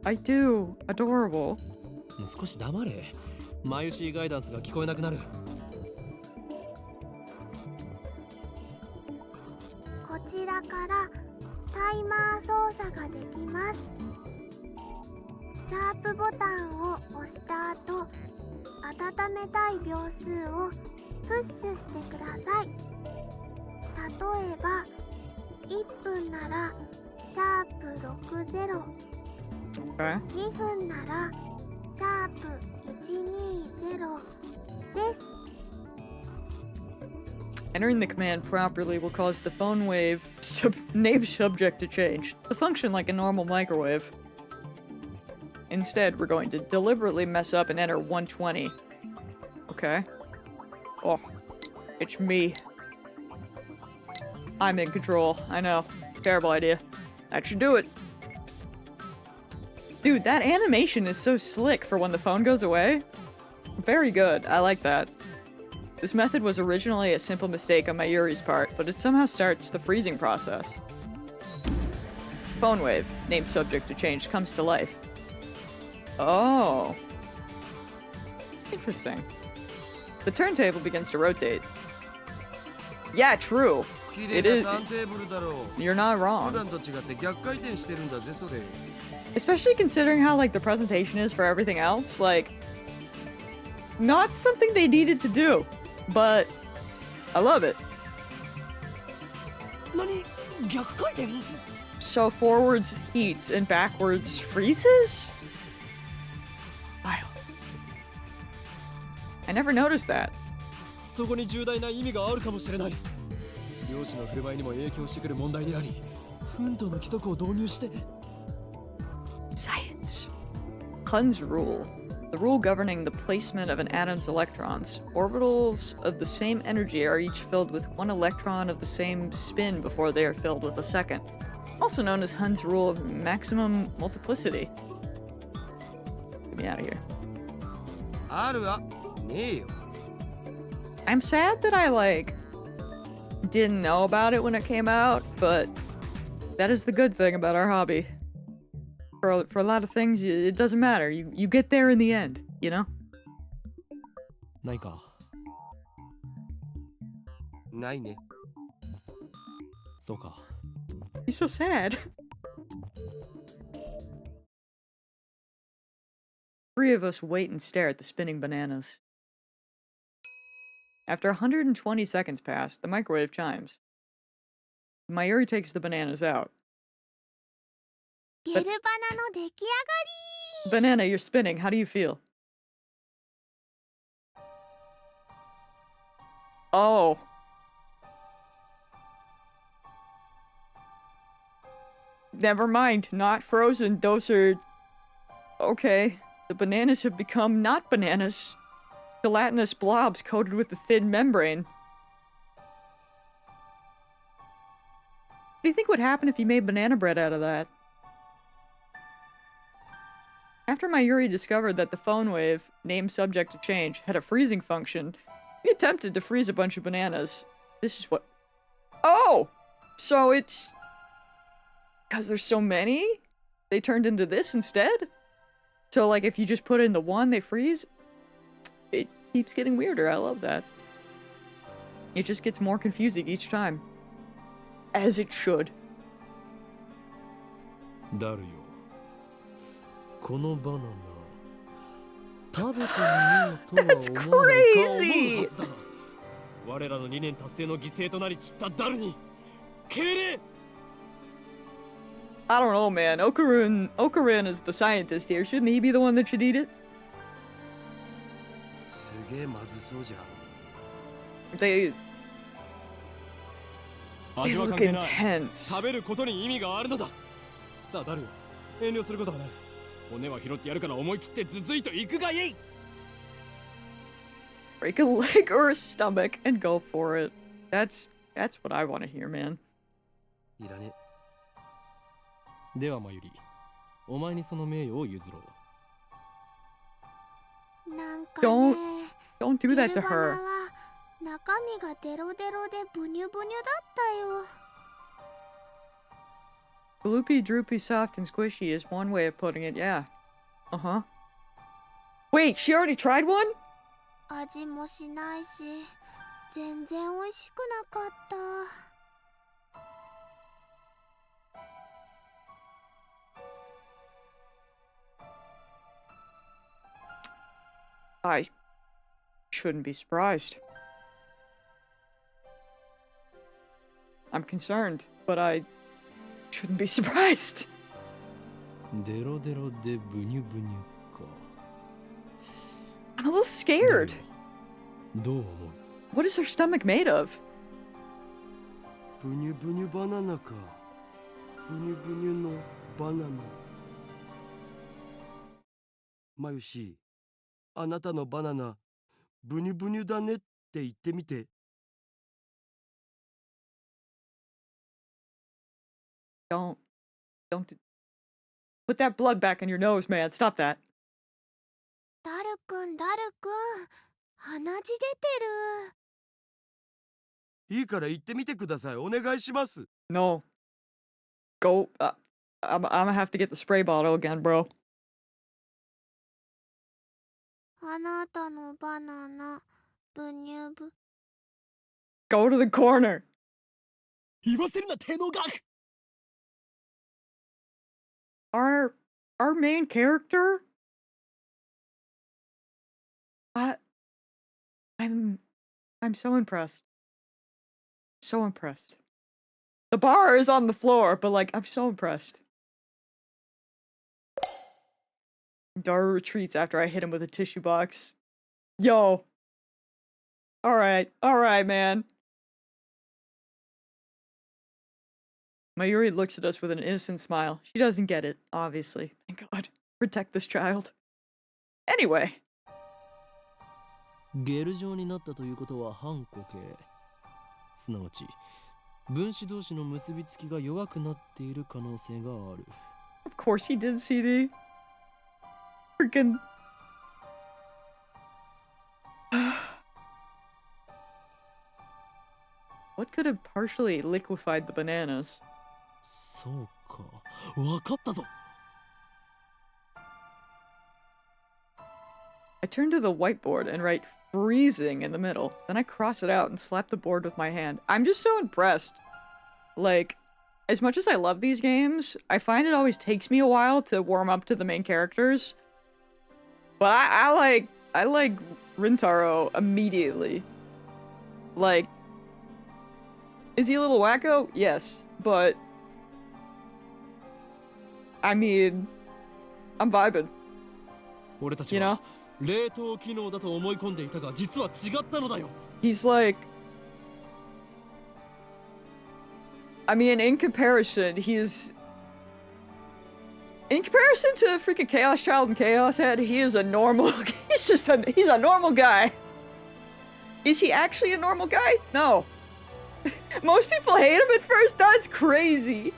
I do. Adorable. 少し黙れ。マユシーガイダンスが聞こえなくなる。こちらからタイマー操作ができます。シャープボタンを押した後、温めたい秒数をプッシュしてください。例えば1分ならシャープ60、Okay. 2分ならシャープ120です。Entering the command properly will cause the phone wave name subject to change, to function like a normal microwave. Instead, we're going to deliberately mess up and enter 120. Okay. Oh, it's me. I'm in control. I know. Terrible idea. That should do it. Dude, that animation is so slick for when the phone goes away. Very good. I like that. This method was originally a simple mistake on Mayuri's part, but it somehow starts the freezing process. Phone wave, named subject to change, comes to life. Oh. Interesting. The turntable begins to rotate. Yeah, true. It is. You're not wrong. Especially considering how, like, the presentation is for everything else, like, not something they needed to do, but I love it. So forwards heats and backwards freezes? Wow. I never noticed that. そこに重大な意味があるかもしれない。漁師の振る舞いにも影響してくる問題であり、奮闘の規則を導入して。Science. Hund's rule. The rule governing the placement of an atom's electrons. Orbitals of the same energy are each filled with one electron of the same spin before they are filled with a second. Also known as Hund's rule of maximum multiplicity. Get me out of here. I'm sad that I, didn't know about it when it came out, but that is the good thing about our hobby. For a lot of things, it doesn't matter. You get there in the end, you know? ないか。ないね。そうか。He's so sad. Three of us wait and stare at the spinning bananas. After 120 seconds pass, the microwave chimes. Mayuri takes the bananas out. ゲルバナの出来上がり Banana, you're spinning. How do you feel? Oh. Never mind. Not frozen. Those are... Okay. The bananas have become not bananas. Gelatinous blobs coated with a thin membrane. do you think would happen if you made banana bread out of that? After Mayuri discovered that the phone wave, named subject to change, had a freezing function, we attempted to freeze a bunch of bananas. This is what... Oh! So it's... because there's so many? They turned into this instead? So, like, if you just put in the one, they freeze? It keeps getting weirder. I love that. It just gets more confusing each time. As it should. ダルよ。このバナナ食べてみようとは思わないか思うはずだが我らの理念達成の犠牲となり散ったダルに敬礼 I don't know, man. Okarun is the scientist here. Shouldn't he be the one that should eat it? すげえまずそうじゃん。 They 味は look 関係ない intense. 食べることに意味があるのださあダルよ遠慮することはない骨は拾ってやるから思い切ってズズイと行くがいい Break a leg or a stomach and go for it. That's what I want to hear, man. いらね。ではマユリお前にその名誉を譲ろうなんか Don't ね don't do ゲ that ル to バナ her. は中身がデロデロでブニュブニュだったよ Gloopy, droopy, soft, and squishy is one way of putting it, yeah. Uh-huh. Wait, she already tried one? 味もしないし全然美味しくなかった I shouldn't be surprised. I'm concerned, but I shouldn't be surprised. デロデロでブニュブニュか I'm a little scared. どう思う What is her stomach made of? ブニュブニュバナナか。ブニュブニュのバナナ。マユシ、あなたのバナナ、ブニュブニュだねって言ってみて。Don't put that blood back in your nose, man. Stop that. ダルくん鼻血出てるいいから言ってみてください。お願いします。No. Go. I'm gonna have to get the spray bottle again, bro. あなたのバナナブニュブ Go to the corner. 言わせるな天皇が Our main character? I'm so impressed. So impressed. The bar is on the floor, but like I'm so impressed. Daru retreats after I hit him with a tissue box. Yo. Alright, man. Mayuri looks at us with an innocent smile. She doesn't get it, obviously. Thank God. Protect this child. Anyway. ゲル状になったということは反固形すなわち分子同士の結びつきが弱くなっている可能性がある Of course he did, CD. Freaking... What could have partially liquefied the bananas? そうかわかったぞ I turn to the whiteboard and write freezing in the middle. Then I cross it out and slap the board with my hand. I'm just so impressed. Like, as much as I love these games, I find it always takes me a while to warm up to the main characters. But I like Rintaro immediately. Like, is he a little wacko? Yes, but I mean, I'm vibing. 俺たち You know? は冷凍機能だと思い込んでいたが実は違ったのだよ He's like... I mean, in comparison, he's... In comparison to freaking Chaos Child and Chaos Head, he is a normal... he's a normal guy. Is he actually a normal guy? No. Most people hate him at first? That's crazy.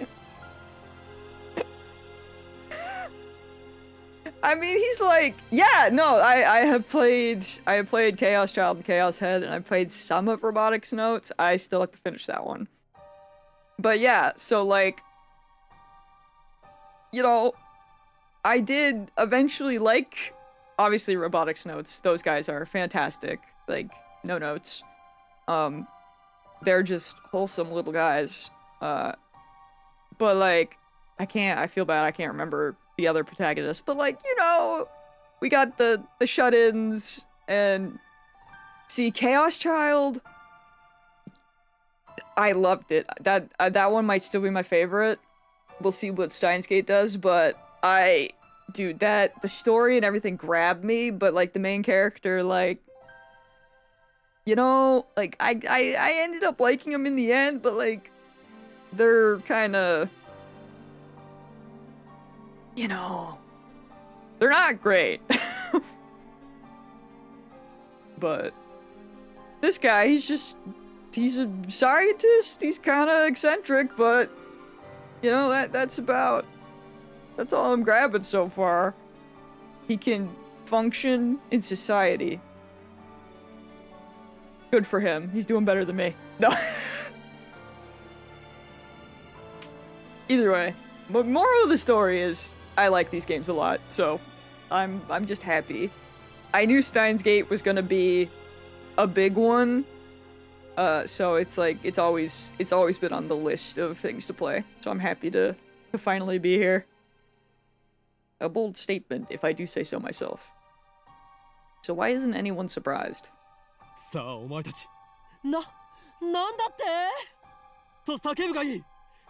I mean, he's like, yeah, no, I have played Chaos Child and Chaos Head, and I played some of Robotics Notes. I still have to finish that one. But yeah, so like, you know, I did eventually like, obviously, Robotics Notes. Those guys are fantastic. Like, no notes. They're just wholesome little guys. But like, I feel bad, I can't remember the other protagonists. But like, you know, we got the shut-ins, and see, Chaos Child, I loved it. That one might still be my favorite. We'll see what Steins Gate does, but dude, the story and everything grabbed me, but like the main character, like, you know, like I ended up liking them in the end, but like, they're kind of, you know, they're not great. But this guy, he's a scientist. He's kind of eccentric, but you know, that's all I'm grabbing so far. He can function in society. Good for him. He's doing better than me. No. Either way, but moral of the story is I like these games a lot, so I'm just happy. I knew Steins Gate was gonna be a big one, so it's like it's always been on the list of things to play. So I'm happy to finally be here. A bold statement, if I do say so myself. So why isn't anyone surprised? さあお前たちなんだってと叫ぶがいい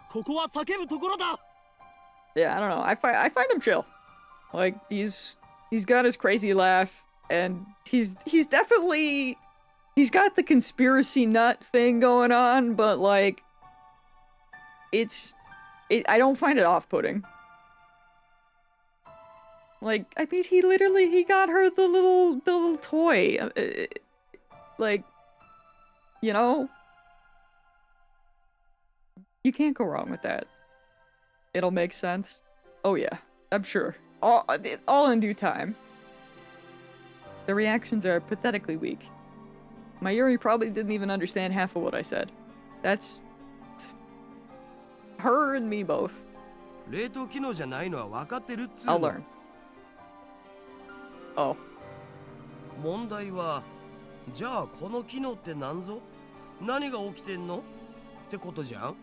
ここは叫ぶところだ Yeah, I don't know. I find him chill. Like he's got his crazy laugh, and he's definitely got the conspiracy nut thing going on, but like I don't find it off-putting. Like, I mean, he got her the little toy. Like, you know, you can't go wrong with that. It'll make sense. Oh yeah, I'm sure. All in due time. The reactions are pathetically weak. Mayuri probably didn't even understand half of what I said. That's her and me both. 冷凍機能じゃないのは分かってるっつう I'll の learn. Oh. 問題はじゃあこの機能って何ぞ何が起きてんのってことじゃん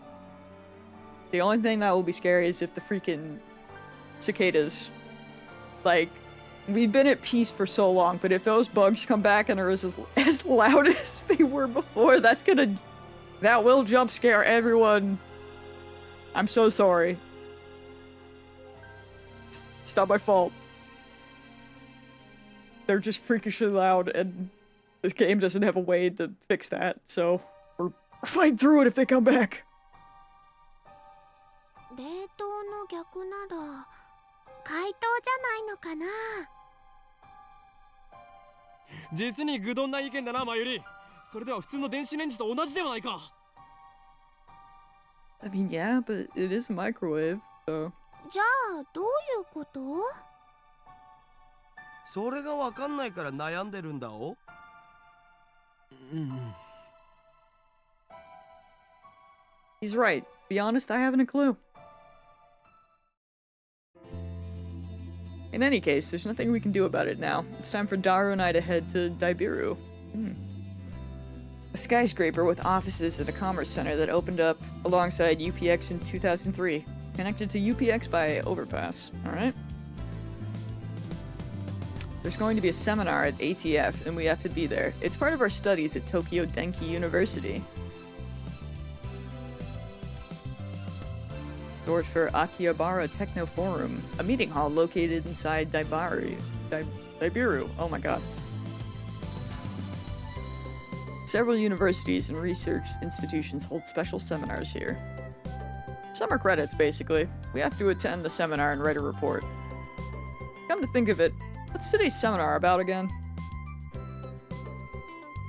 The only thing that will be scary is if the freaking cicadas, like, we've been at peace for so long, but if those bugs come back and are as loud as they were before, that will jump scare everyone. I'm so sorry. It's not my fault. They're just freakishly loud, and this game doesn't have a way to fix that, so we're fighting through it if they come back. 冷凍の逆なら解凍じゃないのかな。実に愚鈍な意見だなマユリそれでは普通の電子レンジと同じではないか I mean, yeah, but it is a microwave, so... じゃあどういうこと？それが分かんないから悩んでるんだお。He's right. Be honest, I haven't a clue. In any case, there's nothing we can do about it now. It's time for Daru and I to head to Daibiru. A skyscraper with offices and a commerce center that opened up alongside UPX in 2003. Connected to UPX by overpass. Alright. There's going to be a seminar at ATF, and we have to be there. It's part of our studies at Tokyo Denki University. Short for Akihabara Techno Forum, a meeting hall located inside Daibiru. Oh my god. Several universities and research institutions hold special seminars here. Summer credits, basically. We have to attend the seminar and write a report. Come to think of it, what's today's seminar about again?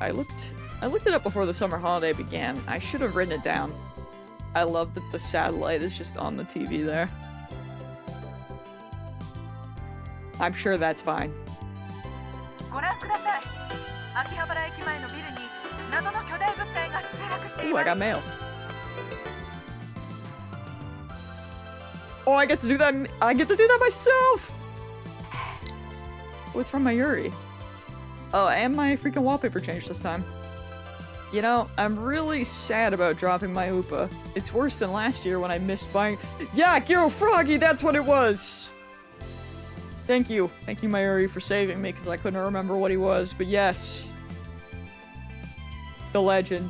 I looked I looked it up before the summer holiday began. I should have written it down. I love that the satellite is just on the TV there. I'm sure that's fine. Ooh, I got mail. Oh, I get to do that. I get to do that myself. Oh, it's from Mayuri. Oh, and my freaking wallpaper changed this time. You know, I'm really sad about dropping my Upa. It's worse than last year when I missed buying— Yeah, Giro Froggy, that's what it was! Thank you. Thank you, Mayuri, for saving me, because I couldn't remember what he was, but yes. The legend.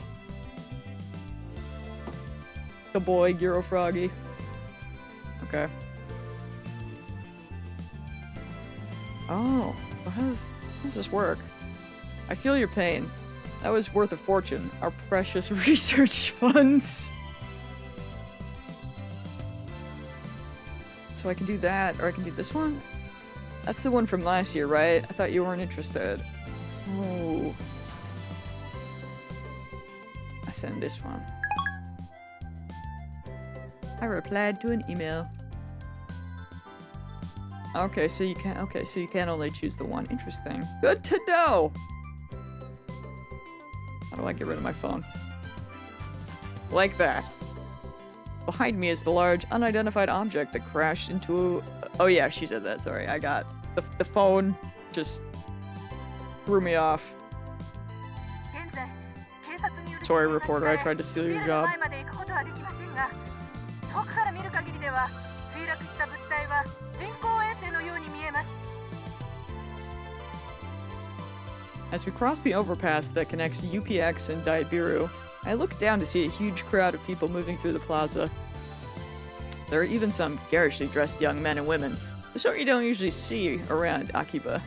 The boy, Giro Froggy. Okay. Oh, well, how does this work? I feel your pain. That was worth a fortune. Our precious research funds. So I can do that, or I can do this one? That's the one from last year, right? I thought you weren't interested. Oh. I send this one. I replied to an email. Okay, so you can only choose the one. Interesting. Good to know! How do I get rid of my phone? Like that. Behind me is the large, unidentified object that crashed into— Oh yeah, she said that, sorry. I got— The phone just threw me off. Sorry, reporter, I tried to steal your job. As we cross the overpass that connects UPX and Daibiru, I look down to see a huge crowd of people moving through the plaza. There are even some garishly dressed young men and women, the sort you don't usually see around Akiba.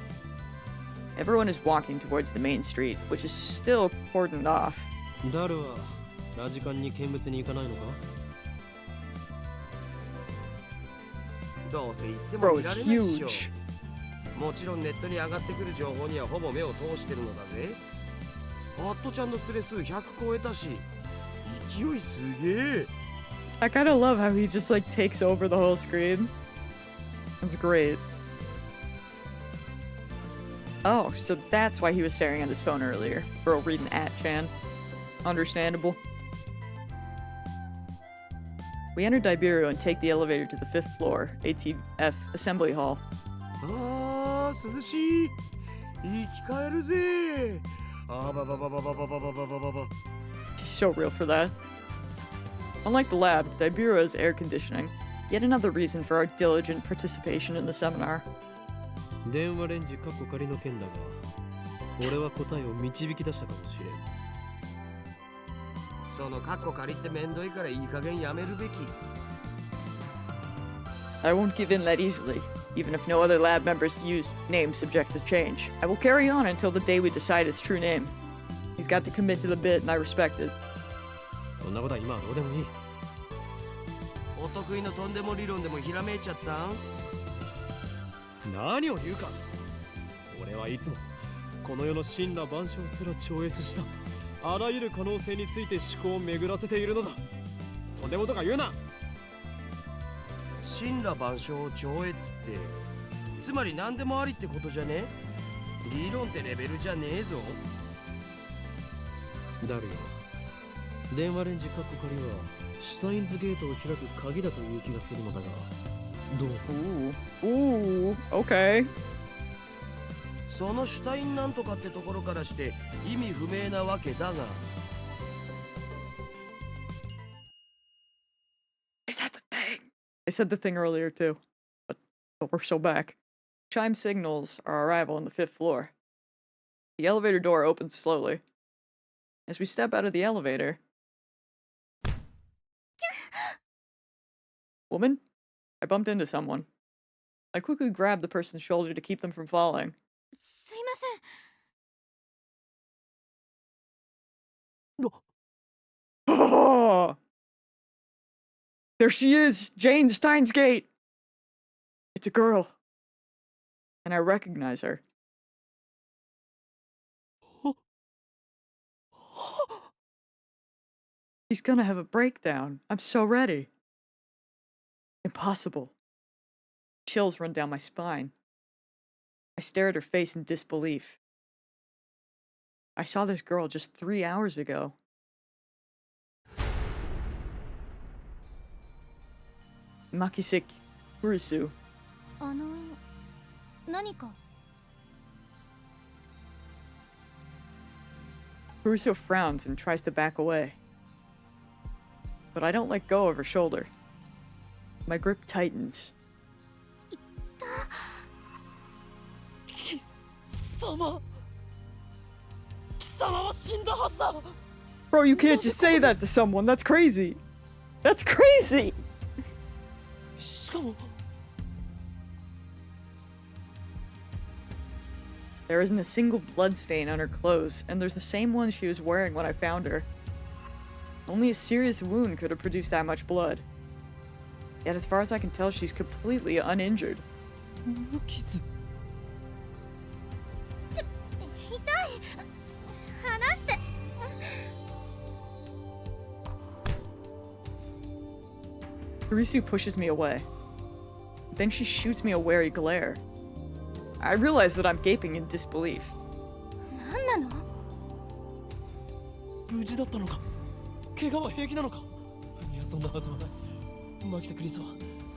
Everyone is walking towards the main street, which is still cordoned off. Bro, it's huge. もちろんネットに上がってくる情報にはほぼ目を通してるのだぜ。ハットちゃんのスレ数100超えたし、勢いすげえ。I kind of love how he just like takes over the whole screen. That's great. Oh, so that's why he was staring at his phone earlier. Bro reading @chan. Understandable. We enter Daibiru and take the elevator to the 5th floor, ATF Assembly Hall. あー涼しい生き返るぜあばばばばばばばばばばば He's so real for that. Unlike the lab, Daibiru has air conditioning. Yet another reason for our diligent participation in the seminar. 電話レンジカッコ仮の件だが、俺は答えを導き出したかもしれん。そのカッコ借りってめんどいからいい加減やめるべき I won't give in that easily. Even if no other lab members use name subject to change. I will carry on until the day we decide its true name. He's got to commit to the bit and I respect it. そんなことは今はどうでもいい。お得意のとんでも理論でもひらめいちゃったん何を言うか。俺はいつもこの世の神羅万象すら超越したあらゆる可能性について思考を巡らせているのだ。とんでもとか言うな。神羅万象を超越ってつまり何でもありってことじゃね理論ってレベルじゃねえぞだるよ。電話レンジカッコ仮はシュタインズゲートを開く鍵だという気がするのだがどう Ooh, okay. そのシュタインなんとかってところからして意味不明なわけだが I said the thing earlier too, but we're still back. Chime signals our arrival on the 5th floor. The elevator door opens slowly. As we step out of the elevator... Woman? I bumped into someone. I quickly grabbed the person's shoulder to keep them from falling. すいません。Oh! There she is! Jane Steins Gate! It's a girl. And I recognize her. He's gonna have a breakdown. I'm so ready. Impossible. Chills run down my spine. I stare at her face in disbelief. I saw this girl just 3 hours ago. Makisek Kurusu. 何か Kurusu frowns and tries to back away. But I don't let go of her shoulder. My grip tightens. 貴様は死んだはずだ Bro, you can't just say that to someone. That's crazy. That's crazy. しかも There isn't a single blood stain on her clothes, and there's the same one she was wearing when I found her. Only a serious wound could have produced that much blood. Yet as far as I can tell, she's completely uninjured. 無傷痛い離して Kurisu pushes me away. Then she shoots me a wary glare. I realize that I'm gaping in disbelief. 何なの無事だったのか怪我は平気なのかいやそんなはずはない牧田クリスは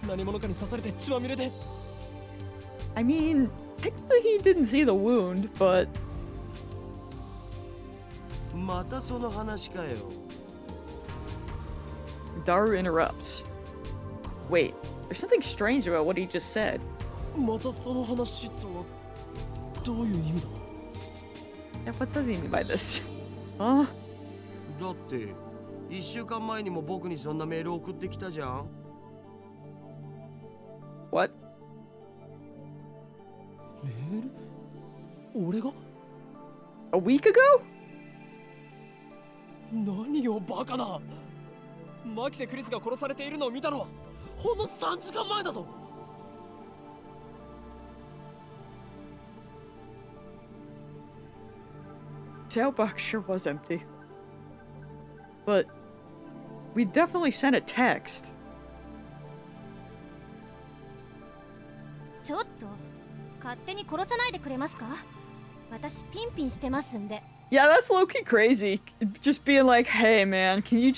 何者かに刺されて血まみれで I mean, technically he didn't see the wound, but またその話かよ。 Daru interrupts. Wait, there's something strange about what he just said. またその話とはどういう意味だ Yeah, what does he mean by this? Huh? だって1週間前にも僕にそんなメール送ってきたじゃん。 What? メール俺が A week ago? 何をバカなマキセ・クリスが殺されているのを見たのはほんの3時間前だぞ His outbox sure was empty. But we definitely sent a text. ちょっと勝手に殺さないでくれますか私ピンピンしてますんで Yeah, that's low-key crazy. Just being like, hey man, can you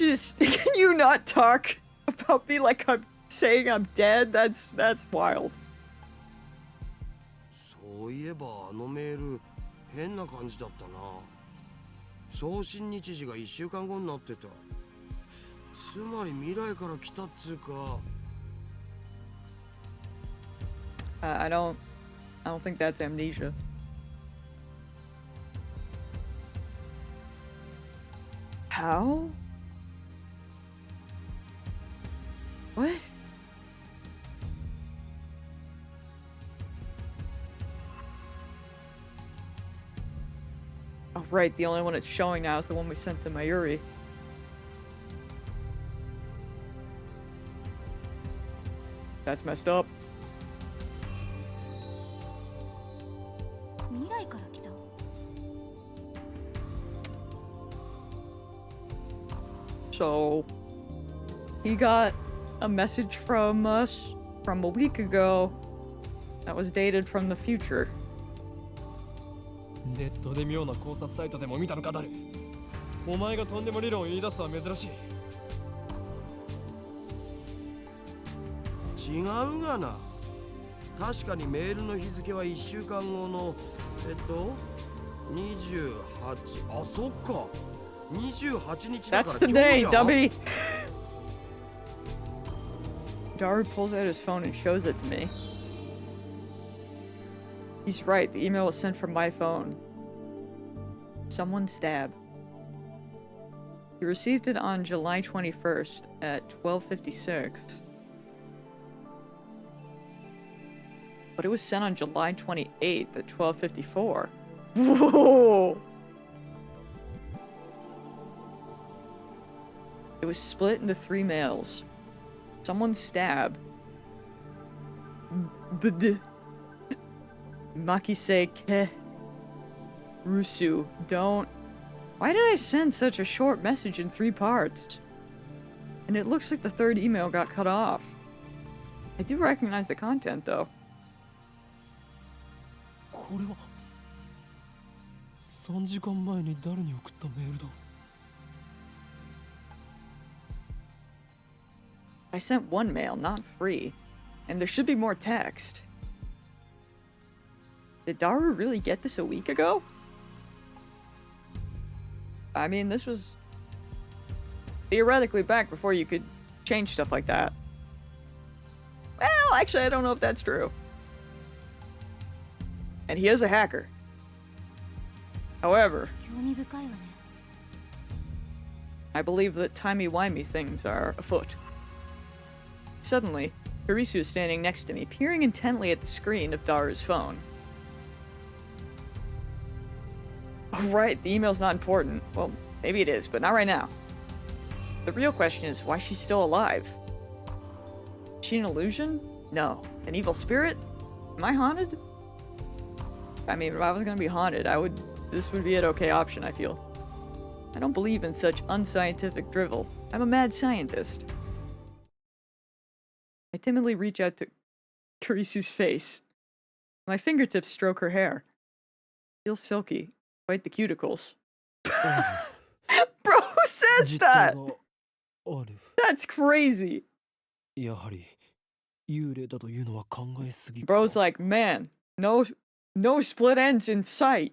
not talk about me like I'm saying I'm dead? That's wild. そういえばあのメール変な感じだったな。送信日時が1週間後になってた。つまり未来から来たっつうか。I don't think that's amnesia. How? What? Oh, right, the only one it's showing now is the one we sent to Mayuri. That's messed up. 未来から来た So he got a message from us from a week ago that was dated from the future. ネットで妙な考察サイトでも見たのか誰お前がとんでも理論を言い出すとは珍しい違うがな。確かにメールの日付は1週間後の28。あ、そっか。28日だか That's ら the 今 day, 日じゃん。 dummy! Daru pulls out his phone and shows it to me. He's right, the email was sent from my phone. Someone stab. He received it on July 21st at 12:56. But it was sent on July 28th at 12:54. Whoa! It was split into 3 mails. Someone stab. Makisei ke Rusu. Don't Why did I send such a short message in 3 parts? And it looks like the 3rd email got cut off. I do recognize the content, though. これは3時間前に誰に送ったメールだ。 I sent 1 mail, not 3. And there should be more text. Did Daru really get this a week ago? I mean, this was theoretically back before you could change stuff like that. Well, actually, I don't know if that's true. And he is a hacker. However, 興味深いわね。 I believe that timey-wimey things are afoot. Suddenly, Karisu is standing next to me, peering intently at the screen of Daru's phone. Oh, right, the email's not important. Well, maybe it is, but not right now. The real question is why she's still alive. Is she an illusion? No. An evil spirit? Am I haunted? I mean, if I was gonna be haunted, this would be an okay option, I feel. I don't believe in such unscientific drivel. I'm a mad scientist. I timidly reach out to Karisu's face. My fingertips stroke her hair. Feels silky, quite the cuticles. Bro, who says that? ある。 That's crazy. やはり幽霊だというのは考えすぎか。 Bro's like, man, no split ends in sight.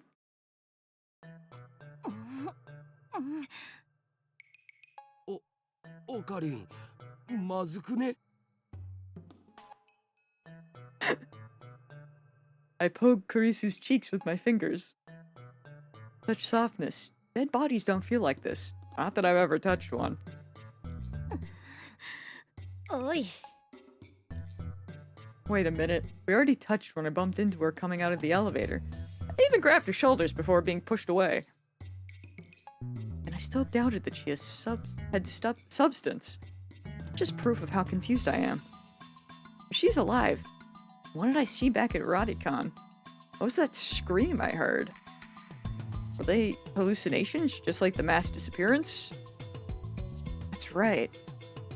オカリン、まずくね。 I poke Karisu's cheeks with my fingers. Such softness. Dead bodies don't feel like this. Not that I've ever touched one. おい。 Wait a minute. We already touched when I bumped into her coming out of the elevator. I even grabbed her shoulders before being pushed away. And I still doubted that she has substance. Just proof of how confused I am. If she's alive, what did I see back at Radicon? What was that scream I heard? Were they hallucinations, just like the mass disappearance? That's right.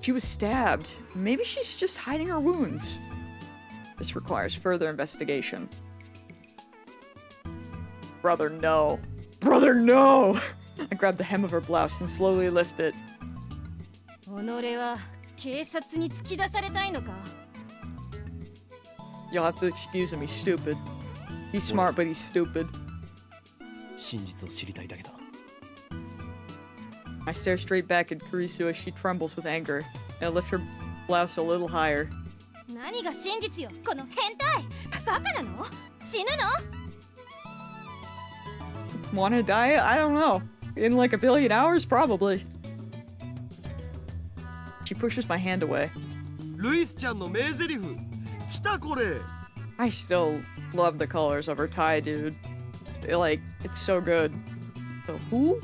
She was stabbed. Maybe she's just hiding her wounds. This requires further investigation. Brother, no. Brother, no! I grabbed the hem of her blouse and slowly lift it. 己は警察に突き出されたいのか。 You'll have to excuse him, he's stupid. He's smart, but he's stupid. 真実を知りたいだけだ。 I stare straight back at Karisu as she trembles with anger, and I lift her blouse a little higher. 何が真実よ、この変態。バカなの？死ぬの？ Wanna die? I don't know. In like a billion hours? Probably. She pushes my hand away. ルイスちゃんの名台詞。来たこれ。 I still love the colors of her tie, dude. It's so good. So who?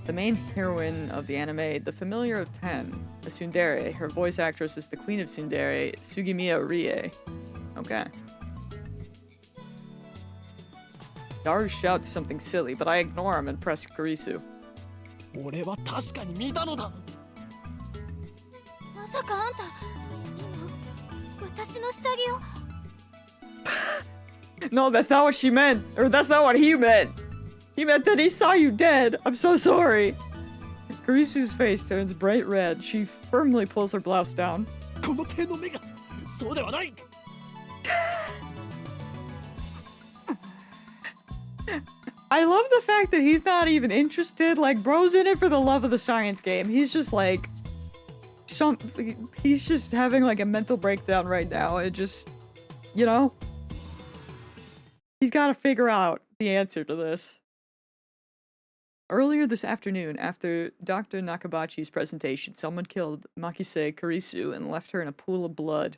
The main heroine of the anime, the familiar of 10, the tsundere. Her voice actress is the queen of tsundere, Sugimiya Rie. Okay. Daru shouts something silly, but I ignore him and press Karisu. 俺は確かに見たのだ。まさかあんた、今、私の下着を。 No, that's not what she meant. Or that's not what he meant. He meant that he saw you dead. I'm so sorry. Karisu's face turns bright red. She firmly pulls her blouse down. この手の目がそうではない。 I love the fact that he's not even interested. Like, bro's in it for the love of the science game. He's just like... He's just having like a mental breakdown right now. It just... You know? He's got to figure out the answer to this. Earlier this afternoon, after Dr. Nakabachi's presentation, someone killed Makise Karisu and left her in a pool of blood.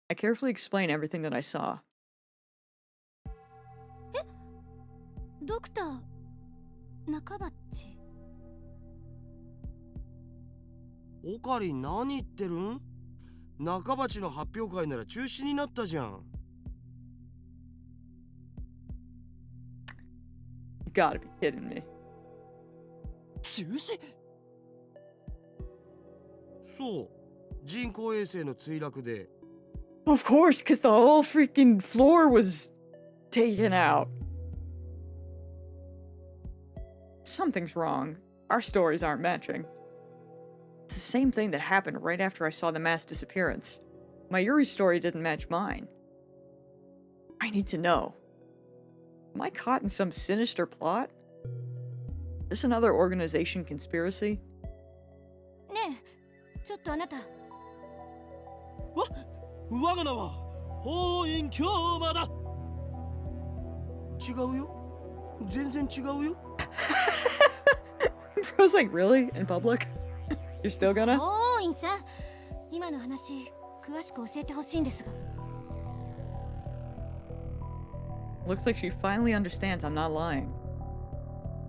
I carefully explain everything that I saw. ドクター中バッチ。オカリン何言ってるん？中鉢の発表会なら中止になったじゃん。You gotta be kidding me. 中止？そう、人工衛星の墜落で。 Of course, because the whole freaking floor was taken out. Something's wrong. Our stories aren't matching. It's the same thing that happened right after I saw the mass disappearance. My Yuri story didn't match mine. I need to know. Am I caught in some sinister plot? Is this another organization conspiracy? ねえ、ちょっとあなた。我が名は法院京馬だ。違うよ、全然違うよ。Bro's like, really? In public? You're still gonna? 法院さん、今の話詳しく教えてほしいんですが。Looks like she finally understands I'm not lying.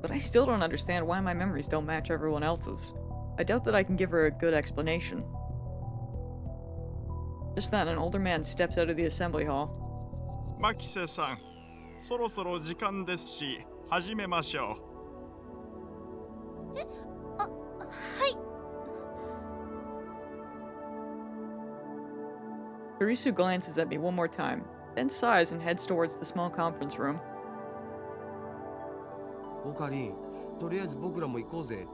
But I still don't understand why my memories don't match everyone else's. I doubt that I can give her a good explanation. Just then, an older man steps out of the assembly hall. マキセさん、そろそろ時間ですし、始めましょう。はい。Karisu glances at me one more time, then sighs and heads towards the small conference room. オカリン、とりあえず僕らも行こうぜ。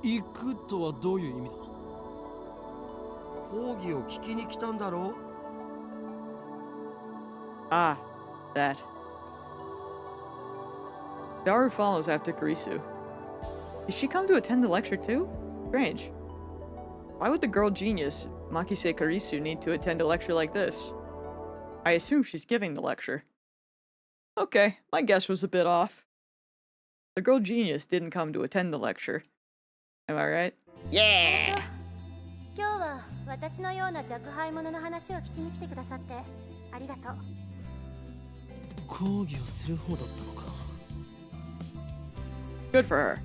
行くとはどういう意味だ？講義を聞きに来たんだろう。 Ah, that. Daru follows after Karisu. Did she come to attend the lecture too? Strange. Why would the girl genius, Makise Karisu, need to attend a lecture like this? I assume she's giving the lecture. Okay, my guess was a bit off. The girl genius didn't come to attend the lecture. Am I right? Yeah! 今日は私のような若輩者の話を聞きに来てくださってありがとう。講義をする方だったのか。Good for her.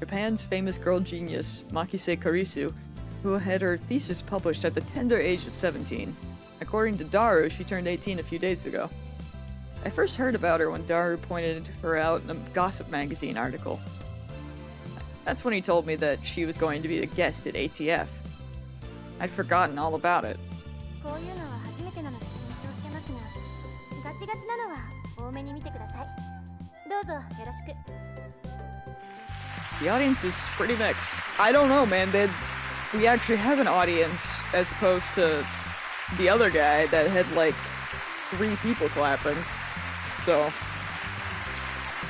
Japan's famous girl genius, Makise Karisu, who had her thesis published at the tender age of 17. According to Daru, she turned 18 a few days ago. I first heard about her when Daru pointed her out in a gossip magazine article. That's when he told me that she was going to be a guest at ATF. I'd forgotten all about it. こういうのは初めてなので緊張してますが、ガチガチなのは多めに見てください。どうぞよろしく。The audience is pretty mixed. I don't know, man. We actually have an audience as opposed to the other guy that had like 3 people clapping. So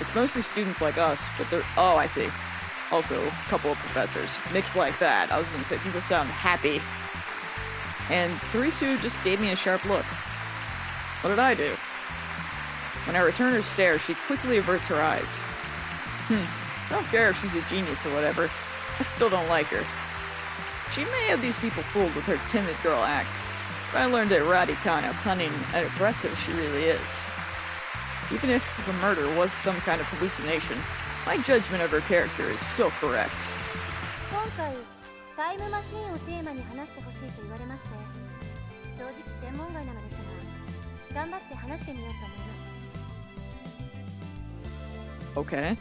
it's mostly students like us, but they're oh, I see. Also, a couple of professors. Mixed like that. I was gonna say people sound happy. And Karisu just gave me a sharp look. What did I do? When I return her stare, she quickly averts her eyes. I don't care if she's a genius or whatever. I still don't like her. She may have these people fooled with her timid girl act, but I learned at Radicon how cunning and aggressive she really is. Even if the murder was some kind of hallucination, my judgment of her character is still correct. 今回タイムマシーンをテーマに話してほしいと言われまして、正直専門外なのですが、頑張って話してみようと思います。 Okay.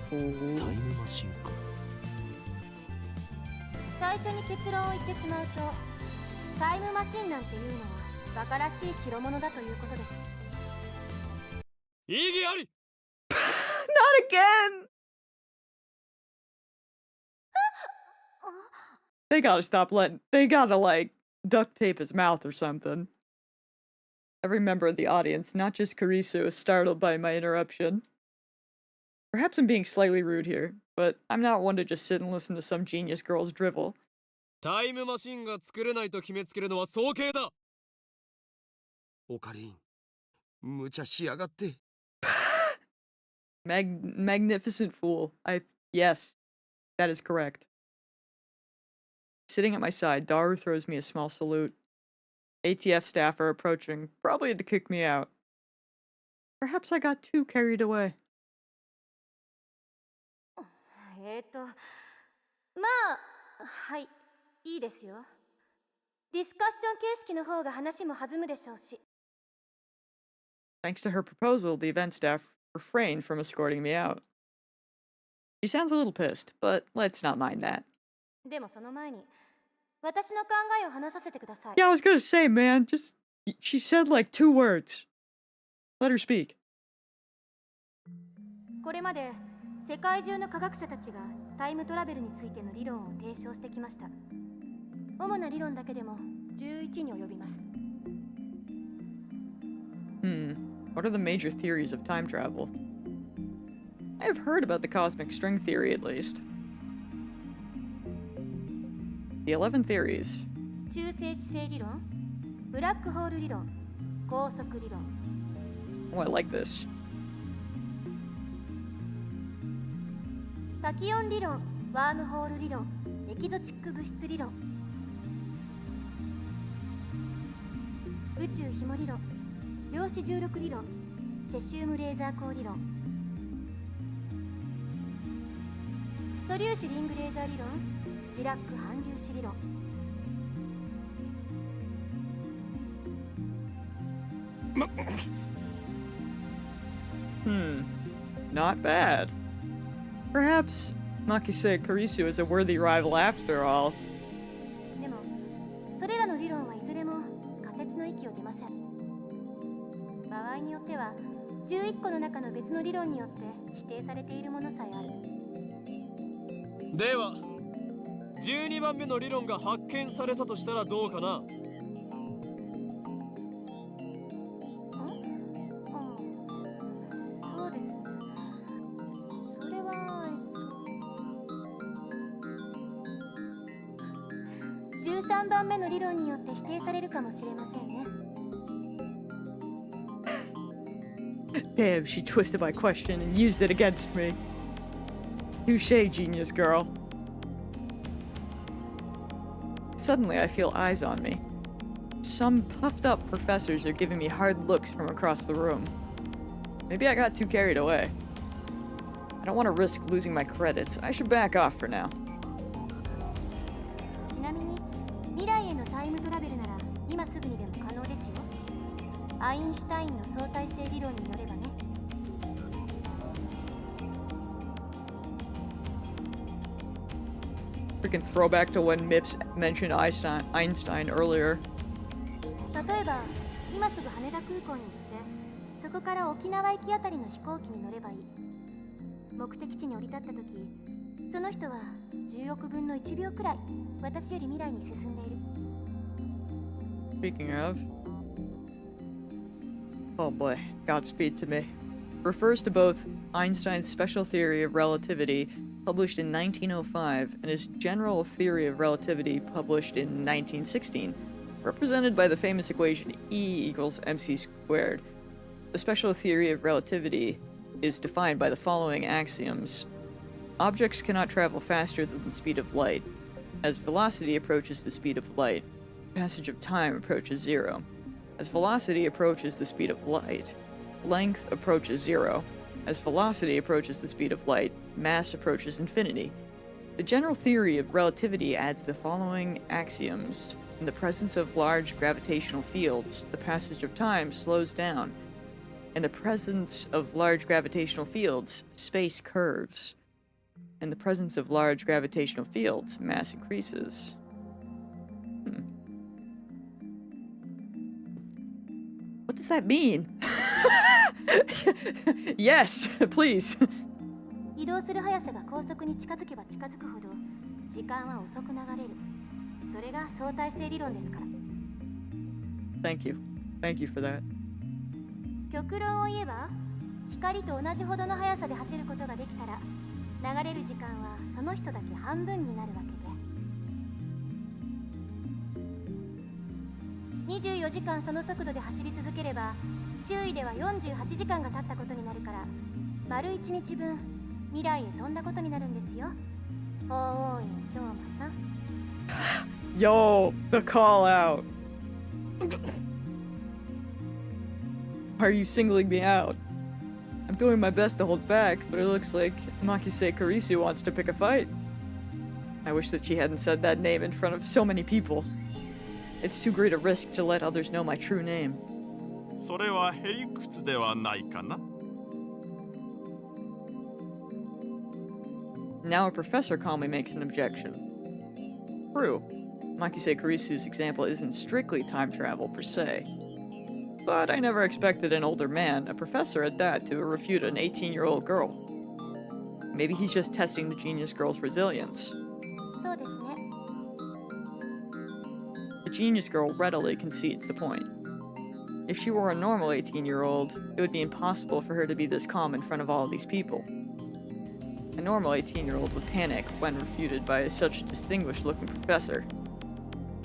タイムマシンか。最初に結論を言ってしまうと、タイムマシンなんていうのは馬鹿らしい代物だということです。意義あり。 Not again! They gotta stop letting. They gotta, like, duct tape his mouth or something. Every member of the audience, not just Karisu, is startled by my interruption. Perhaps I'm being slightly rude here, but I'm not one to just sit and listen to some genius girl's drivel. タイムマシンが作れないと決めつけるのは早計だ。オカリン、無茶しやがって。Magnificent fool. Yes, that is correct. Sitting at my side, Daru throws me a small salute. ATF staff are approaching, probably to kick me out. Perhaps I got too carried away. まあ、はい、いいですよ。ディスカッション形式の方が話も弾むでしょうし。Thanks to her proposal, the event staff refrained from escorting me out. She sounds a little pissed, but let's not mind that. でもその前に私の考えを話させてください。 Yeah, I was gonna say, man, she said like 2 words. Let her speak. これまで世界中の科学者たちがタイムトラベルについての理論を提唱してきました。主な理論だけでも11に及びます。 What are the major theories of time travel? I have heard about the cosmic string theory at least. The 11 theories. 中性子星理論、ブラックホール理論、高速理論。 Oh, I like this. タキオン理論、ワームホール理論、エキゾチック物質理論。宇宙ひも理論、量子重力理論、セシウムレーザー光理論。素粒子リングレーザー理論、ディラック反粒子理論。 Not bad. Perhaps Makise Kurisu is a worthy rival after all. でもそれらの理論はいずれも仮説の域を出ません。場合によっては11個の中の別の理論によって否定されているものさえある。では12番目の理論が発見されたとしたらどうかな。そうですね。それは13番目の理論によって否定されるかもしれませんね。 Damn, she twisted my question and used it against me. Touché, genius girl. Suddenly, I feel eyes on me. Some puffed up professors are giving me hard looks from across the room. Maybe I got too carried away. I don't want to risk losing my credits. I should back off for now. ちなみに未来へのタイムトラベルなら今すぐにでも可能ですよ。アインシュタインの相対性理論によればね。 We can throw back to when Mips mentioned Einstein earlier. 例えば今すぐ羽田空港に行ってそこから沖縄行きあたりの飛行機に乗ればいい。目的地に降り立った時その人は10億分の1秒くらい私より未来に進んでいる。 Speaking of... Oh boy, Godspeed to me. Refers to both Einstein's special theory of relativity, published in 1905, and his general theory of relativity, published in 1916, represented by the famous equation E equals mc squared. The special theory of relativity is defined by the following axioms. Objects cannot travel faster than the speed of light. As velocity approaches the speed of light, passage of time approaches zero. As velocity approaches the speed of light, length approaches zero. As velocity approaches the speed of light, mass approaches infinity. The general theory of relativity adds the following axioms. In the presence of large gravitational fields, the passage of time slows down. In the presence of large gravitational fields, space curves. In the presence of large gravitational fields, mass increases. What does that mean? Yes, please. 移動する速さが高速に近づけば近づくほど時間は遅く流れる。それが相対性理論ですから。 Thank you. Thank you for that. 極論を言えば光と同じほどの速さで走ることができたら流れる時間はその人だけ半分になるわけで24時間その速度で走り続ければ周囲では48時間が経ったことになるから丸1日分未来へ飛んだことになるんですよ。法王院京馬さん。 Yo, the call out. Why are you singling me out? I'm doing my best to hold back, but it looks like Makise Kurisu wants to pick a fight. I wish that she hadn't said that name in front of so many people. It's too great a risk to let others know my true name. それはへりくつではないかな。now a professor calmly makes an objection. True, Makise Kurisu's example isn't strictly time travel per se. But I never expected an older man, a professor at that, to refute an 18-year-old girl. Maybe he's just testing the genius girl's resilience. そうですね。 The genius girl readily concedes the point. If she were a normal 18-year-old, it would be impossible for her to be this calm in front of all these people. A normal 18-year-old would panic when refuted by such a distinguished-looking professor.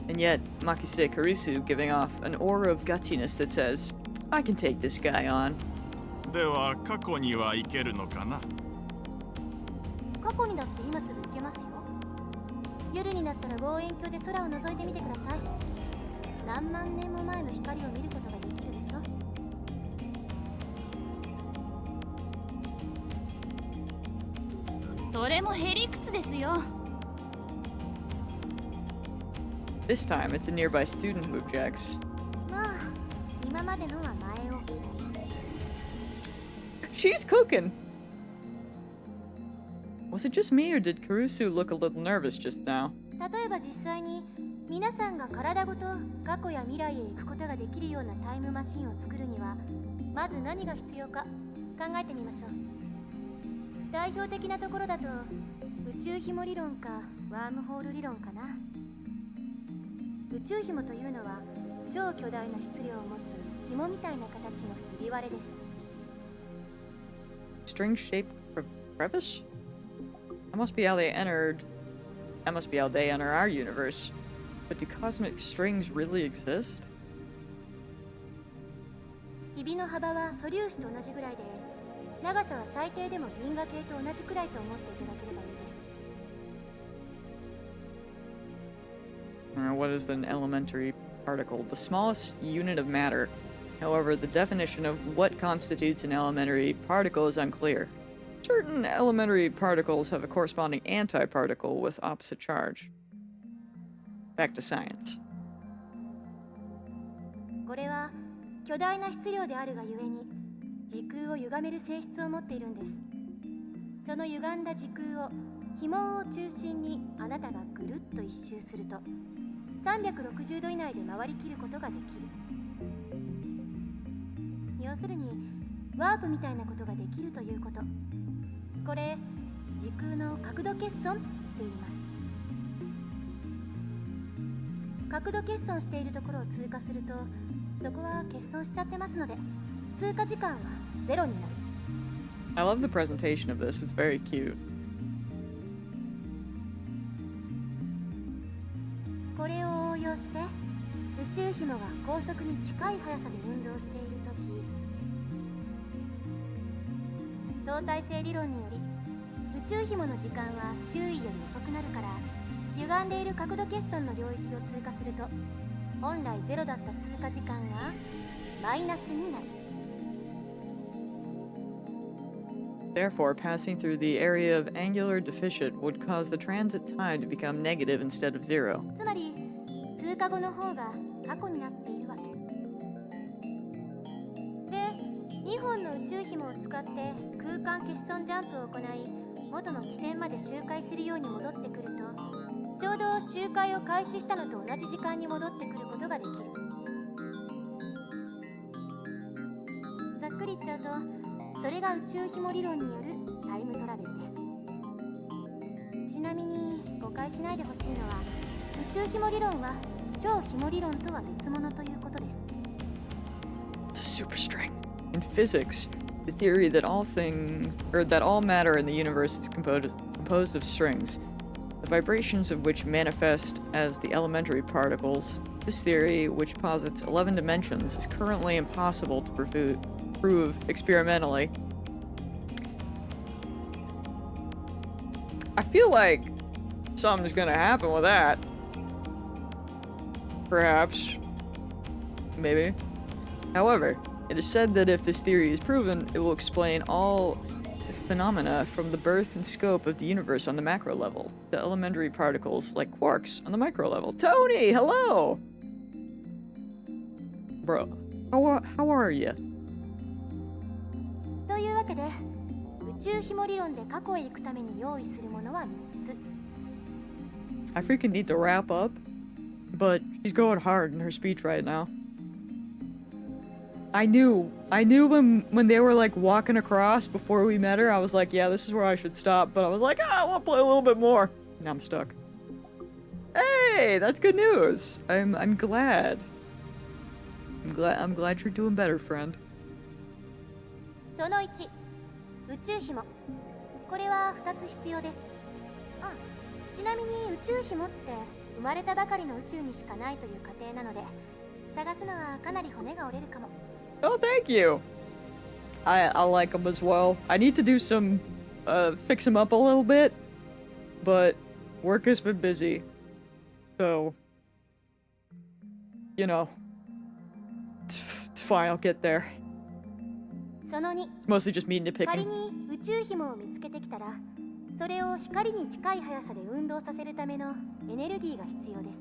And yet, Makise Kurisu giving off an aura of gutsiness that says, I can take this guy on. では過去には行けるのかな。過去にだって今すぐ行けますよ。夜になったら望遠鏡で空を覗いてみてください。何万年も前の光を見ることができるでしょ。それもへりくつですよ。This time, it's a nearby student who objects. まあ、今までのは前置き。 She's cooking! Was it just me, or did Kurisu look a little nervous just now? 例えば実際に皆さんが体ごと過去や未来へ行くことができるようなタイムマシンを作るにはまず何が必要か考えてみましょう。代表的なところだと宇宙紐理論かワームホール理論かな。宇宙紐というのは超巨大な質量を持つ紐みたいな形のひび割れです。 String-shaped crevice? That must be how they enter our universe. But do cosmic strings really exist? ひびの幅は素粒子と同じぐらいで、長さは最低でも銀河系と同じくらいと思っていただければいいです。What is an elementary particle? The smallest unit of matter. However, the definition of what constitutes an elementary particle is unclear. Certain elementary particles have a corresponding antiparticle with opposite charge. Back to science. これは巨大な質量であるがゆえに時空を歪める性質を持っているんです。その歪んだ時空を紐を中心にあなたがぐるっと一周すると360度以内で回りきることができる。要するにワープみたいなことができるということ。これ時空の角度欠損って言います。角度欠損しているところを通過するとそこは欠損しちゃってますので通過時間はゼロになる。 I love the presentation of this. It's very cute. これを応用して宇宙紐が高速に近い速さで運動しているとき、相対性理論により宇宙紐の時間は周囲より遅くなるから歪んでいる角度欠損の領域を通過すると本来ゼロだった通過時間がマイナスになる。 Therefore, passing through the area of angular deficit would cause the transit time to become negative instead of zero. つまり通過後の方が過去になっているわけで、2本の宇宙紐を使って空間欠損ジャンプを行い元の地点まで周回するように戻ってくるとちょうど周回を開始したのと同じ時間に戻ってくることができる。ざっくり言っちゃうとそれが宇宙紐理論によるタイムトラベルです。ちなみに誤解しないでほしいのは宇宙紐理論は超紐理論とは別物ということです。 It's a superstring. In physics, the theory that all matter in the universe is composed of strings, the vibrations of which manifest as the elementary particles. This theory, which posits 11 dimensions, is currently impossible to prove experimentally. I feel like something's gonna happen with that. Perhaps. Maybe. However, it is said that if this theory is proven, it will explain all phenomena from the birth and scope of the universe on the macro level, the elementary particles like quarks on the micro level. Tony, hello! Bro, how are you? というわけで宇宙紐理論で過去へ行くために用意するものは3つ。 I freaking need to wrap up, but she's going hard in her speech right now. I knew when they were like walking across before we met her, I was like, yeah, this is where I should stop. But I was like, I want to play a little bit more. Now I'm stuck. Hey, that's good news. I'm glad. I'm glad you're doing better, friend. その1、宇宙紐。これは2つ必要です。あ、ちなみに宇宙紐って生まれたばかりの宇宙にしかないという過程なので、探すのはかなり骨が折れるかも。Oh, thank you. I like them as well. I need to do some fix them up a little bit, but work has been busy. So, you know, it's fine, I'll get there. その2、 Mostly just me 仮 nitpicking. に宇宙紐を見つけてきたら、それを光に近い速さで運動させるためのエネルギーが必要です。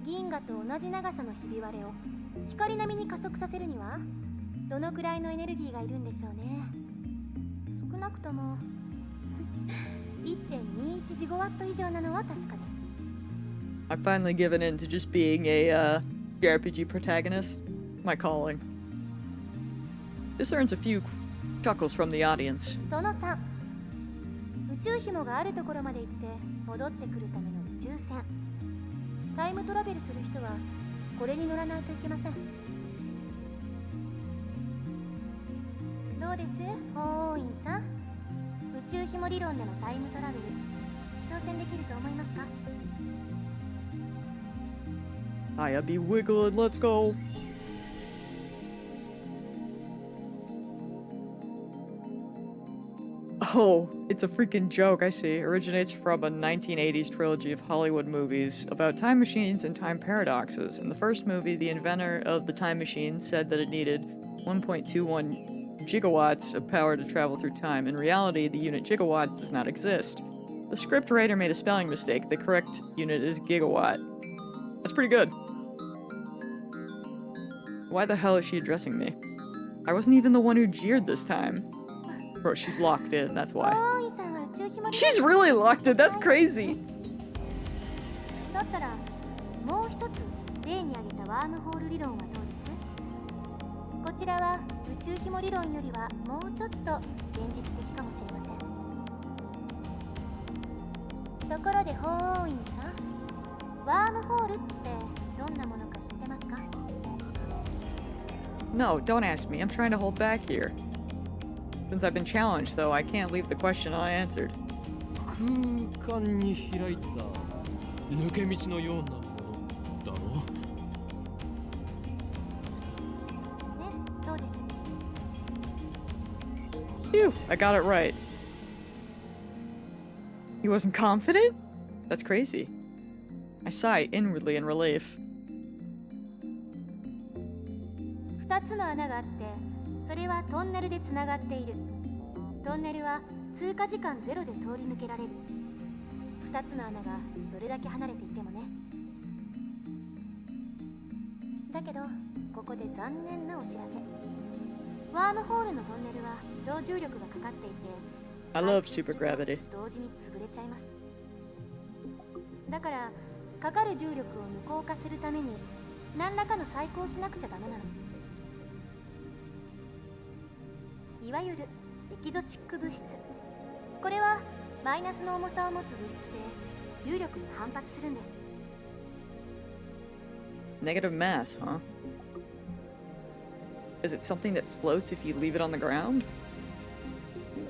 銀河と同じ長さのひび割れを光並みに加速させるにはどのくらいのエネルギーがいるんでしょうね。少なくとも1.21 ジゴワット以上なのは確かです。 I've finally given in to just being a JRPG protagonist. My calling. This earns a few chuckles from the audience. その3、宇宙紐があるところまで行って戻ってくるための宇宙船。タイムトラベルする人はこれに乗らないといけません。どうです、法王院さん。宇宙紐理論でのタイムトラベル挑戦できると思いますか？ I'll be wiggling, let's go. Oh, it's a freaking joke, I see. Originates from a 1980s trilogy of Hollywood movies about time machines and time paradoxes. In the first movie, the inventor of the time machine said that it needed 1.21 gigawatts of power to travel through time. In reality, the unit gigawatt does not exist. The script writer made a spelling mistake. The correct unit is gigawatt. That's pretty good. Why the hell is she addressing me? I wasn't even the one who jeered this time. Bro, she's locked in, that's 法 why. 王院さんは宇宙紐理論 She's really locked in, that's crazy! だったらもう一つ例に挙げたワームホール理論はどうです？こちらは宇宙紐理論よりはもうちょっと現実的かもしれません。ところで法王院さん、ワームホールってどんなものか知ってますか？ No, don't ask me, I'm trying to hold back here. Since I've been challenged, though, I can't leave the question unanswered. 空間に開いた抜け道のようなものだろう。ね、そうです。 Phew, I got it right. He wasn't confident? That's crazy. I sigh inwardly in relief. 2つの穴があって、それはトンネルでつながっている。トンネルは通過時間ゼロで通り抜けられる。2つの穴がどれだけ離れていてもね。だけどここで残念なお知らせ。ワームホールのトンネルは超重力がかかっていて、 I love super gravity. 同時に潰れちゃいます。だからかかる重力を無効化するために何らかの細工をしなくちゃダメなの。いわゆるエキゾチック物質。これはマイナスの重さを持つ物質で重力に反発するんです。 Negative mass, huh? Is it something that floats if you leave it on the ground?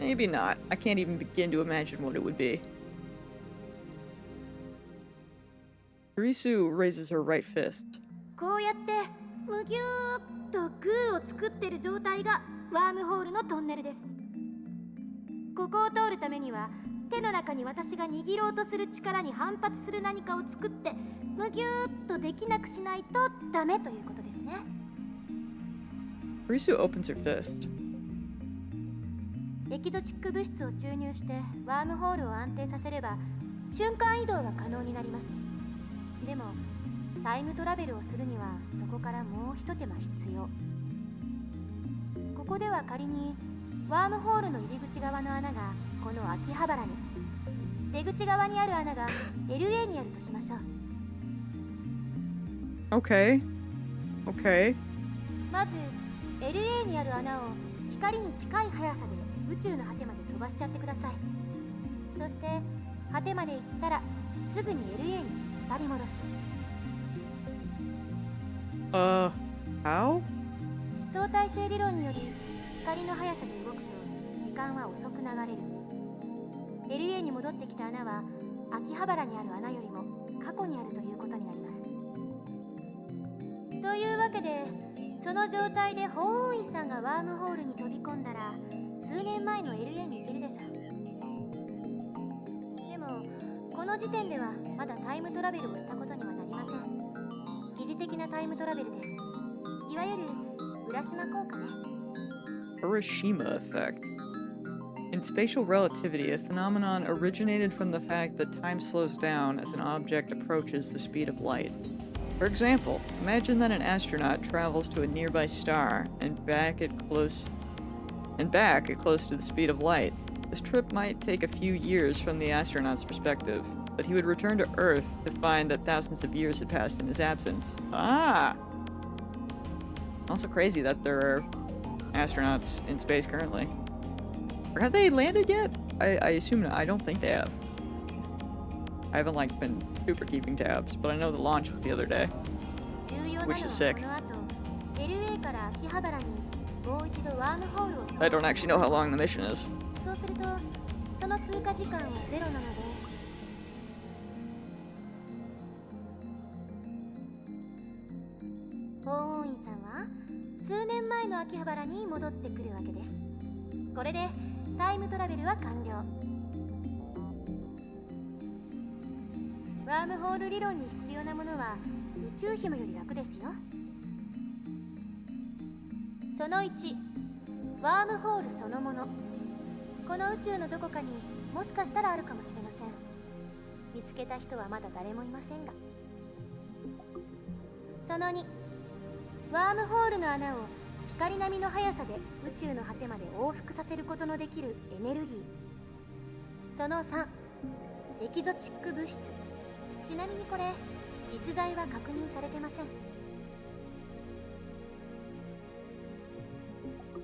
Maybe not. I can't even begin to imagine what it would be. Risu raises her right fist. こうやってむぎゅーっとグーを作ってる状態がワームホールのトンネルです。ここを通るためには手の中に私が握ろうとする力に反発する何かを作ってむぎゅーっとできなくしないとダメということですね。 Risu opens her fist. エキゾチック物質を注入してワームホールを安定させれば瞬間移動が可能になります。でもタイムトラベルをするにはそこからもう一手間必要。こでは仮にワームホールの入り口側の穴がこの秋葉原に、出口側にある穴が LA にあるとしましょう。 Okay. Okay. まず LA にある穴を光に近い速さで宇宙の果てまで飛ばしちゃってください。そして果てまで行ったらすぐに LA に引っ張り戻す。How? 相対性理論により光の速さで動くと時間は遅く流れる。 LA に戻ってきた穴は秋葉原にある穴よりも過去にあるということになります。というわけで、その状態で法王院さんがワームホールに飛び込んだら数年前の LA に行けるでしょう。でもこの時点ではまだタイムトラベルをしたことにはなりません。疑似的なタイムトラベルです。いわゆる浦島効果ね。 Hiroshima effect. In spatial relativity, a phenomenon originated from the fact that time slows down as an object approaches the speed of light. For example, imagine that an astronaut travels to a nearby star and back at close to the speed of light. This trip might take a few years from the astronaut's perspective, but he would return to Earth to find that thousands of years had passed in his absence. Ah! Also crazy that there are astronauts in space currently. Or have they landed yet? I assume I don't think they have. I haven't been super keeping tabs, but I know the launch was the other day, which is sick. I don't actually know how long the mission is. そうするとその通過時間はゼロなので、法王院さんは数年前の秋葉原に戻ってくるわけです。これでタイムトラベルは完了。ワームホール理論に必要なものは宇宙紐より楽ですよ。その1、ワームホールそのもの。この宇宙のどこかにもしかしたらあるかもしれません。見つけた人はまだ誰もいませんが。その2、ワームホールの穴を光並みの速さで宇宙の果てまで往復させることのできるエネルギー。その3、エキゾチック物質。ちなみにこれ実在は確認されてません。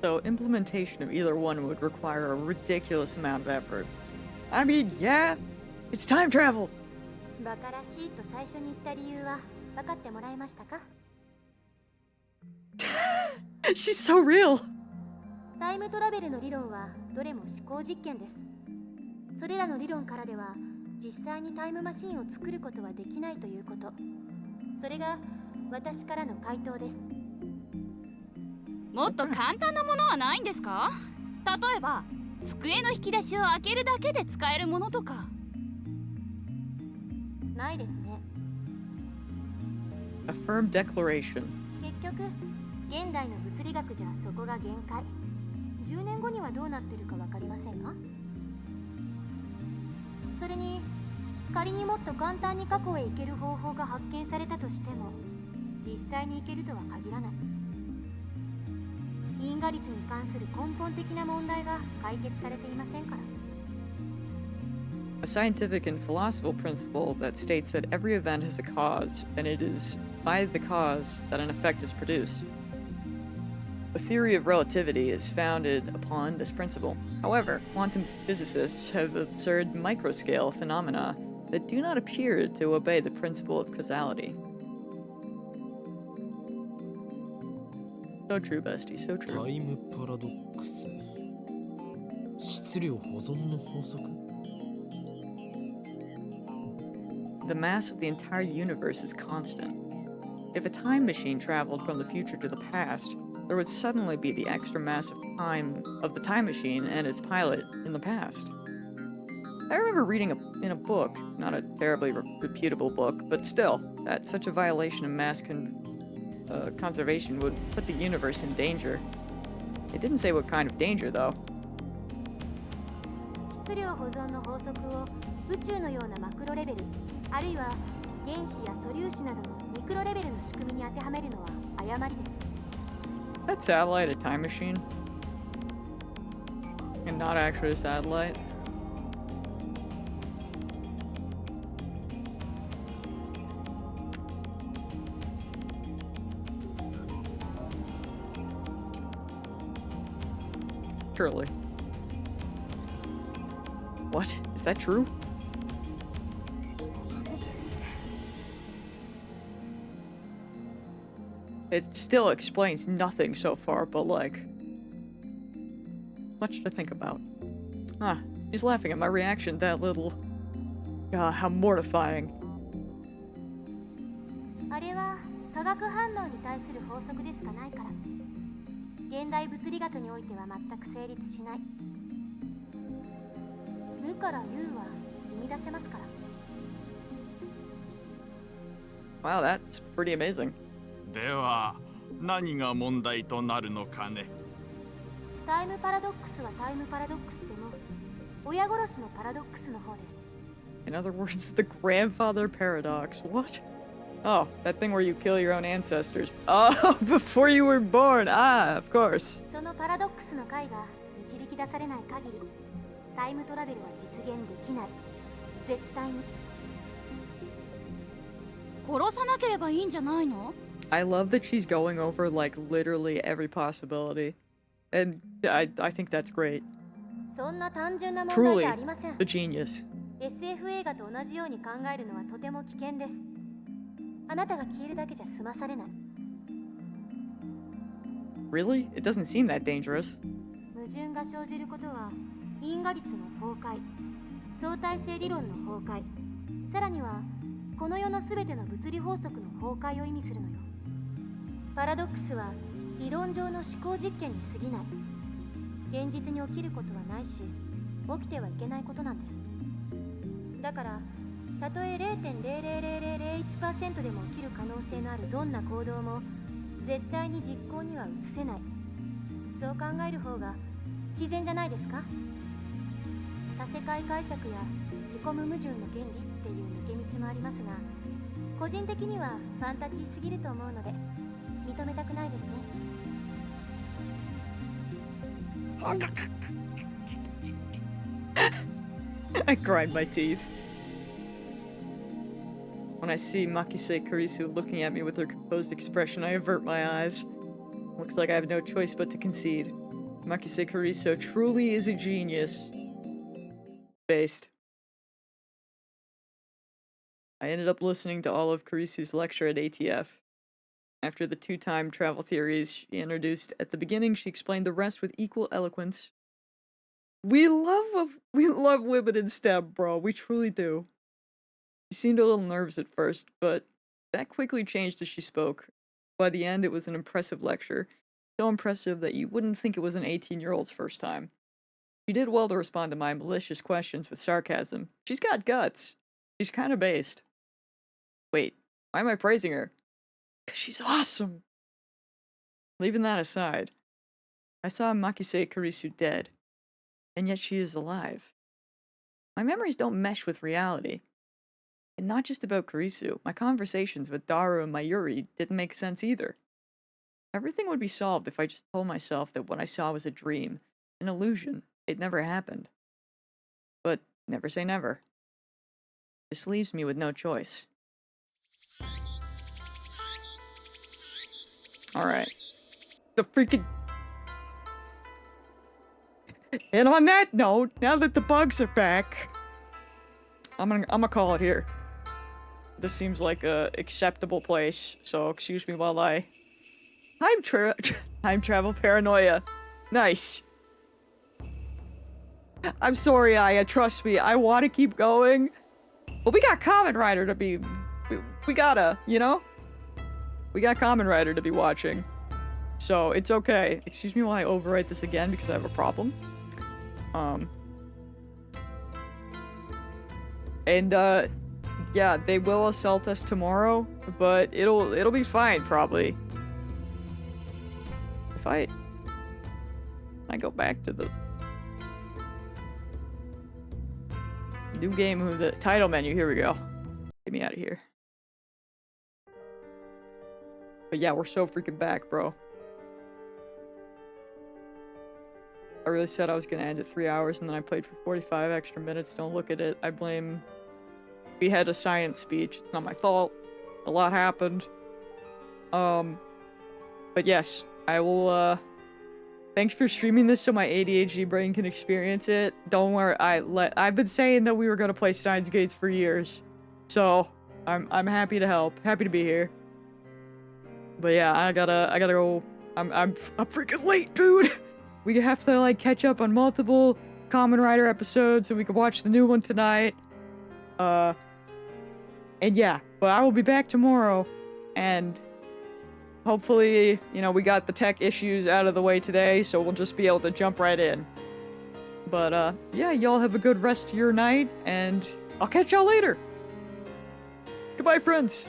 So implementation of either one would require a ridiculous amount of effort. I mean, yeah, it's time travel. バカらしいと最初に言った理由は分かってもらえましたか？ She's so real. タイムトラベルの理論はどれも思考実験です。それらの理論からでは実際にタイムマシンを作ることはできないということ。それが私からの回答です。もっと簡単なものはないんですか？例えば机の引き出しを開けるだけで使えるものとか。ないですね。 A firm declaration. 結局現代の物理学じゃそこが限界。10年後にはどうなってるか分かりませんが。それに仮にもっと簡単に過去へ行ける方法が発見されたとしても実際に行けるとは限らない。因果率に関する根本的な問題が解決されていませんから。 A scientific and philosophical principle that states that every event has a cause, and it is by the cause that an effect is produced. The theory of relativity is founded upon this principle. However, quantum physicists have observed microscale phenomena that do not appear to obey the principle of causality. So true, bestie, so true. タイムパラドックス。質量保存の法則。 The mass of the entire universe is constant. If a time machine traveled from the future to the past, there would suddenly be the extra mass of time of the time machine and its pilot in the past. I remember reading in a book, not a terribly reputable book, but still, that such a violation of mass conservation would put the universe in danger. It didn't say what kind of danger, though. 質量保存の法則を宇宙のようなマクロレベル、あるいは原子や素粒子などのミクロレベルの仕組みに当てはめるのは誤りです。 That satellite a time machine? And not actually a satellite. Surely. What? Is that true? It still explains nothing so far, but like... much to think about. Ah, he's laughing at my reaction, that little... Ah, how mortifying. あれは化学反応に対する法則でしかないから現代物理学においては全く成立しない無から有は生み出せますから Wow, that's pretty amazing. では何が問題となるのかね。タイムパラドックスはタイムパラドックスでも親殺しのパラドックスの方です In other words, the grandfather paradox. What? Oh, that thing where you kill your own ancestors. Oh, before you were born. Ah, of course. そのパラドックスの解が導き出されない限りタイムトラベルは実現できない絶対に殺さなければいいんじゃないの？ I love that she's going over, like, literally every possibility. And I think that's great. そんな単純な問題じゃありません The genius. SF 映画と同じように考えるのはとても危険ですあなたが消えるだけじゃ済まされない Really? It doesn't seem that dangerous. 矛盾が生じることは因果律の崩壊相対性理論の崩壊さらにはこの世のすべての物理法則の崩壊を意味するのよパラドックスは理論上の思考実験に過ぎない現実に起きることはないし起きてはいけないことなんですだからたとえ 0.00001% でも起きる可能性のあるどんな行動も絶対に実行には移せないそう考える方が自然じゃないですか多世界解釈や自己無矛盾の原理っていう抜け道もありますが個人的にはファンタジーすぎると思うので認めたくないですねI grind my teeth. When I see Makise Kurisu looking at me with her composed expression, I avert my eyes. Looks like I have no choice but to concede. Makise Kurisu truly is a genius. Based. I ended up listening to all of Kurisu's lecture at ATF. After the two time travel theories she introduced at the beginning, she explained the rest with equal eloquence. We love women in STEM, bro. We truly do. She seemed a little nervous at first, but that quickly changed as she spoke. By the end, it was an impressive lecture. So impressive that you wouldn't think it was an 18-year-old's first time. She did well to respond to my malicious questions with sarcasm. She's got guts. She's kind of based. Wait, why am I praising her? 'Cause she's awesome! Leaving that aside, I saw Makise Kurisu dead, and yet she is alive. My memories don't mesh with reality. And not just about Kurisu, my conversations with Daru and Mayuri didn't make sense either. Everything would be solved if I just told myself that what I saw was a dream, an illusion, it never happened. But never say never. This leaves me with no choice. Alright. The freaking... And on that note, now that the bugs are back, I'm gonna call it here. This seems like a acceptable place, so excuse me while I... Time travel paranoia. Nice. I'm sorry, Aya, trust me, I want to keep going. But we got Kamen Rider to be... We gotta, you know? We got Kamen Rider to be watching. So, it's okay. Excuse me while I overwrite this again because I have a problem. Yeah, they will assault us tomorrow, but it'll be fine, probably. If I go back to the new game with the title menu, here we go. Get me out of here. But yeah, we're so freaking back, bro. I really said I was gonna end at 3 hours, and then I played for 45 extra minutes. Don't look at it. I blame... We had a science speech. It's not my fault. A lot happened. But yes, I will, thanks for streaming this so my ADHD brain can experience it. Don't worry, I've been saying that we were gonna play Steins Gates for years. So, I'm happy to help. Happy to be here. But yeah, I gotta go. I'm freaking late, dude! We have to, like, catch up on multiple Kamen Rider episodes so we can watch the new one tonight. And yeah, but I will be back tomorrow, and hopefully, you know, we got the tech issues out of the way today, so we'll just be able to jump right in. But, yeah, y'all have a good rest of your night, and I'll catch y'all later. Goodbye, friends.